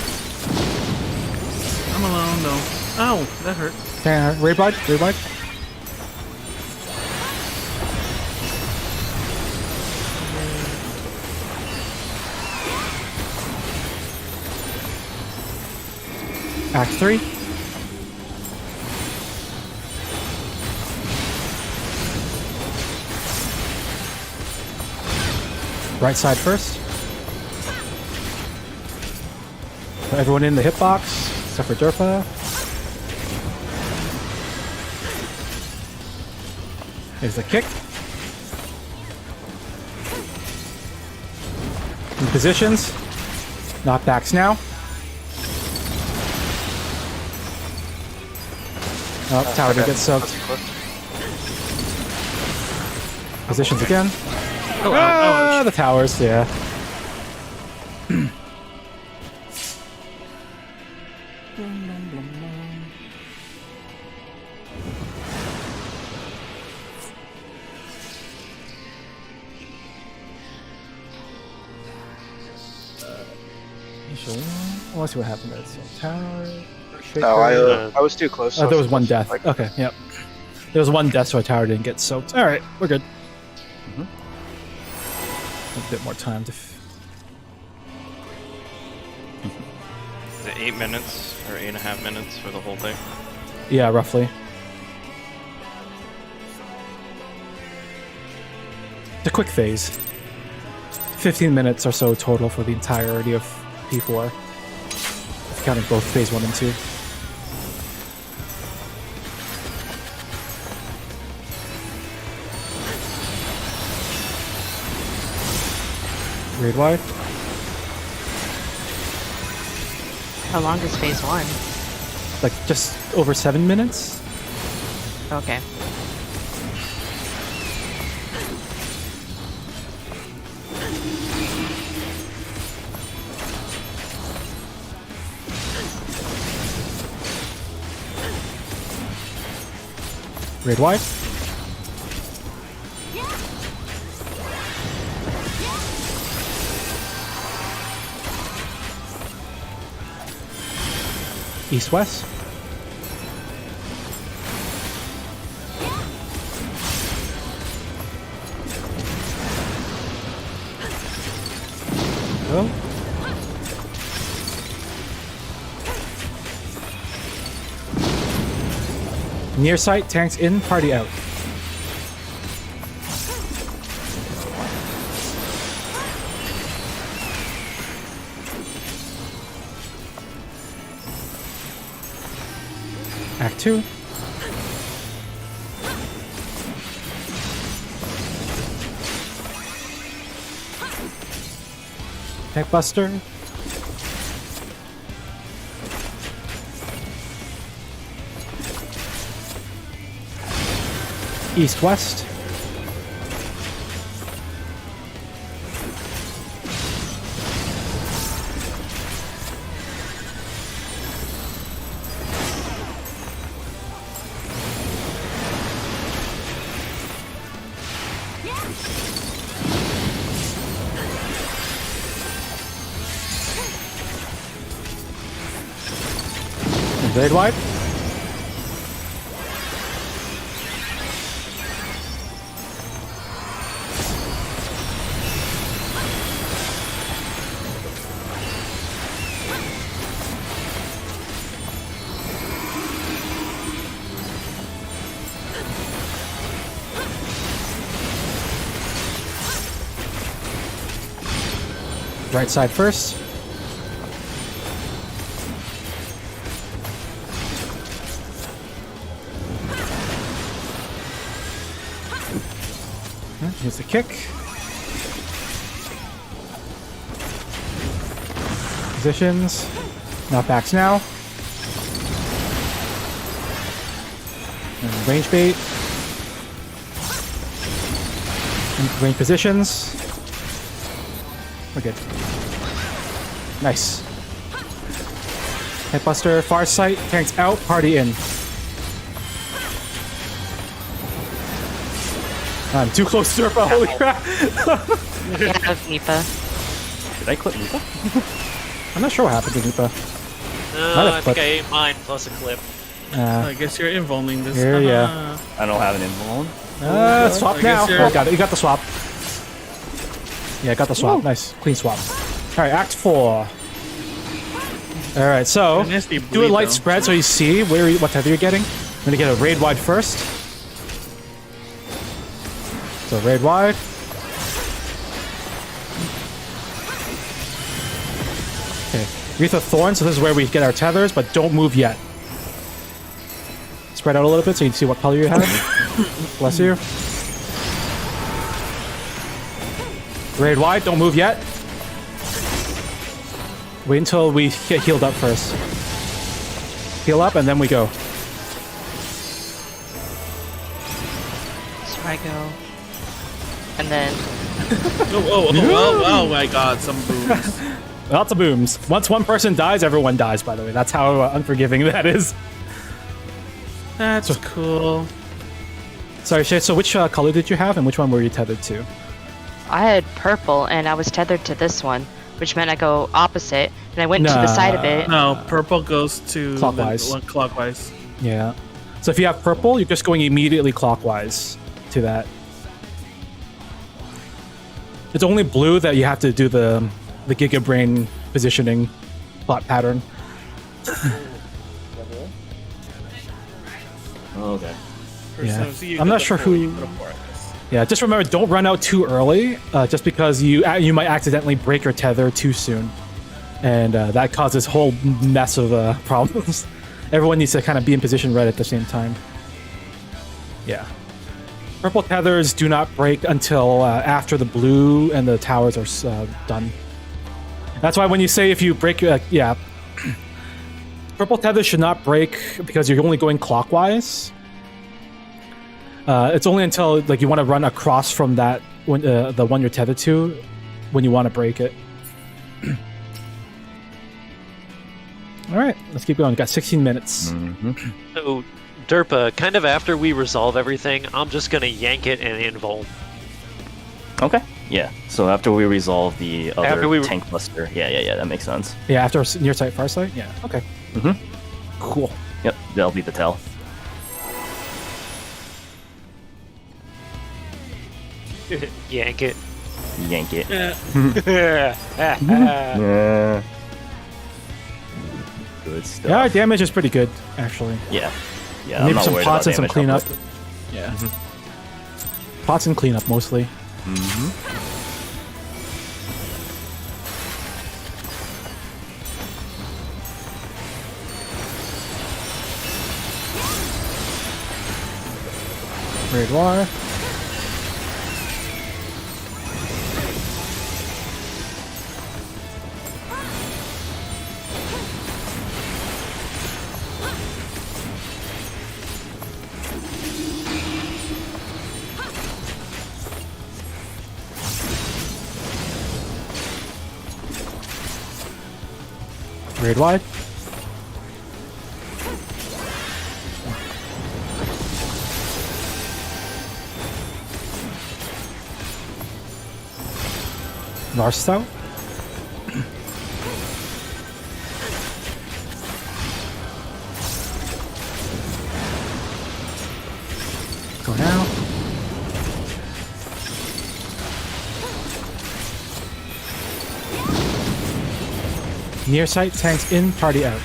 [SPEAKER 3] I'm alone, no. Ow, that hurt.
[SPEAKER 2] Raid wide, raid wide. Act 3. Right side first. Everyone in the hitbox, except for Durpa. Here's the kick. In positions. Knockbacks now. Oh, tower did get soaked. Positions again.
[SPEAKER 3] Oh, ow,
[SPEAKER 2] The towers, yeah. I want to see what happened there. So, tower.
[SPEAKER 5] No, I was too close.
[SPEAKER 2] Oh, there was one
[SPEAKER 5] supposed to,
[SPEAKER 2] death.
[SPEAKER 5] like-
[SPEAKER 2] Okay, yep. There was one death, so our tower didn't get soaked. All right, we're good. A bit more time to.
[SPEAKER 7] Is it 8 minutes or 8.5 minutes for the whole thing?
[SPEAKER 2] Yeah, roughly. It's a quick phase. 15 minutes or so total for the entirety of P4. Counting both phase 1 and 2. Raid wide.
[SPEAKER 6] How long is phase 1?
[SPEAKER 2] Like just over 7 minutes.
[SPEAKER 6] Okay.
[SPEAKER 2] Raid wide. East west. Go. Near sight, tanks in, party out. Act 2. Tech Buster. East west. Blade wide. Right side first. Here's the kick. positions. Knockbacks now. And range bait. And range positions. We're good. Nice. Headbuster, far sight, tanks out, party in. I'm too close to Durpa, holy crap!
[SPEAKER 6] Yeah, I have Nipa.
[SPEAKER 1] Did I clip Nipa?
[SPEAKER 2] I'm not sure what happened to Nipa.
[SPEAKER 4] No, I think I ate mine plus a clip.
[SPEAKER 3] I guess you're involving this.
[SPEAKER 2] Here, yeah.
[SPEAKER 1] I don't have an invuln.
[SPEAKER 2] Swap
[SPEAKER 3] I
[SPEAKER 2] now.
[SPEAKER 3] guess you're-
[SPEAKER 2] Oh, got it. You got the swap. Yeah, got the swap. Nice. Clean swap. Alright, Act 4. Alright, so
[SPEAKER 3] Nasty
[SPEAKER 2] do a
[SPEAKER 3] bleed,
[SPEAKER 2] light
[SPEAKER 3] though.
[SPEAKER 2] spread so you see what tether you're getting. I'm gonna get a raid wide first. So raid wide. Okay. Wreath of Thorns, so this is where we get our tethers, but don't move yet. Spread out a little bit so you can see what color you have. Bless you. Raid wide, don't move yet. Wait until we get healed up first. Heal up and then we go.
[SPEAKER 6] So I go. And then
[SPEAKER 3] Oh my god, some booms.
[SPEAKER 2] Lots of booms. Once one person dies, everyone dies, by the way. That's how unforgiving that is.
[SPEAKER 3] That's cool.
[SPEAKER 2] Sorry, Shay, so which color did you have and which one were you tethered to?
[SPEAKER 6] I had purple and I was tethered to this one, which meant I go opposite, and I went to the side of it.
[SPEAKER 3] No, purple goes to
[SPEAKER 2] Clockwise.
[SPEAKER 3] Clockwise.
[SPEAKER 2] Yeah. So if you have purple, you're just going immediately clockwise to that. It's only blue that you have to do the Giga Brain positioning plot pattern.
[SPEAKER 1] Oh, okay.
[SPEAKER 2] Yeah.
[SPEAKER 3] So you
[SPEAKER 2] I'm
[SPEAKER 3] get
[SPEAKER 2] not
[SPEAKER 3] the
[SPEAKER 2] sure
[SPEAKER 3] four,
[SPEAKER 2] who-
[SPEAKER 3] you get a 4S.
[SPEAKER 2] Yeah, just remember, don't run out too early, just because you might accidentally break your tether too soon, and that causes a whole mess of problems. Everyone needs to kind of be in position right at the same time. Yeah. Purple tethers do not break until after the blue and the towers are done. That's why when you say if you break your... yeah. Purple tethers should not break because you're only going clockwise. It's only until like you want to run across from that when the one you're tethered to when you want to break it. All right, let's keep going. We've got 16 minutes.
[SPEAKER 4] So, Derpa, kind of after we resolve everything, I'm just gonna yank it and invul.
[SPEAKER 1] Okay. Yeah. So after we resolve the other
[SPEAKER 4] After we-
[SPEAKER 1] tank buster, yeah, that makes sense.
[SPEAKER 2] Yeah, after near sight, far sight. Yeah. Okay. Cool.
[SPEAKER 1] Yep, that'll be the tell.
[SPEAKER 4] Yank it.
[SPEAKER 1] Yank it.
[SPEAKER 3] Yeah.
[SPEAKER 1] Yeah. Good stuff.
[SPEAKER 2] Yeah, our damage is pretty good actually.
[SPEAKER 1] Yeah. Yeah. I'm
[SPEAKER 2] Maybe
[SPEAKER 1] not
[SPEAKER 2] some
[SPEAKER 1] worried
[SPEAKER 2] pots and
[SPEAKER 1] about
[SPEAKER 2] some
[SPEAKER 1] damage
[SPEAKER 2] cleanup.
[SPEAKER 1] uplift.
[SPEAKER 2] Yeah. Pots and cleanup mostly. Raid water. Raid wide. North south. Go now. Near sight, tanks in, party out.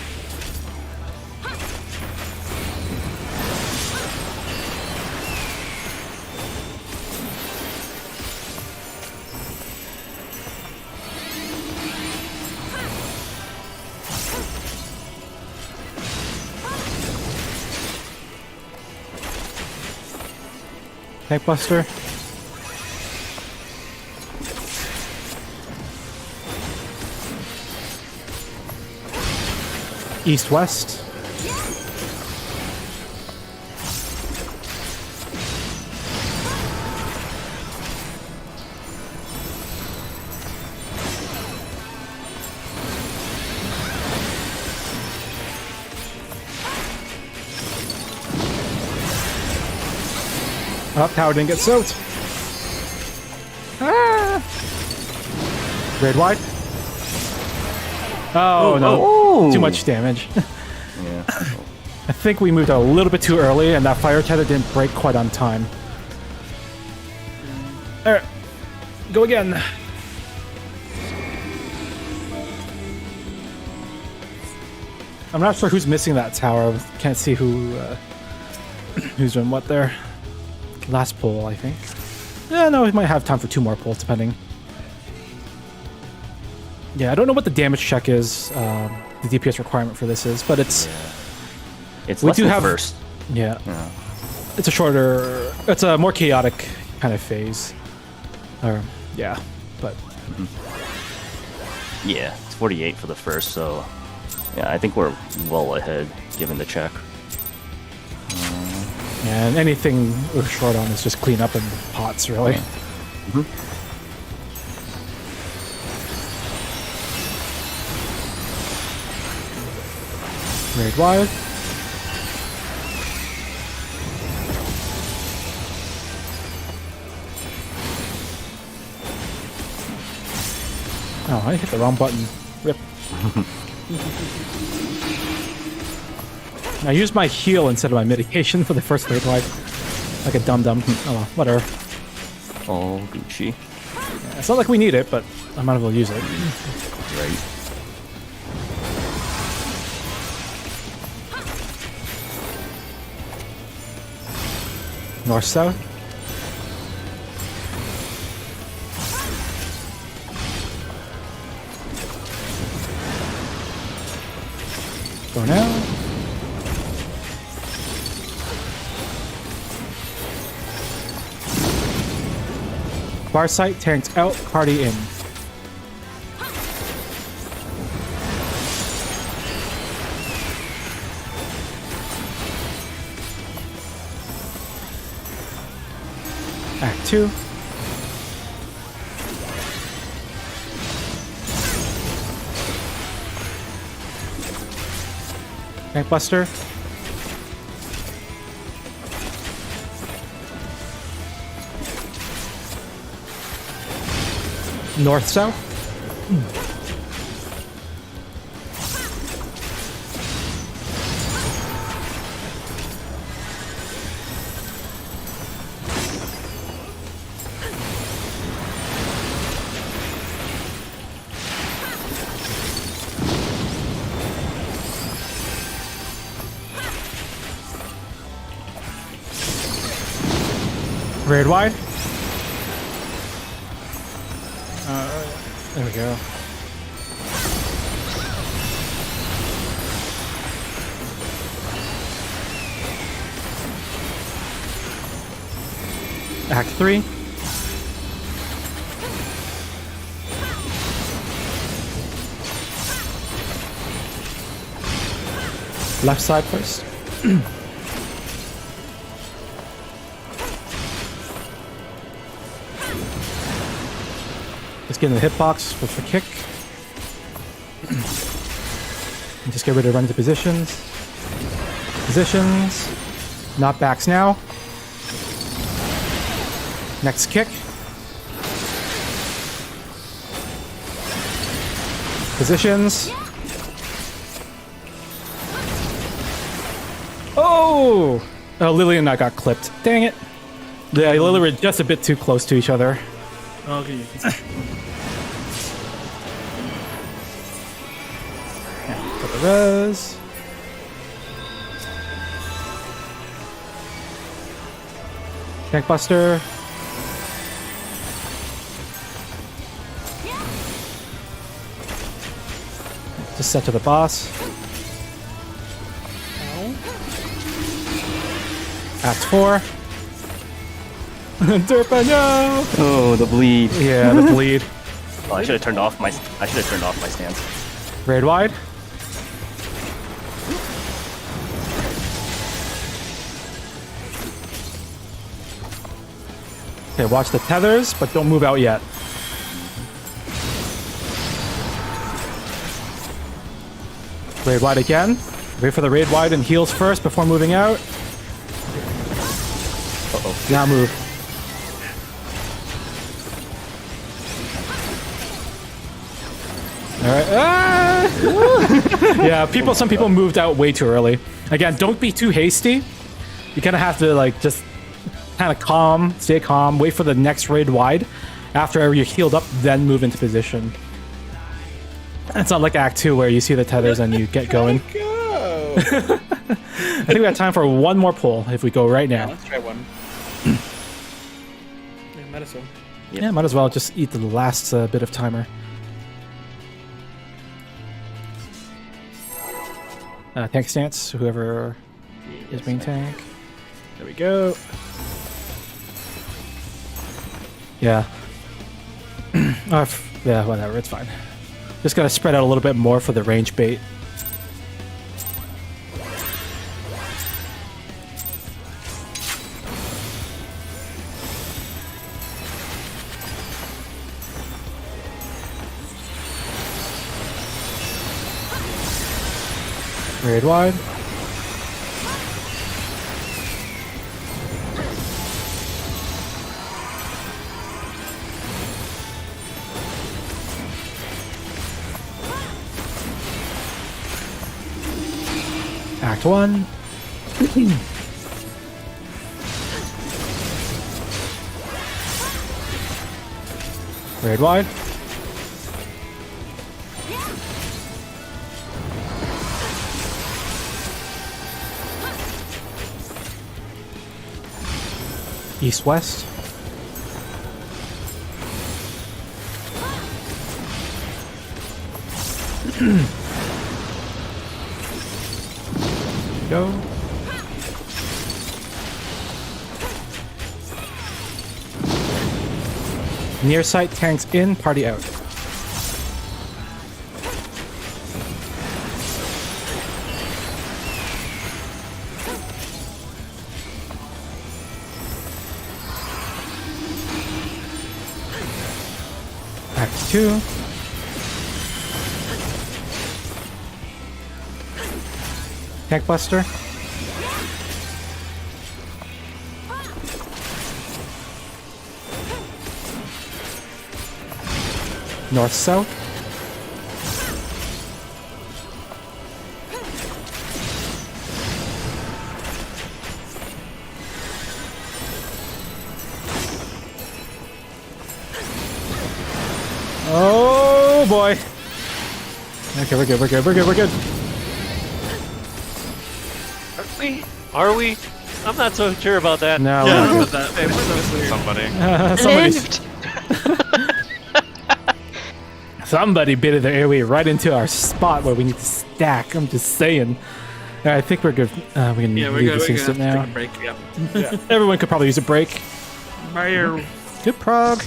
[SPEAKER 2] Tank buster. East-west. Oh, tower didn't get soaked. Ah! Red wide. Oh, no.
[SPEAKER 1] Oh.
[SPEAKER 2] Too much damage.
[SPEAKER 1] Yeah.
[SPEAKER 2] I think we moved a little bit too early, and that fire tether didn't break quite on time. Alright. Go again. I'm not sure who's missing that tower. Can't see who's doing what there. Last pull, I think. Yeah, no, we might have time for 2 more pulls, depending. Yeah, I don't know what the damage check is, the DPS requirement for this is, but it's...
[SPEAKER 1] It's
[SPEAKER 2] We
[SPEAKER 1] less
[SPEAKER 2] do
[SPEAKER 1] than
[SPEAKER 2] have-
[SPEAKER 1] first.
[SPEAKER 2] Yeah.
[SPEAKER 1] Yeah.
[SPEAKER 2] It's a shorter... It's a more chaotic kind of phase. Yeah, but...
[SPEAKER 1] Yeah, it's 48 for the first, so yeah, I think we're well ahead given the check.
[SPEAKER 2] Yeah, and anything we're short on is just clean up in pots, really. Raid wide. Oh, I hit the wrong button. Rip. I used my heal instead of my mitigation for the first raid wide. Like a dum-dum. Oh well, whatever.
[SPEAKER 1] Oh, Gucci.
[SPEAKER 2] It's not like we need it, but I might as well use it.
[SPEAKER 1] Right.
[SPEAKER 2] North-south. Go now. Bar site, tanks out, party in. Act 2. Tank Buster. North south. Raid wide. There we go. Act 3. Left side first. Let's get in the hitbox for kick. And just get ready to run into positions. Positions. Not backs now. Next kick. Positions. Oh! Oh, Lily and I got clipped. Dang it. Yeah, Lily were just a bit too close to each other.
[SPEAKER 3] Okay.
[SPEAKER 2] For the res. Tank Buster. Just set to the boss. Act 4. Derpa, no!
[SPEAKER 1] Oh, the bleed.
[SPEAKER 2] Yeah, the bleed.
[SPEAKER 1] Oh, I should have turned off my stance.
[SPEAKER 2] Raid wide. Okay, watch the tethers, but don't move out yet. Raid wide again. Wait for the raid wide and heals first before moving out. Uh-oh. Now move. All right. Ah! Yeah, some people moved out way too early. Again, don't be too hasty. You kind of have to like just kind of stay calm, wait for the next raid wide. After you're healed up, then move into position. It's not like Act 2 where you see the tethers and you get going.
[SPEAKER 3] Go.
[SPEAKER 2] I think we got time for one more pull if we go right
[SPEAKER 3] Yeah,
[SPEAKER 2] now.
[SPEAKER 3] let's try one. Yeah, might as well.
[SPEAKER 1] Yep.
[SPEAKER 2] Yeah, might as well just eat the last bit of timer. Tank stance, whoever is main tank. There we go. Yeah. Yeah, whatever, it's fine. Just gotta spread out a little bit more for the range bait. Raid wide. Act 1. Raid wide. East west. Go. Near sight tanks in, party out. Act 2. Tank buster. North south. Oh boy. Okay, we're good, we're good, we're good, we're good.
[SPEAKER 4] Are we? I'm not so sure about that.
[SPEAKER 2] No,
[SPEAKER 3] Yeah,
[SPEAKER 2] we're
[SPEAKER 3] about that. That's weird.
[SPEAKER 7] Somebody.
[SPEAKER 2] Somebody bit their airway right into our spot where we need to stack. I'm just saying. I think we're good. We can
[SPEAKER 3] Yeah, we're
[SPEAKER 2] leave
[SPEAKER 3] good.
[SPEAKER 2] this
[SPEAKER 3] We're
[SPEAKER 2] instant
[SPEAKER 3] gonna
[SPEAKER 2] now.
[SPEAKER 3] take a break. Yeah.
[SPEAKER 2] Everyone could probably use a break.
[SPEAKER 3] Fire.
[SPEAKER 2] Good prog.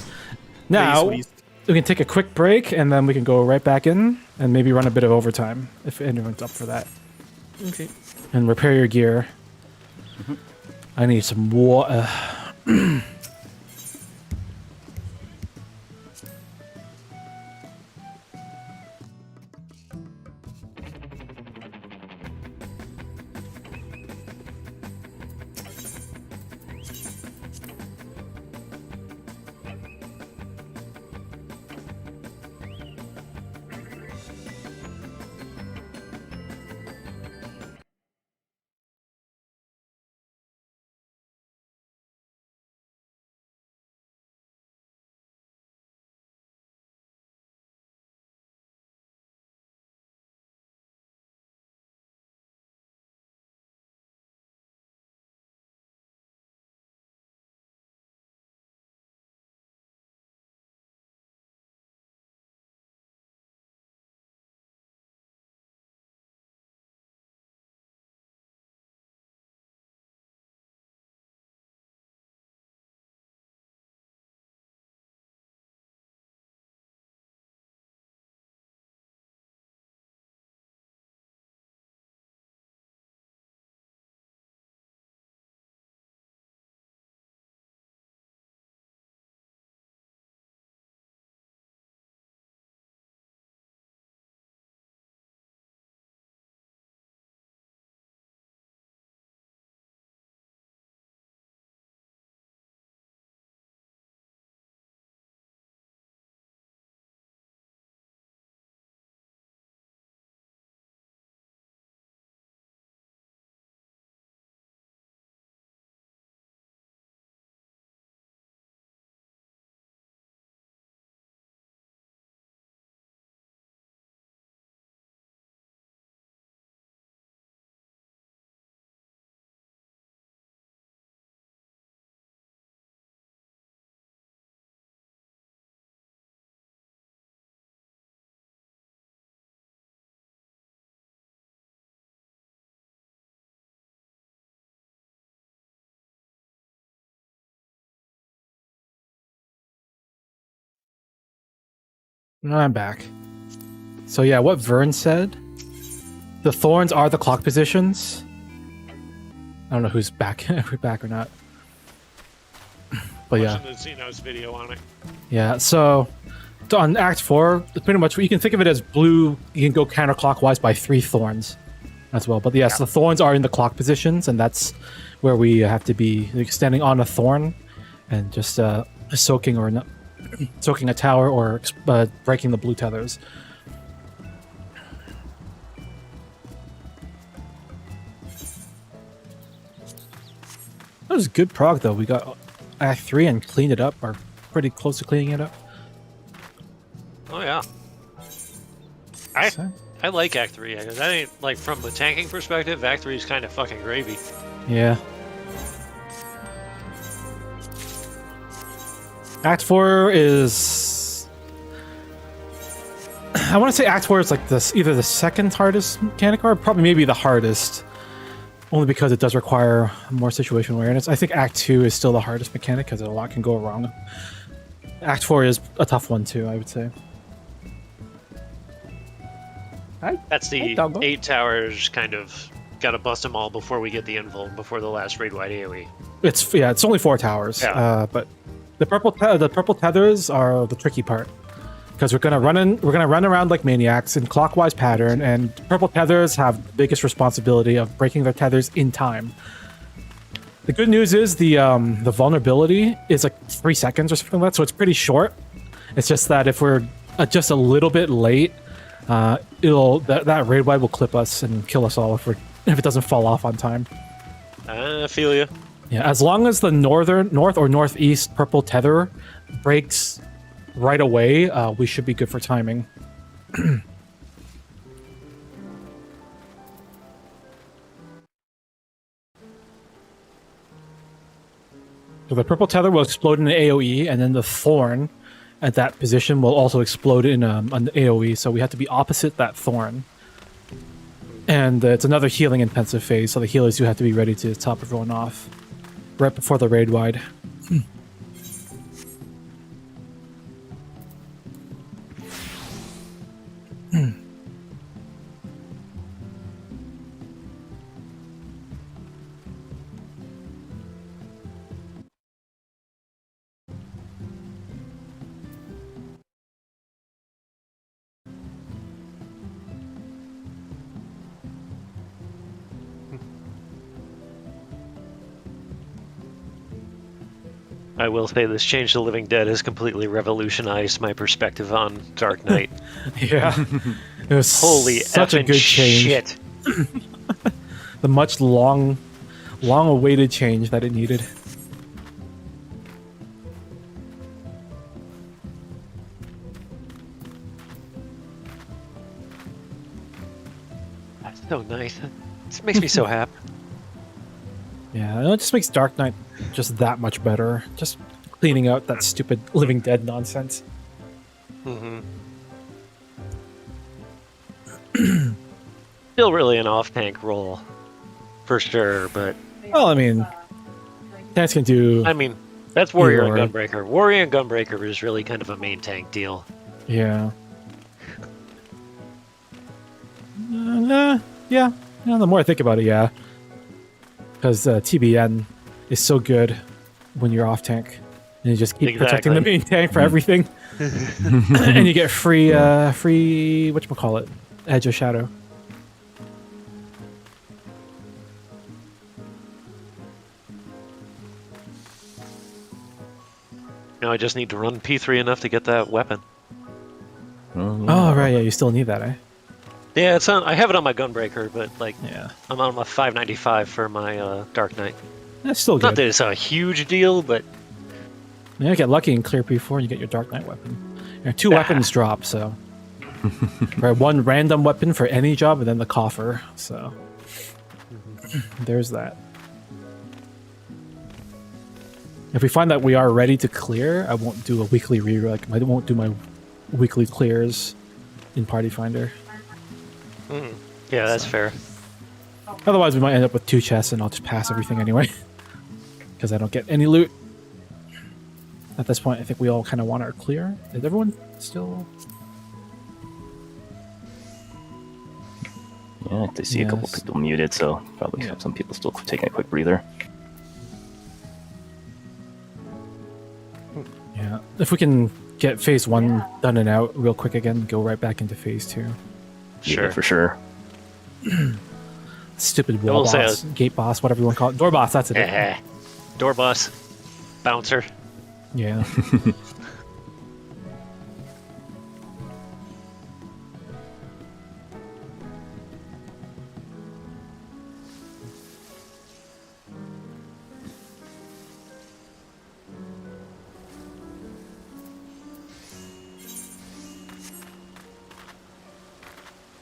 [SPEAKER 2] Now,
[SPEAKER 3] Base
[SPEAKER 2] we can take a quick break and then we can go right back in and maybe run a bit of overtime if anyone's up for that.
[SPEAKER 3] Okay.
[SPEAKER 2] And repair your gear. I need some water. I'm back. So yeah, what Vern said, the thorns are the clock positions. I don't know who's back, if we're back or not. But yeah.
[SPEAKER 4] Watching the Xenos video on it.
[SPEAKER 2] Yeah, so on Act 4, pretty much you can think of it as blue. You can go counterclockwise by 3 thorns as well. But yes, the thorns are in the clock positions, and that's where we have to be standing on a thorn and just soaking or not, soaking a tower or breaking the blue tethers. That was good prog though. We got Act 3 and cleaned it up, or pretty close to cleaning it up.
[SPEAKER 4] Oh yeah. I like Act 3. That ain't like from the tanking perspective. Act 3 is kind of fucking gravy.
[SPEAKER 2] Yeah. Act 4 is... I want to say Act 4 is like this, either the second hardest mechanic or probably maybe the hardest. Only because it does require more situational awareness. I think Act 2 is still the hardest mechanic because a lot can go wrong. Act 4 is a tough one too, I would say.
[SPEAKER 4] That's the 8 towers kind of gotta bust them all before we get the invul, before the last raid wide AoE.
[SPEAKER 2] It's only 4 towers.
[SPEAKER 4] Yeah.
[SPEAKER 2] But the purple tethers are the tricky part. Because we're gonna run around like maniacs in clockwise pattern, and purple tethers have the biggest responsibility of breaking their tethers in time. The good news is the vulnerability is like 3 seconds or something like that, so it's pretty short. It's just that if we're just a little bit late, that raid wide will clip us and kill us all if it doesn't fall off on time.
[SPEAKER 4] I feel you.
[SPEAKER 2] Yeah, as long as the north or northeast purple tether breaks right away, we should be good for timing. So the purple tether will explode in an AoE, and then the thorn at that position will also explode in an AoE, so we have to be opposite that thorn. And it's another healing intensive phase, so the healers do have to be ready to top everyone off right before the raid wide.
[SPEAKER 4] I will say this Change the Living Dead has completely revolutionized my perspective on Dark Knight.
[SPEAKER 2] Yeah. It was
[SPEAKER 4] Holy
[SPEAKER 2] such a
[SPEAKER 4] effing
[SPEAKER 2] good change.
[SPEAKER 4] shit.
[SPEAKER 2] The much long awaited change that it needed.
[SPEAKER 4] That's so nice. This makes me so happy.
[SPEAKER 2] Yeah, it just makes Dark Knight just that much better. Just cleaning out that stupid Living Dead nonsense.
[SPEAKER 4] Mm-hmm. Still really an off-tank role, for sure, but...
[SPEAKER 2] Well, I mean, tanks can do...
[SPEAKER 4] I mean, that's Warrior and
[SPEAKER 2] Either
[SPEAKER 4] Gunbreaker. Warrior and Gunbreaker is really kind of a main tank deal.
[SPEAKER 2] Yeah. Yeah, the more I think about it, yeah. Because TBN is so good when you're off tank. And you just keep protecting the main tank for everything. And you get free, whatchamacallit, Edge of Shadow.
[SPEAKER 4] Now I just need to run P3 enough to get that weapon.
[SPEAKER 2] Oh, right, yeah, you still need that, eh?
[SPEAKER 4] Yeah, it's on. I have it on my Gunbreaker, but like,
[SPEAKER 2] Yeah.
[SPEAKER 4] I'm on my 595 for my Dark Knight.
[SPEAKER 2] That's still
[SPEAKER 4] Not
[SPEAKER 2] good.
[SPEAKER 4] that it's a huge deal, but
[SPEAKER 2] You get lucky and clear P4 and you get your Dark Knight weapon. Two weapons drop, so... right, one random weapon for any job, and then the coffer, so... There's that. If we find that we are ready to clear, I won't do a weekly I won't do my weekly clears in Party Finder.
[SPEAKER 4] yeah, that's fair.
[SPEAKER 2] Otherwise, we might end up with 2 chests, and I'll just pass everything anyway. Because I don't get any loot. At this point, I think we all kind of want our clear. Is everyone still...
[SPEAKER 1] Yeah, I see a couple
[SPEAKER 2] Yes.
[SPEAKER 1] people muted, so probably some people still taking a quick breather.
[SPEAKER 2] Yeah. If we can get phase 1 done and out real quick again, go right back into phase 2.
[SPEAKER 4] Sure.
[SPEAKER 1] Yeah, for sure.
[SPEAKER 2] Stupid
[SPEAKER 4] I
[SPEAKER 2] wall
[SPEAKER 4] will say
[SPEAKER 2] boss, gate boss, whatever you want to call it. Door boss, that's it.
[SPEAKER 4] Eh. Door boss. Bouncer.
[SPEAKER 2] Yeah.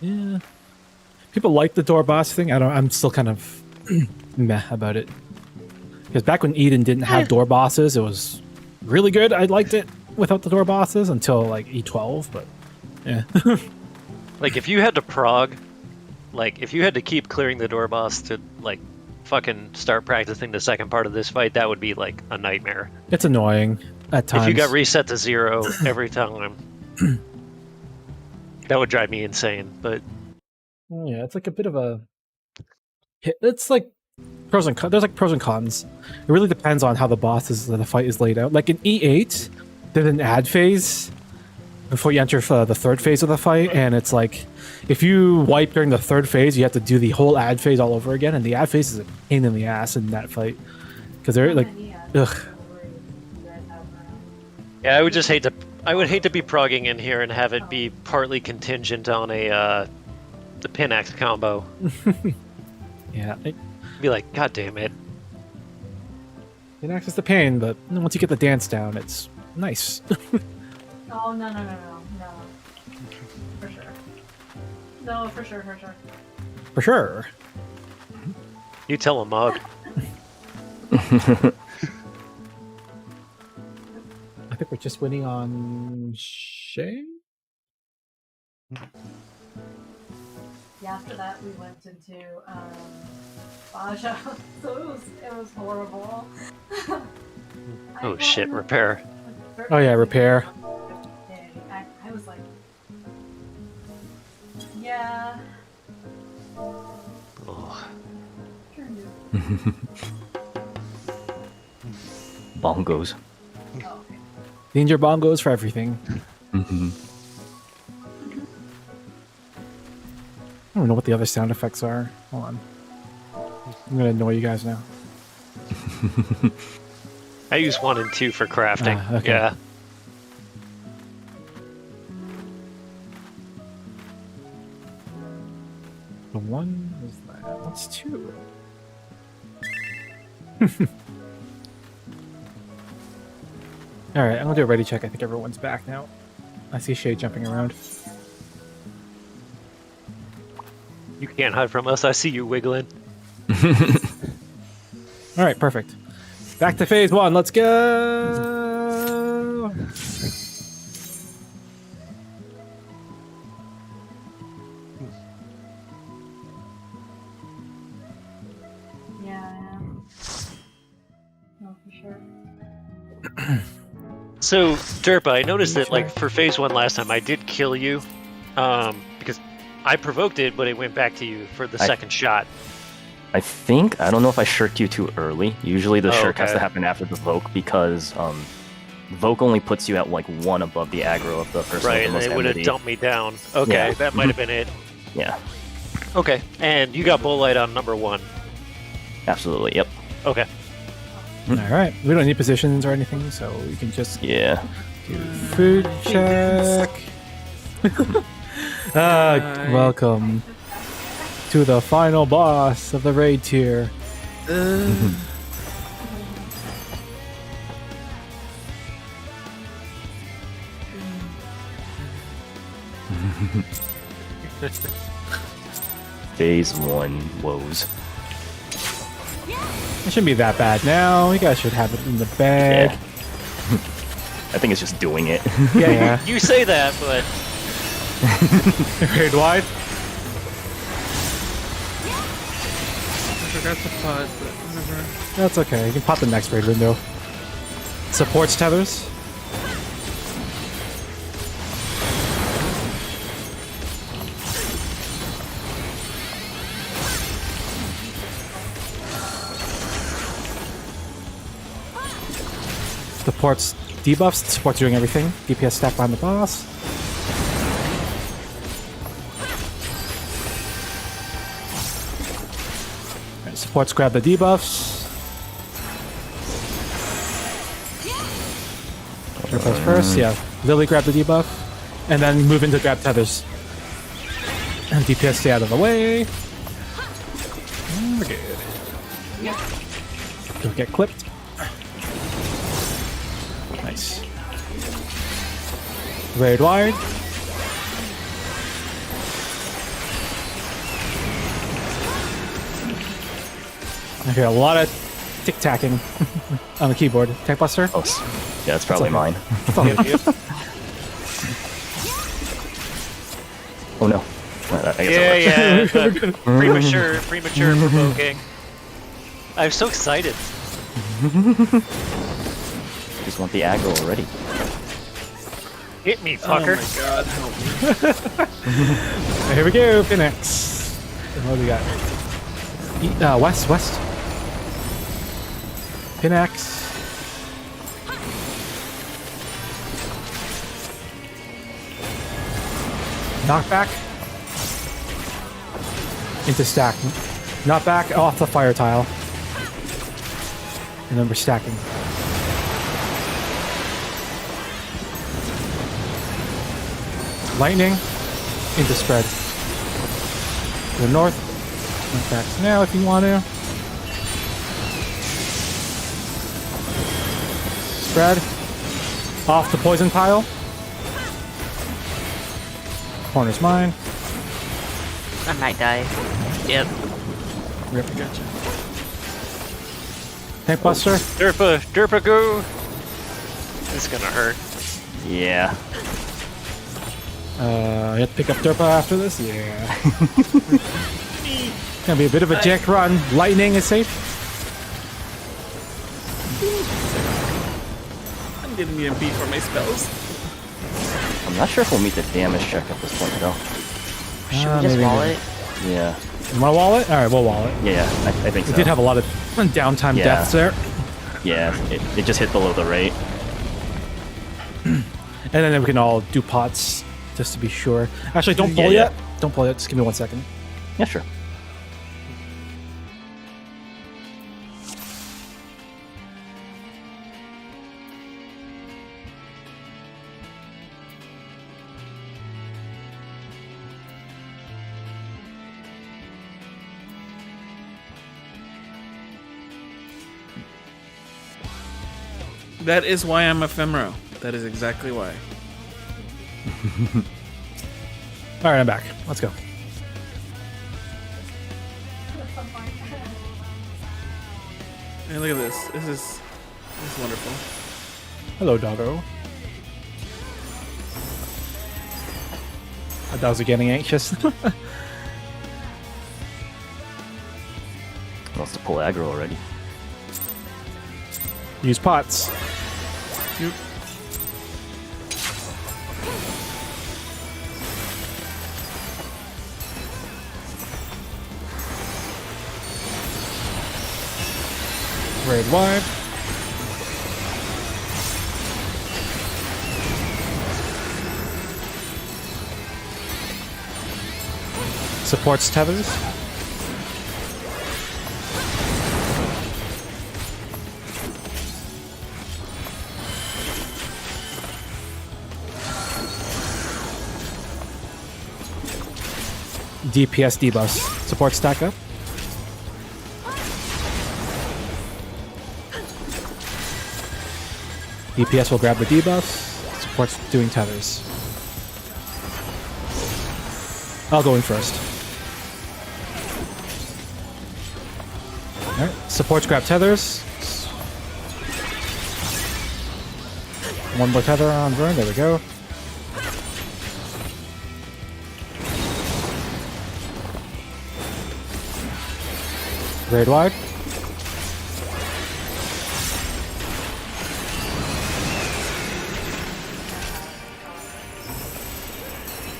[SPEAKER 2] Yeah. People like the door boss thing. I'm still kind of meh about it. Because back when Eden didn't have door bosses, it was really good. I liked it without the door bosses until like E12, but yeah.
[SPEAKER 4] Like, if you had to prog, like, if you had to keep clearing the door boss to, like, fucking start practicing the second part of this fight, that would be, like, a nightmare.
[SPEAKER 2] It's annoying at times.
[SPEAKER 4] If you got reset to 0 every time, that would drive me insane, but...
[SPEAKER 2] Yeah, it's like a bit of a... It's like pros and cons. There's like pros and cons. It really depends on how the fight is laid out. Like in E8, there's an ad phase before you enter the third phase of the fight, and it's like if you wipe during the third phase, you have to do the whole ad phase all over again, and the ad phase is a pain in the ass in that fight because they're like, ugh.
[SPEAKER 4] Yeah, I would just hate to... I would hate to be progging in here and have it be partly contingent on the Pinax combo.
[SPEAKER 2] Yeah.
[SPEAKER 4] Be like, God damn it.
[SPEAKER 2] It acts as the pain, but once you get the dance down, it's nice.
[SPEAKER 8] Oh, no. For sure. No, for sure.
[SPEAKER 2] For sure.
[SPEAKER 4] You tell him, Mog.
[SPEAKER 2] I think we're just waiting on Shay.
[SPEAKER 8] Yeah, after that we went into Baja, so it was horrible.
[SPEAKER 4] Oh shit, repair.
[SPEAKER 2] Oh yeah, repair.
[SPEAKER 8] I was like, yeah.
[SPEAKER 4] Oh.
[SPEAKER 1] Bongos.
[SPEAKER 8] Oh, okay.
[SPEAKER 2] Danger bongos for everything.
[SPEAKER 1] Mm-hmm.
[SPEAKER 2] I don't know what the other sound effects are. Hold on. I'm gonna annoy you guys now.
[SPEAKER 4] I use 1 and 2 for crafting.
[SPEAKER 2] Okay.
[SPEAKER 4] Yeah.
[SPEAKER 2] The one is that. What's 2? Alright, I'm gonna do a ready check. I think everyone's back now. I see Shay jumping around.
[SPEAKER 4] You can't hide from us. I see you wiggling.
[SPEAKER 2] Alright, perfect. Back to phase 1. Let's go!
[SPEAKER 8] Yeah, I am. No, for sure.
[SPEAKER 4] So, Derpa, I noticed that, like, for phase 1 last time, I did kill you. Because I provoked it, but it went back to you for the second shot.
[SPEAKER 1] I don't know if I shirked you too early. Usually the shirk has
[SPEAKER 4] okay.
[SPEAKER 1] to happen after the Voke because Voke only puts you at like 1 above the aggro of the person.
[SPEAKER 4] Right,
[SPEAKER 1] with the
[SPEAKER 4] and
[SPEAKER 1] most
[SPEAKER 4] it would have
[SPEAKER 1] enmity.
[SPEAKER 4] dumped me down. Okay,
[SPEAKER 1] Yeah.
[SPEAKER 4] that might have been it.
[SPEAKER 1] Yeah,
[SPEAKER 4] Okay, and you got Bull Light on number 1.
[SPEAKER 1] absolutely. Yep.
[SPEAKER 4] Okay.
[SPEAKER 2] Alright, we don't need positions or anything, so we can just
[SPEAKER 1] Yeah.
[SPEAKER 2] do food check. Welcome to the final boss of the raid tier.
[SPEAKER 1] Phase 1 woes.
[SPEAKER 2] It shouldn't be that bad now. You guys should have it in the bag.
[SPEAKER 1] Yeah. I think it's just doing it.
[SPEAKER 2] Yeah.
[SPEAKER 4] You say that, but
[SPEAKER 2] Raid wide.
[SPEAKER 3] I forgot to pause, but whatever.
[SPEAKER 2] That's okay. You can pop the next raid window. Supports tethers. Supports debuffs. Supports doing everything. DPS stack behind the boss. Alright, supports grab the debuffs. Turbo's first, yeah. Lily grab the debuff. And then move into grab tethers. And DPS stay out of the way. And we're good. Don't get clipped. Nice. Raid wide. I hear a lot of tic-tacking on the keyboard. Tech Buster?
[SPEAKER 1] Oh, yeah, it's probably mine. Oh no. I guess that works.
[SPEAKER 4] Premature provoking. I'm so excited.
[SPEAKER 1] Just want the aggro already.
[SPEAKER 4] Hit me,
[SPEAKER 3] Oh
[SPEAKER 4] fucker.
[SPEAKER 3] my god, help me.
[SPEAKER 2] Here we go, Pinax. What do we got? West. Pinax. Knockback. Into stack. Knockback off the fire tile. And then we're stacking. Lightning. Into spread. To the north. Knockbacks now if you want to. Spread. Off the poison pile. Corner's mine.
[SPEAKER 6] I might die. Yep.
[SPEAKER 2] Rip. Gotcha. Tank Buster.
[SPEAKER 4] Derpa go. This is gonna hurt.
[SPEAKER 1] Yeah.
[SPEAKER 2] You have to pick up Derpa after this? Yeah. Gonna be a bit of a jack run. Lightning is safe.
[SPEAKER 3] I'm getting EMP for my spells.
[SPEAKER 1] I'm not sure if we'll meet the damage check at this point though.
[SPEAKER 6] Should we just
[SPEAKER 2] maybe
[SPEAKER 6] wall
[SPEAKER 2] not.
[SPEAKER 6] it?
[SPEAKER 1] Yeah.
[SPEAKER 2] You want to wall it? Alright, we'll wall it.
[SPEAKER 1] Yeah, I think so.
[SPEAKER 2] We did have a lot of downtime
[SPEAKER 1] Yeah.
[SPEAKER 2] deaths there.
[SPEAKER 1] Yeah, it just hit below the rate.
[SPEAKER 2] And then we can all do pots just to be sure. Actually, don't pull
[SPEAKER 1] Yeah,
[SPEAKER 2] yet. Don't pull yet. Just give me 1 second.
[SPEAKER 1] Yeah, sure.
[SPEAKER 3] That is why I'm ephemero. That is exactly why.
[SPEAKER 2] Alright, I'm back. Let's go.
[SPEAKER 3] Hey, look at this. This is wonderful.
[SPEAKER 2] Hello, doggo. My dogs are getting anxious.
[SPEAKER 1] Wants to pull aggro already.
[SPEAKER 2] Use pots.
[SPEAKER 3] Yep.
[SPEAKER 2] Raid wide. Supports tethers. DPS debuffs. Support stack up. DPS will grab the debuffs. Support's doing tethers. I'll go in first. Alright, supports grab tethers. One more tether on burn, there we go. Raid wide.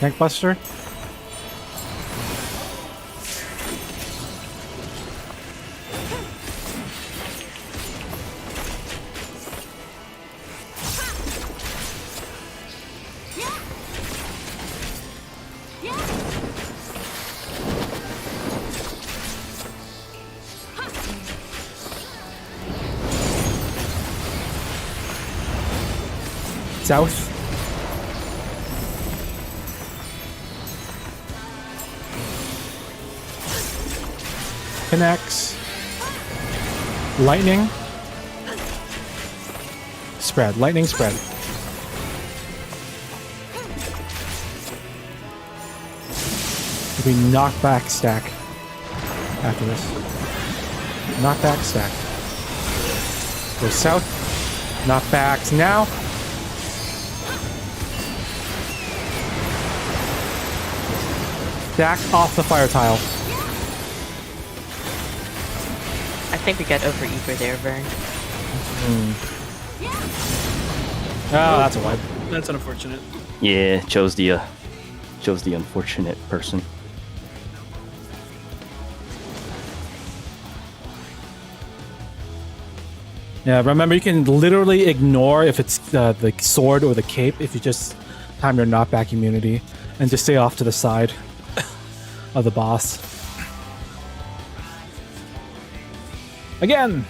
[SPEAKER 2] Tank Buster. south. Pinax. Lightning. Spread. Lightning spread. We knock back stack after this. Knock back stack. Go south. Knock backs now. Stack off the fire tile.
[SPEAKER 6] I think we got over eager there, Vern.
[SPEAKER 2] Oh, that's a wipe.
[SPEAKER 3] That's unfortunate.
[SPEAKER 1] Yeah, chose the unfortunate person.
[SPEAKER 2] Yeah, remember you can literally ignore if it's the sword or the cape if you just time your knockback immunity and just stay off to the side of the boss. Again!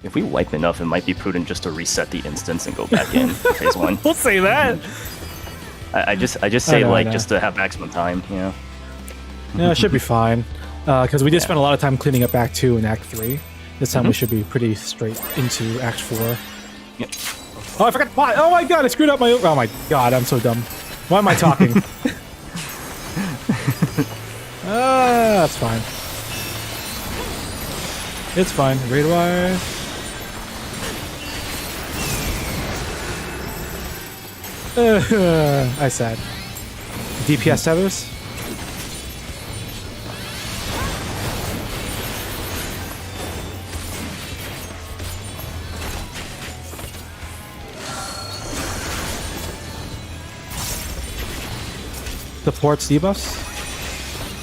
[SPEAKER 1] If we wipe enough, it might be prudent just to reset the instance and go back in phase 1.
[SPEAKER 2] We'll say that!
[SPEAKER 1] I just say
[SPEAKER 2] I know.
[SPEAKER 1] just to have maximum time, you know.
[SPEAKER 2] Yeah, it should be fine. Because we did spend a lot of time cleaning up Act 2 and Act 3. This time we should be pretty straight into Act 4.
[SPEAKER 1] Yep.
[SPEAKER 2] Oh, I forgot why. Oh my god, I screwed up my... Oh my god, I'm so dumb. Why am I talking? That's fine. It's fine. Raid wire. I said. DPS tethers. Supports debuffs.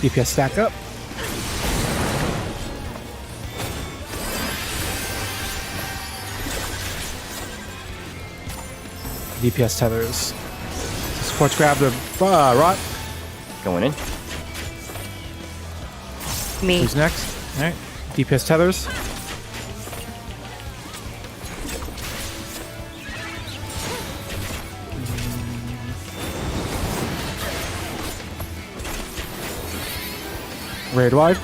[SPEAKER 2] DPS stack up. DPS tethers. Supports grab the rot.
[SPEAKER 1] Going in.
[SPEAKER 6] Me.
[SPEAKER 2] Who's next? Alright. DPS tethers. Raid wide.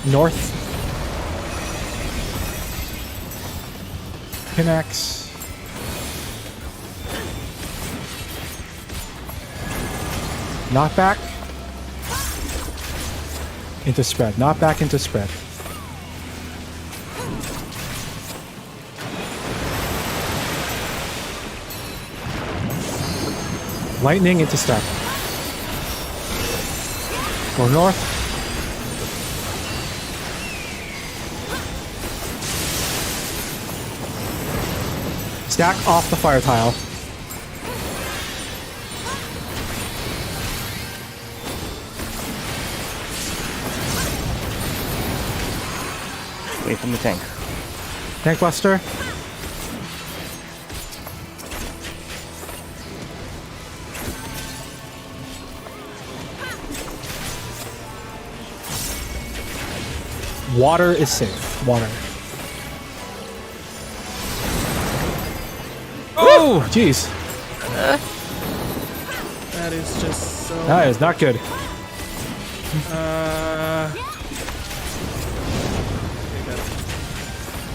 [SPEAKER 2] North. Pinax. Knockback. Into spread. Knockback into spread. Lightning into step. Go north. Stack off the fire tile.
[SPEAKER 1] Away from the tank.
[SPEAKER 2] Tank buster. Water is safe. Water. Oh, jeez.
[SPEAKER 3] That is just so.
[SPEAKER 2] That is not good.
[SPEAKER 3] Okay,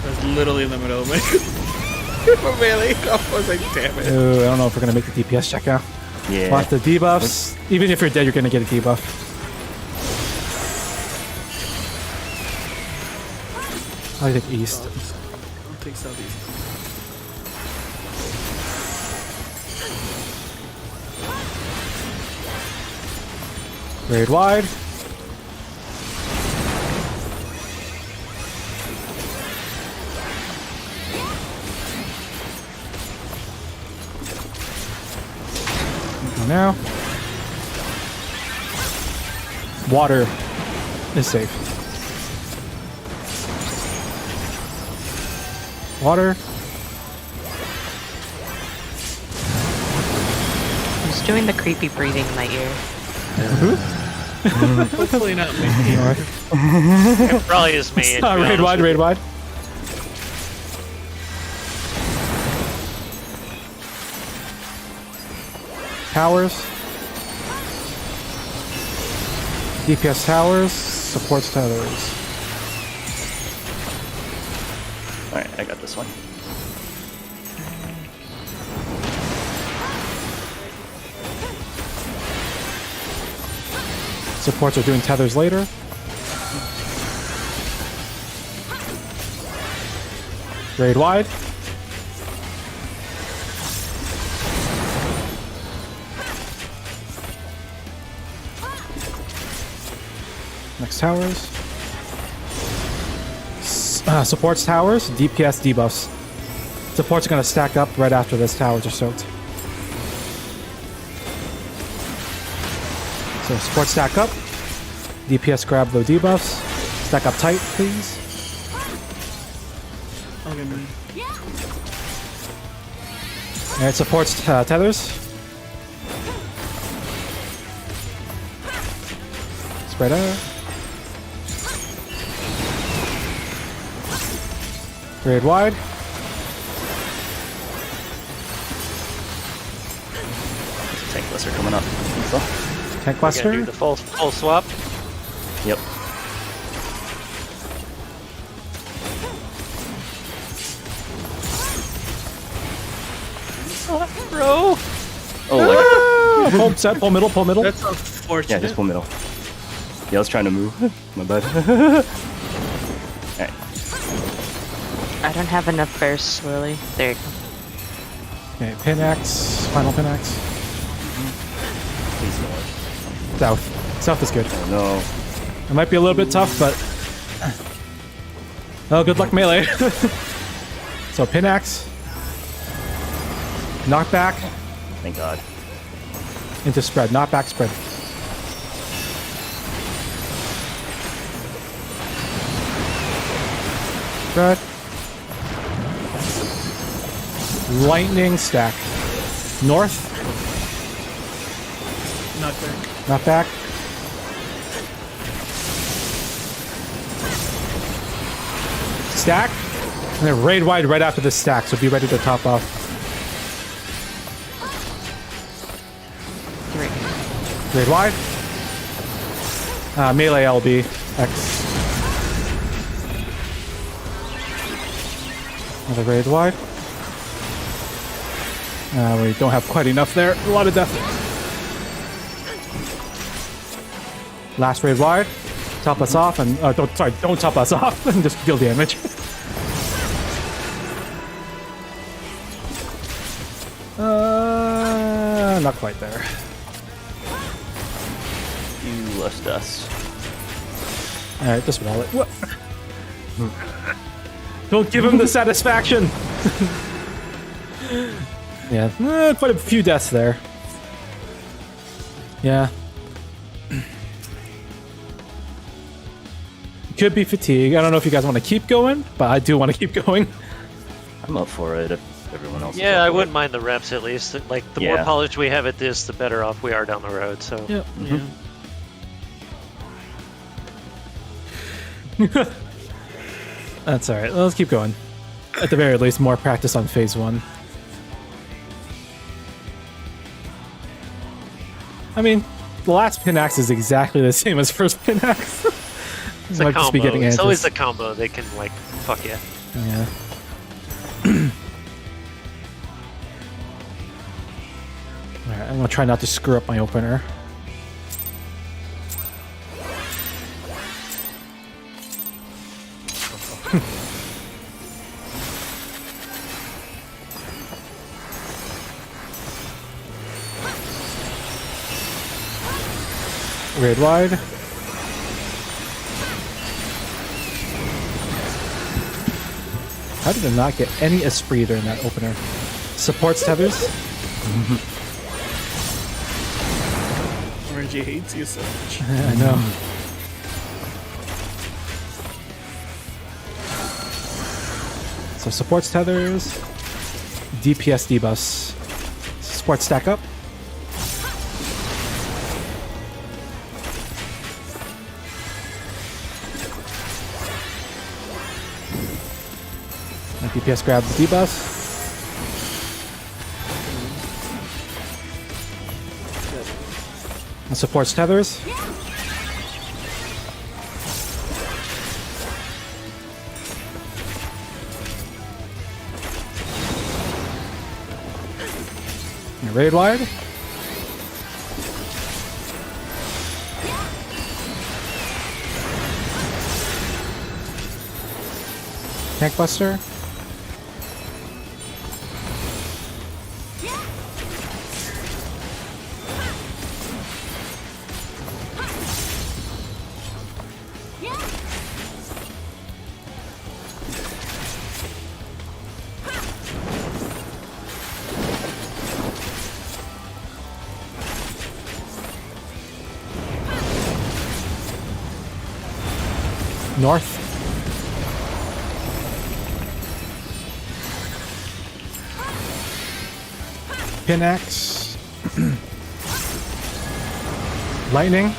[SPEAKER 3] that was literally in the middle of my melee. I was like, damn it.
[SPEAKER 2] Ooh, I don't know if we're gonna make the DPS check out.
[SPEAKER 1] Yeah.
[SPEAKER 2] Watch the debuffs. Even if you're dead, you're gonna get a debuff. I think east.
[SPEAKER 3] I'll take southeast.
[SPEAKER 2] Raid wide. Go now. Water is safe. Water.
[SPEAKER 6] Who's doing the creepy breathing in my ear?
[SPEAKER 3] Hopefully not me.
[SPEAKER 4] It probably is me. to be
[SPEAKER 2] Raid
[SPEAKER 4] honest
[SPEAKER 2] wide,
[SPEAKER 4] with
[SPEAKER 2] raid
[SPEAKER 4] you.
[SPEAKER 2] wide. Towers. DPS towers. Supports tethers.
[SPEAKER 1] Alright, I got this one.
[SPEAKER 2] Supports are doing tethers later. Raid wide. Next towers. Supports towers, DPS debuffs. Supports are going to stack up right after this towers are soaked. So support stack up. DPS grab the debuffs. Stack up tight, please.
[SPEAKER 3] Okay, man.
[SPEAKER 2] Alright, supports tethers. Spread out. Raid wide.
[SPEAKER 1] Tank buster coming up. So,
[SPEAKER 2] Tank
[SPEAKER 4] We're gonna do
[SPEAKER 2] buster.
[SPEAKER 4] the full swap.
[SPEAKER 1] yep.
[SPEAKER 4] Bro!
[SPEAKER 1] Oh, like,
[SPEAKER 2] Pull set, pull middle, pull middle.
[SPEAKER 3] That's unfortunate.
[SPEAKER 1] yeah, just pull middle. Yeah, I was trying to move. My bad. Alright,
[SPEAKER 6] I don't have enough bursts, Lily. There you go.
[SPEAKER 2] Okay, Pinax. Final Pinax.
[SPEAKER 1] please north.
[SPEAKER 2] South. South is good.
[SPEAKER 1] Oh no.
[SPEAKER 2] It might be a little bit tough, but... Oh, good luck melee. So, Pinax. Knockback
[SPEAKER 1] Thank God.
[SPEAKER 2] into spread. Knockback, spread. Spread. Lightning stack. North.
[SPEAKER 3] Not there.
[SPEAKER 2] Knockback. Stack. And then raid wide right after the stack, so be ready to top off.
[SPEAKER 6] 3.
[SPEAKER 2] Raid wide. Melee LB. X. Another raid wide. We don't have quite enough there. A lot of death. Last raid wide. Top us off and don't top us off and just deal damage. Not quite there.
[SPEAKER 1] You left us.
[SPEAKER 2] Alright, just wall it. What? Don't give him the satisfaction! Yeah, quite a few deaths there. Yeah. Could be fatigue. I don't know if you guys want to keep going, but I do want to keep going.
[SPEAKER 1] I'm up for it if everyone else is
[SPEAKER 4] Yeah,
[SPEAKER 1] up
[SPEAKER 4] I
[SPEAKER 1] for
[SPEAKER 4] wouldn't
[SPEAKER 1] it.
[SPEAKER 4] mind the reps at least. Like, the more
[SPEAKER 1] Yeah.
[SPEAKER 4] polished we have at this, the better off we are down the road, so.
[SPEAKER 2] Yep. That's alright. Let's keep going. At the very least, more practice on phase 1. I mean, the last Pinax is exactly the same as first Pinax.
[SPEAKER 4] It's a
[SPEAKER 2] Might just be
[SPEAKER 4] combo.
[SPEAKER 2] getting
[SPEAKER 4] It's always
[SPEAKER 2] anxious.
[SPEAKER 4] the combo. They can, like, fuck yeah.
[SPEAKER 2] Yeah. Alright, I'm gonna try not to screw up my opener. Raid wide. How did I not get any Esprit during that opener? Supports tethers.
[SPEAKER 3] RNG hates you so much.
[SPEAKER 2] I know. So supports tethers. DPS debus. Support stack up. And DPS grab the debuff. And supports tethers. And raid wide. Tank buster. North. Pinax. Lightning.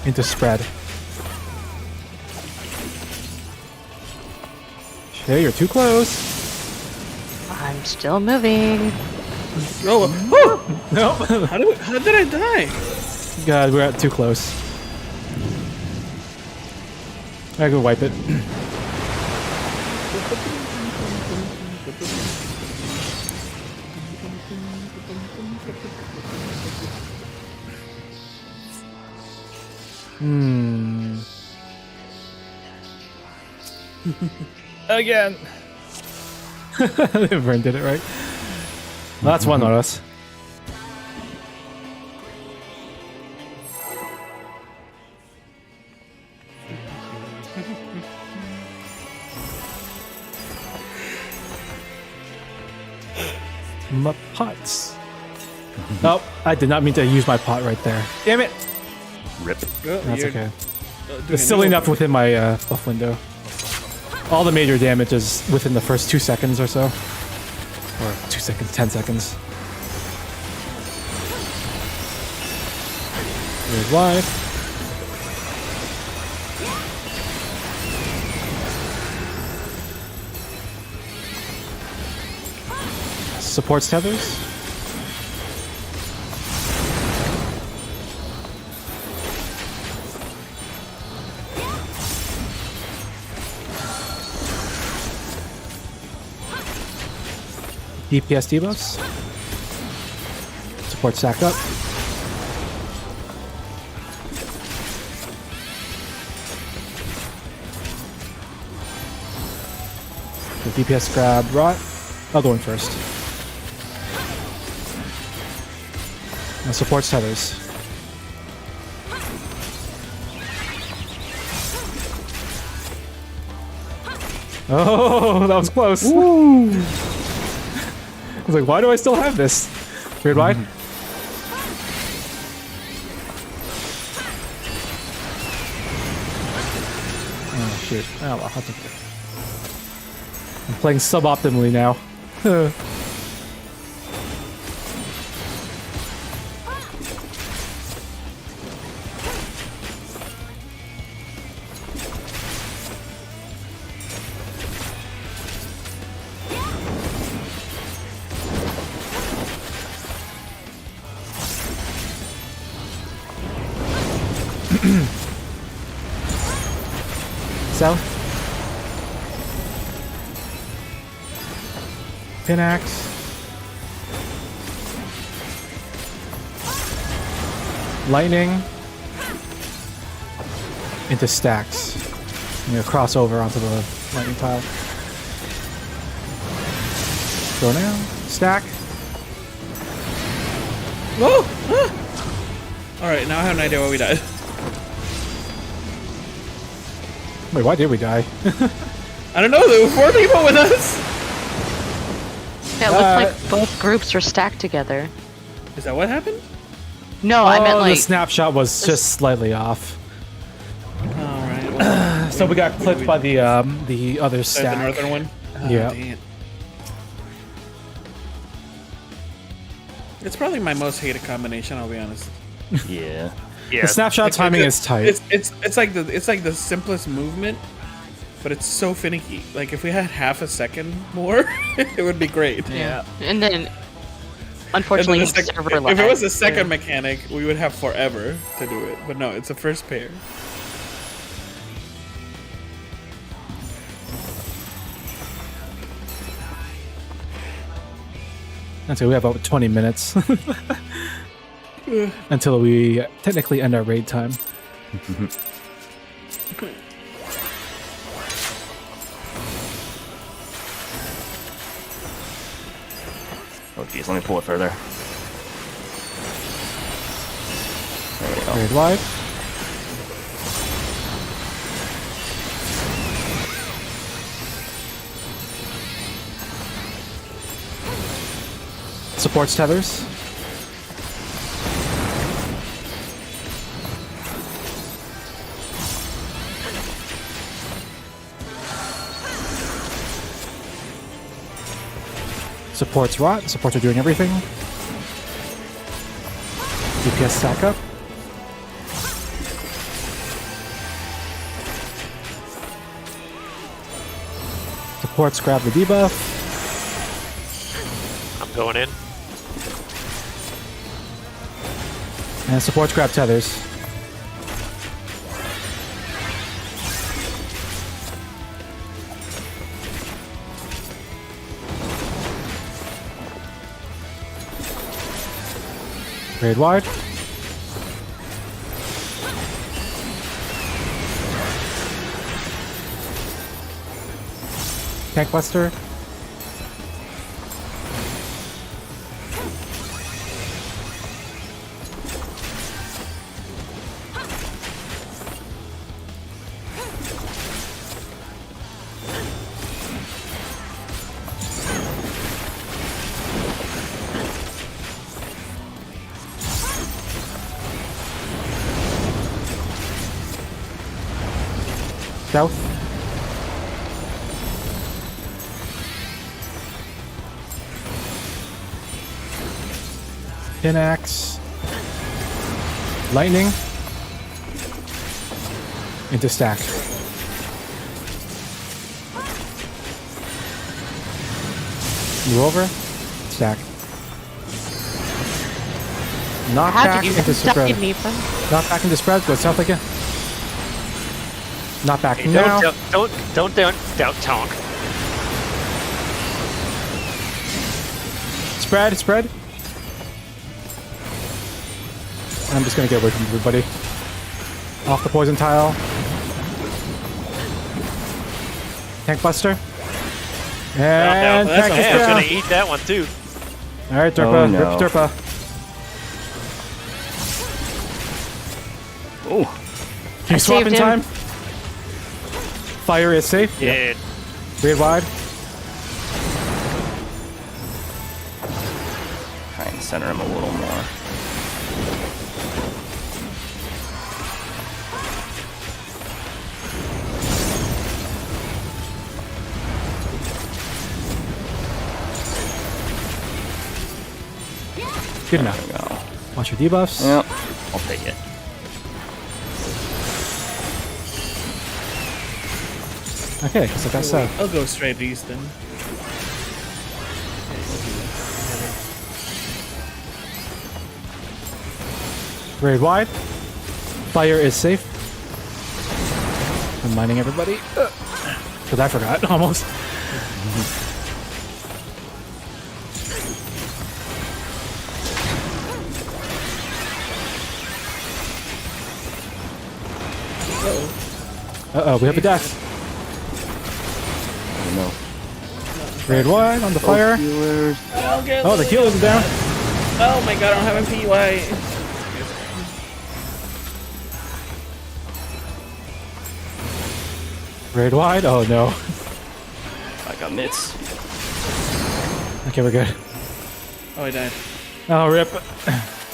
[SPEAKER 2] Into spread. Okay, you're too close.
[SPEAKER 6] I'm still moving.
[SPEAKER 3] Oh,
[SPEAKER 2] Nope.
[SPEAKER 3] how did I die?
[SPEAKER 2] God, we're at too close. I go wipe it. Again. Vern did it right. Well, that's one on us. My pots. Oh, I did not mean to use my pot right there. Damn it!
[SPEAKER 1] Rip.
[SPEAKER 2] That's okay. It's still enough within my buff window. All the major damage is within the first 2 seconds or so. Or 2 seconds, 10 seconds. Here's live. Supports tethers. DPS debuffs. Support stack up. The DPS grab rot. I'll go in first. And supports tethers. Oh, that was close. I was like, why do I still have this? Weird wide? Oh, shoot. Oh, well, that's okay. I'm playing suboptimally now. South. Pinax. Lightning. Into stacks. I'm gonna cross over onto the lightning tile. Go now. Stack.
[SPEAKER 3] Whoa! Alright, now I have an idea why we died.
[SPEAKER 2] Wait, why did we die?
[SPEAKER 3] I don't know, there were 4 people with us!
[SPEAKER 6] Yeah, it looks like both groups were stacked together.
[SPEAKER 3] Is that what happened?
[SPEAKER 6] No, I meant like
[SPEAKER 2] the snapshot was just slightly off.
[SPEAKER 3] Alright, well,
[SPEAKER 2] So we got clipped by the other
[SPEAKER 3] the
[SPEAKER 2] stack.
[SPEAKER 3] northern one? Oh,
[SPEAKER 2] Yeah.
[SPEAKER 3] dang it. It's probably my most hated combination, I'll be honest.
[SPEAKER 1] Yeah.
[SPEAKER 7] Yeah.
[SPEAKER 2] The snapshot timing is tight.
[SPEAKER 3] It's like the simplest movement, but it's so finicky. Like if we had half a second more, it would be great.
[SPEAKER 6] yeah. And then
[SPEAKER 3] And then
[SPEAKER 6] unfortunately
[SPEAKER 3] the
[SPEAKER 6] the
[SPEAKER 3] sec-
[SPEAKER 6] server
[SPEAKER 3] if it was a
[SPEAKER 6] lagged,
[SPEAKER 3] second
[SPEAKER 6] too.
[SPEAKER 3] mechanic, we would have forever to do it. But no, it's a first pair.
[SPEAKER 2] And so we have about 20 minutes until we technically end our raid time.
[SPEAKER 1] Oh geez, let me pull it further. There we go.
[SPEAKER 2] Raid wide. Supports tethers. Supports rot. Supports are doing everything. DPS stack up. Supports grab the debuff.
[SPEAKER 4] I'm going in.
[SPEAKER 2] And supports grab tethers. Raid wide. Tank buster. South. Pinax. Lightning. Into stack. Move over. Stack. Knock
[SPEAKER 6] How
[SPEAKER 2] back
[SPEAKER 6] did you
[SPEAKER 2] into
[SPEAKER 6] stuck
[SPEAKER 2] spread.
[SPEAKER 6] in me from?
[SPEAKER 2] Knock back into spread. Go south again. Not back
[SPEAKER 4] Hey,
[SPEAKER 2] now.
[SPEAKER 4] don't doubt Tonk.
[SPEAKER 2] Spread, spread. I'm just gonna get away from everybody. Off the poison tile. Tank buster. And
[SPEAKER 3] that's
[SPEAKER 2] tank
[SPEAKER 3] a
[SPEAKER 2] is
[SPEAKER 3] hit.
[SPEAKER 4] I was
[SPEAKER 2] down.
[SPEAKER 4] gonna eat that one too.
[SPEAKER 2] Alright, Derpa,
[SPEAKER 1] Oh, no.
[SPEAKER 2] Derpa.
[SPEAKER 1] Oh,
[SPEAKER 2] Can you swap
[SPEAKER 6] saved
[SPEAKER 2] in
[SPEAKER 6] him.
[SPEAKER 2] time? Fire is safe.
[SPEAKER 4] Yeah.
[SPEAKER 2] Raid wide.
[SPEAKER 1] try and center him a little more.
[SPEAKER 2] Good
[SPEAKER 1] There
[SPEAKER 2] enough.
[SPEAKER 1] we go.
[SPEAKER 2] Watch your debuffs.
[SPEAKER 1] Yep, I'll take it.
[SPEAKER 2] Okay, so like I said.
[SPEAKER 3] I'll go straight east then.
[SPEAKER 2] Raid wide. Fire is safe. I'm mining everybody. Because I forgot, almost. Uh-oh, we have a death.
[SPEAKER 1] Oh no.
[SPEAKER 2] Raid wide on the fire.
[SPEAKER 1] Healers.
[SPEAKER 2] Oh, the healers are down.
[SPEAKER 3] Oh my god, I don't have a PY.
[SPEAKER 2] Raid wide? Oh no.
[SPEAKER 1] I got mitts.
[SPEAKER 2] Okay, we're good.
[SPEAKER 3] Oh, I died.
[SPEAKER 2] Oh, rip.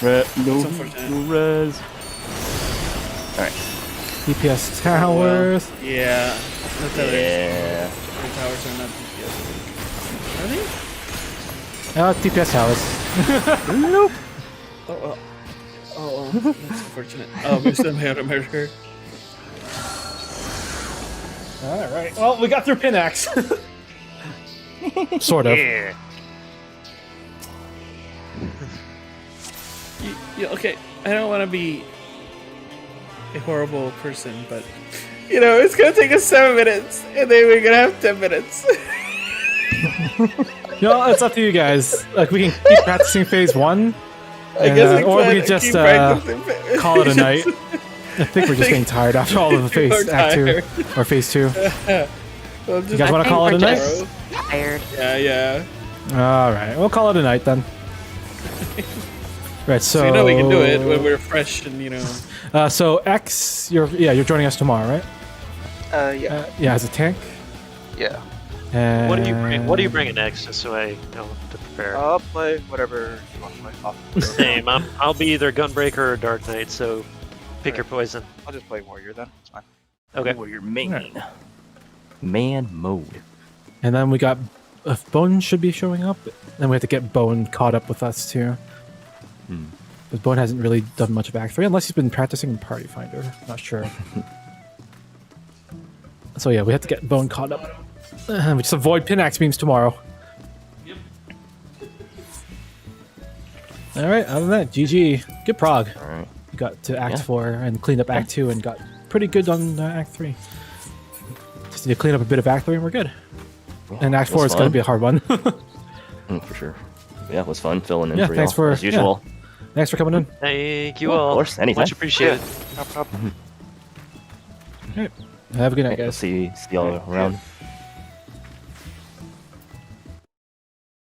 [SPEAKER 1] No,
[SPEAKER 3] unfortunate.
[SPEAKER 1] no res. Alright.
[SPEAKER 2] DPS towers.
[SPEAKER 3] Yeah. The towers.
[SPEAKER 1] Yeah.
[SPEAKER 3] The towers are not DPS. Are they?
[SPEAKER 2] DPS towers.
[SPEAKER 3] Oh, that's unfortunate. Oh, we still made a murder.
[SPEAKER 2] Alright. Well, we got through Pinax. Sort of.
[SPEAKER 4] Yeah.
[SPEAKER 3] Okay, I don't want to be a horrible person, but you know, it's gonna take us 7 minutes, and then we're gonna have 10 minutes.
[SPEAKER 2] It's up to you guys. Like, we can keep practicing phase 1.
[SPEAKER 3] I guess
[SPEAKER 2] or we
[SPEAKER 3] could
[SPEAKER 2] could just
[SPEAKER 3] keep practicing.
[SPEAKER 2] call it a night. I think we're just getting tired after all of the phase
[SPEAKER 3] We're
[SPEAKER 2] Act 2
[SPEAKER 3] tired.
[SPEAKER 2] or phase 2.
[SPEAKER 3] Well, just
[SPEAKER 2] You guys want to call it a night?
[SPEAKER 6] Tired.
[SPEAKER 3] Yeah.
[SPEAKER 2] All right, we'll call it a night then. Right, so
[SPEAKER 3] So you know we can do it when we're fresh and you know.
[SPEAKER 2] So X, you're joining us tomorrow, right?
[SPEAKER 5] Yeah.
[SPEAKER 2] Yeah, as a tank.
[SPEAKER 5] Yeah.
[SPEAKER 2] And
[SPEAKER 4] What do you bring next, just so I know to prepare?
[SPEAKER 5] I'll play whatever you want to play.
[SPEAKER 4] Same. I'll be either Gunbreaker or Dark Knight, so pick your poison.
[SPEAKER 5] I'll just play Warrior then. It's fine.
[SPEAKER 4] Okay.
[SPEAKER 1] Warrior main. Man mode.
[SPEAKER 2] And then we got Bone should be showing up. Then we have to get Bone caught up with us too. But Bone hasn't really done much of Act 3 unless he's been practicing in Party Finder. Not sure. So yeah, we have to get Bone caught up. We just avoid Pinax beams tomorrow.
[SPEAKER 3] Yep.
[SPEAKER 2] All right. Other than that, GG. Good prog.
[SPEAKER 1] All right.
[SPEAKER 2] We got to Act
[SPEAKER 1] Yeah.
[SPEAKER 2] 4 and cleaned up Act 2 and got pretty good on Act 3. Just need to clean up a bit of Act 3 and we're good. And Act 4 is going to be a hard one.
[SPEAKER 1] For sure. Yeah, it was fun filling in
[SPEAKER 2] Yeah,
[SPEAKER 1] for
[SPEAKER 2] thanks
[SPEAKER 1] y'all,
[SPEAKER 2] for-
[SPEAKER 1] as usual.
[SPEAKER 2] Thanks for coming in.
[SPEAKER 4] Thank you
[SPEAKER 1] Of
[SPEAKER 4] all.
[SPEAKER 1] course, anytime.
[SPEAKER 4] Much appreciated.
[SPEAKER 5] No problem.
[SPEAKER 2] Have a good night,
[SPEAKER 1] I'll
[SPEAKER 2] guys.
[SPEAKER 1] see y'all around.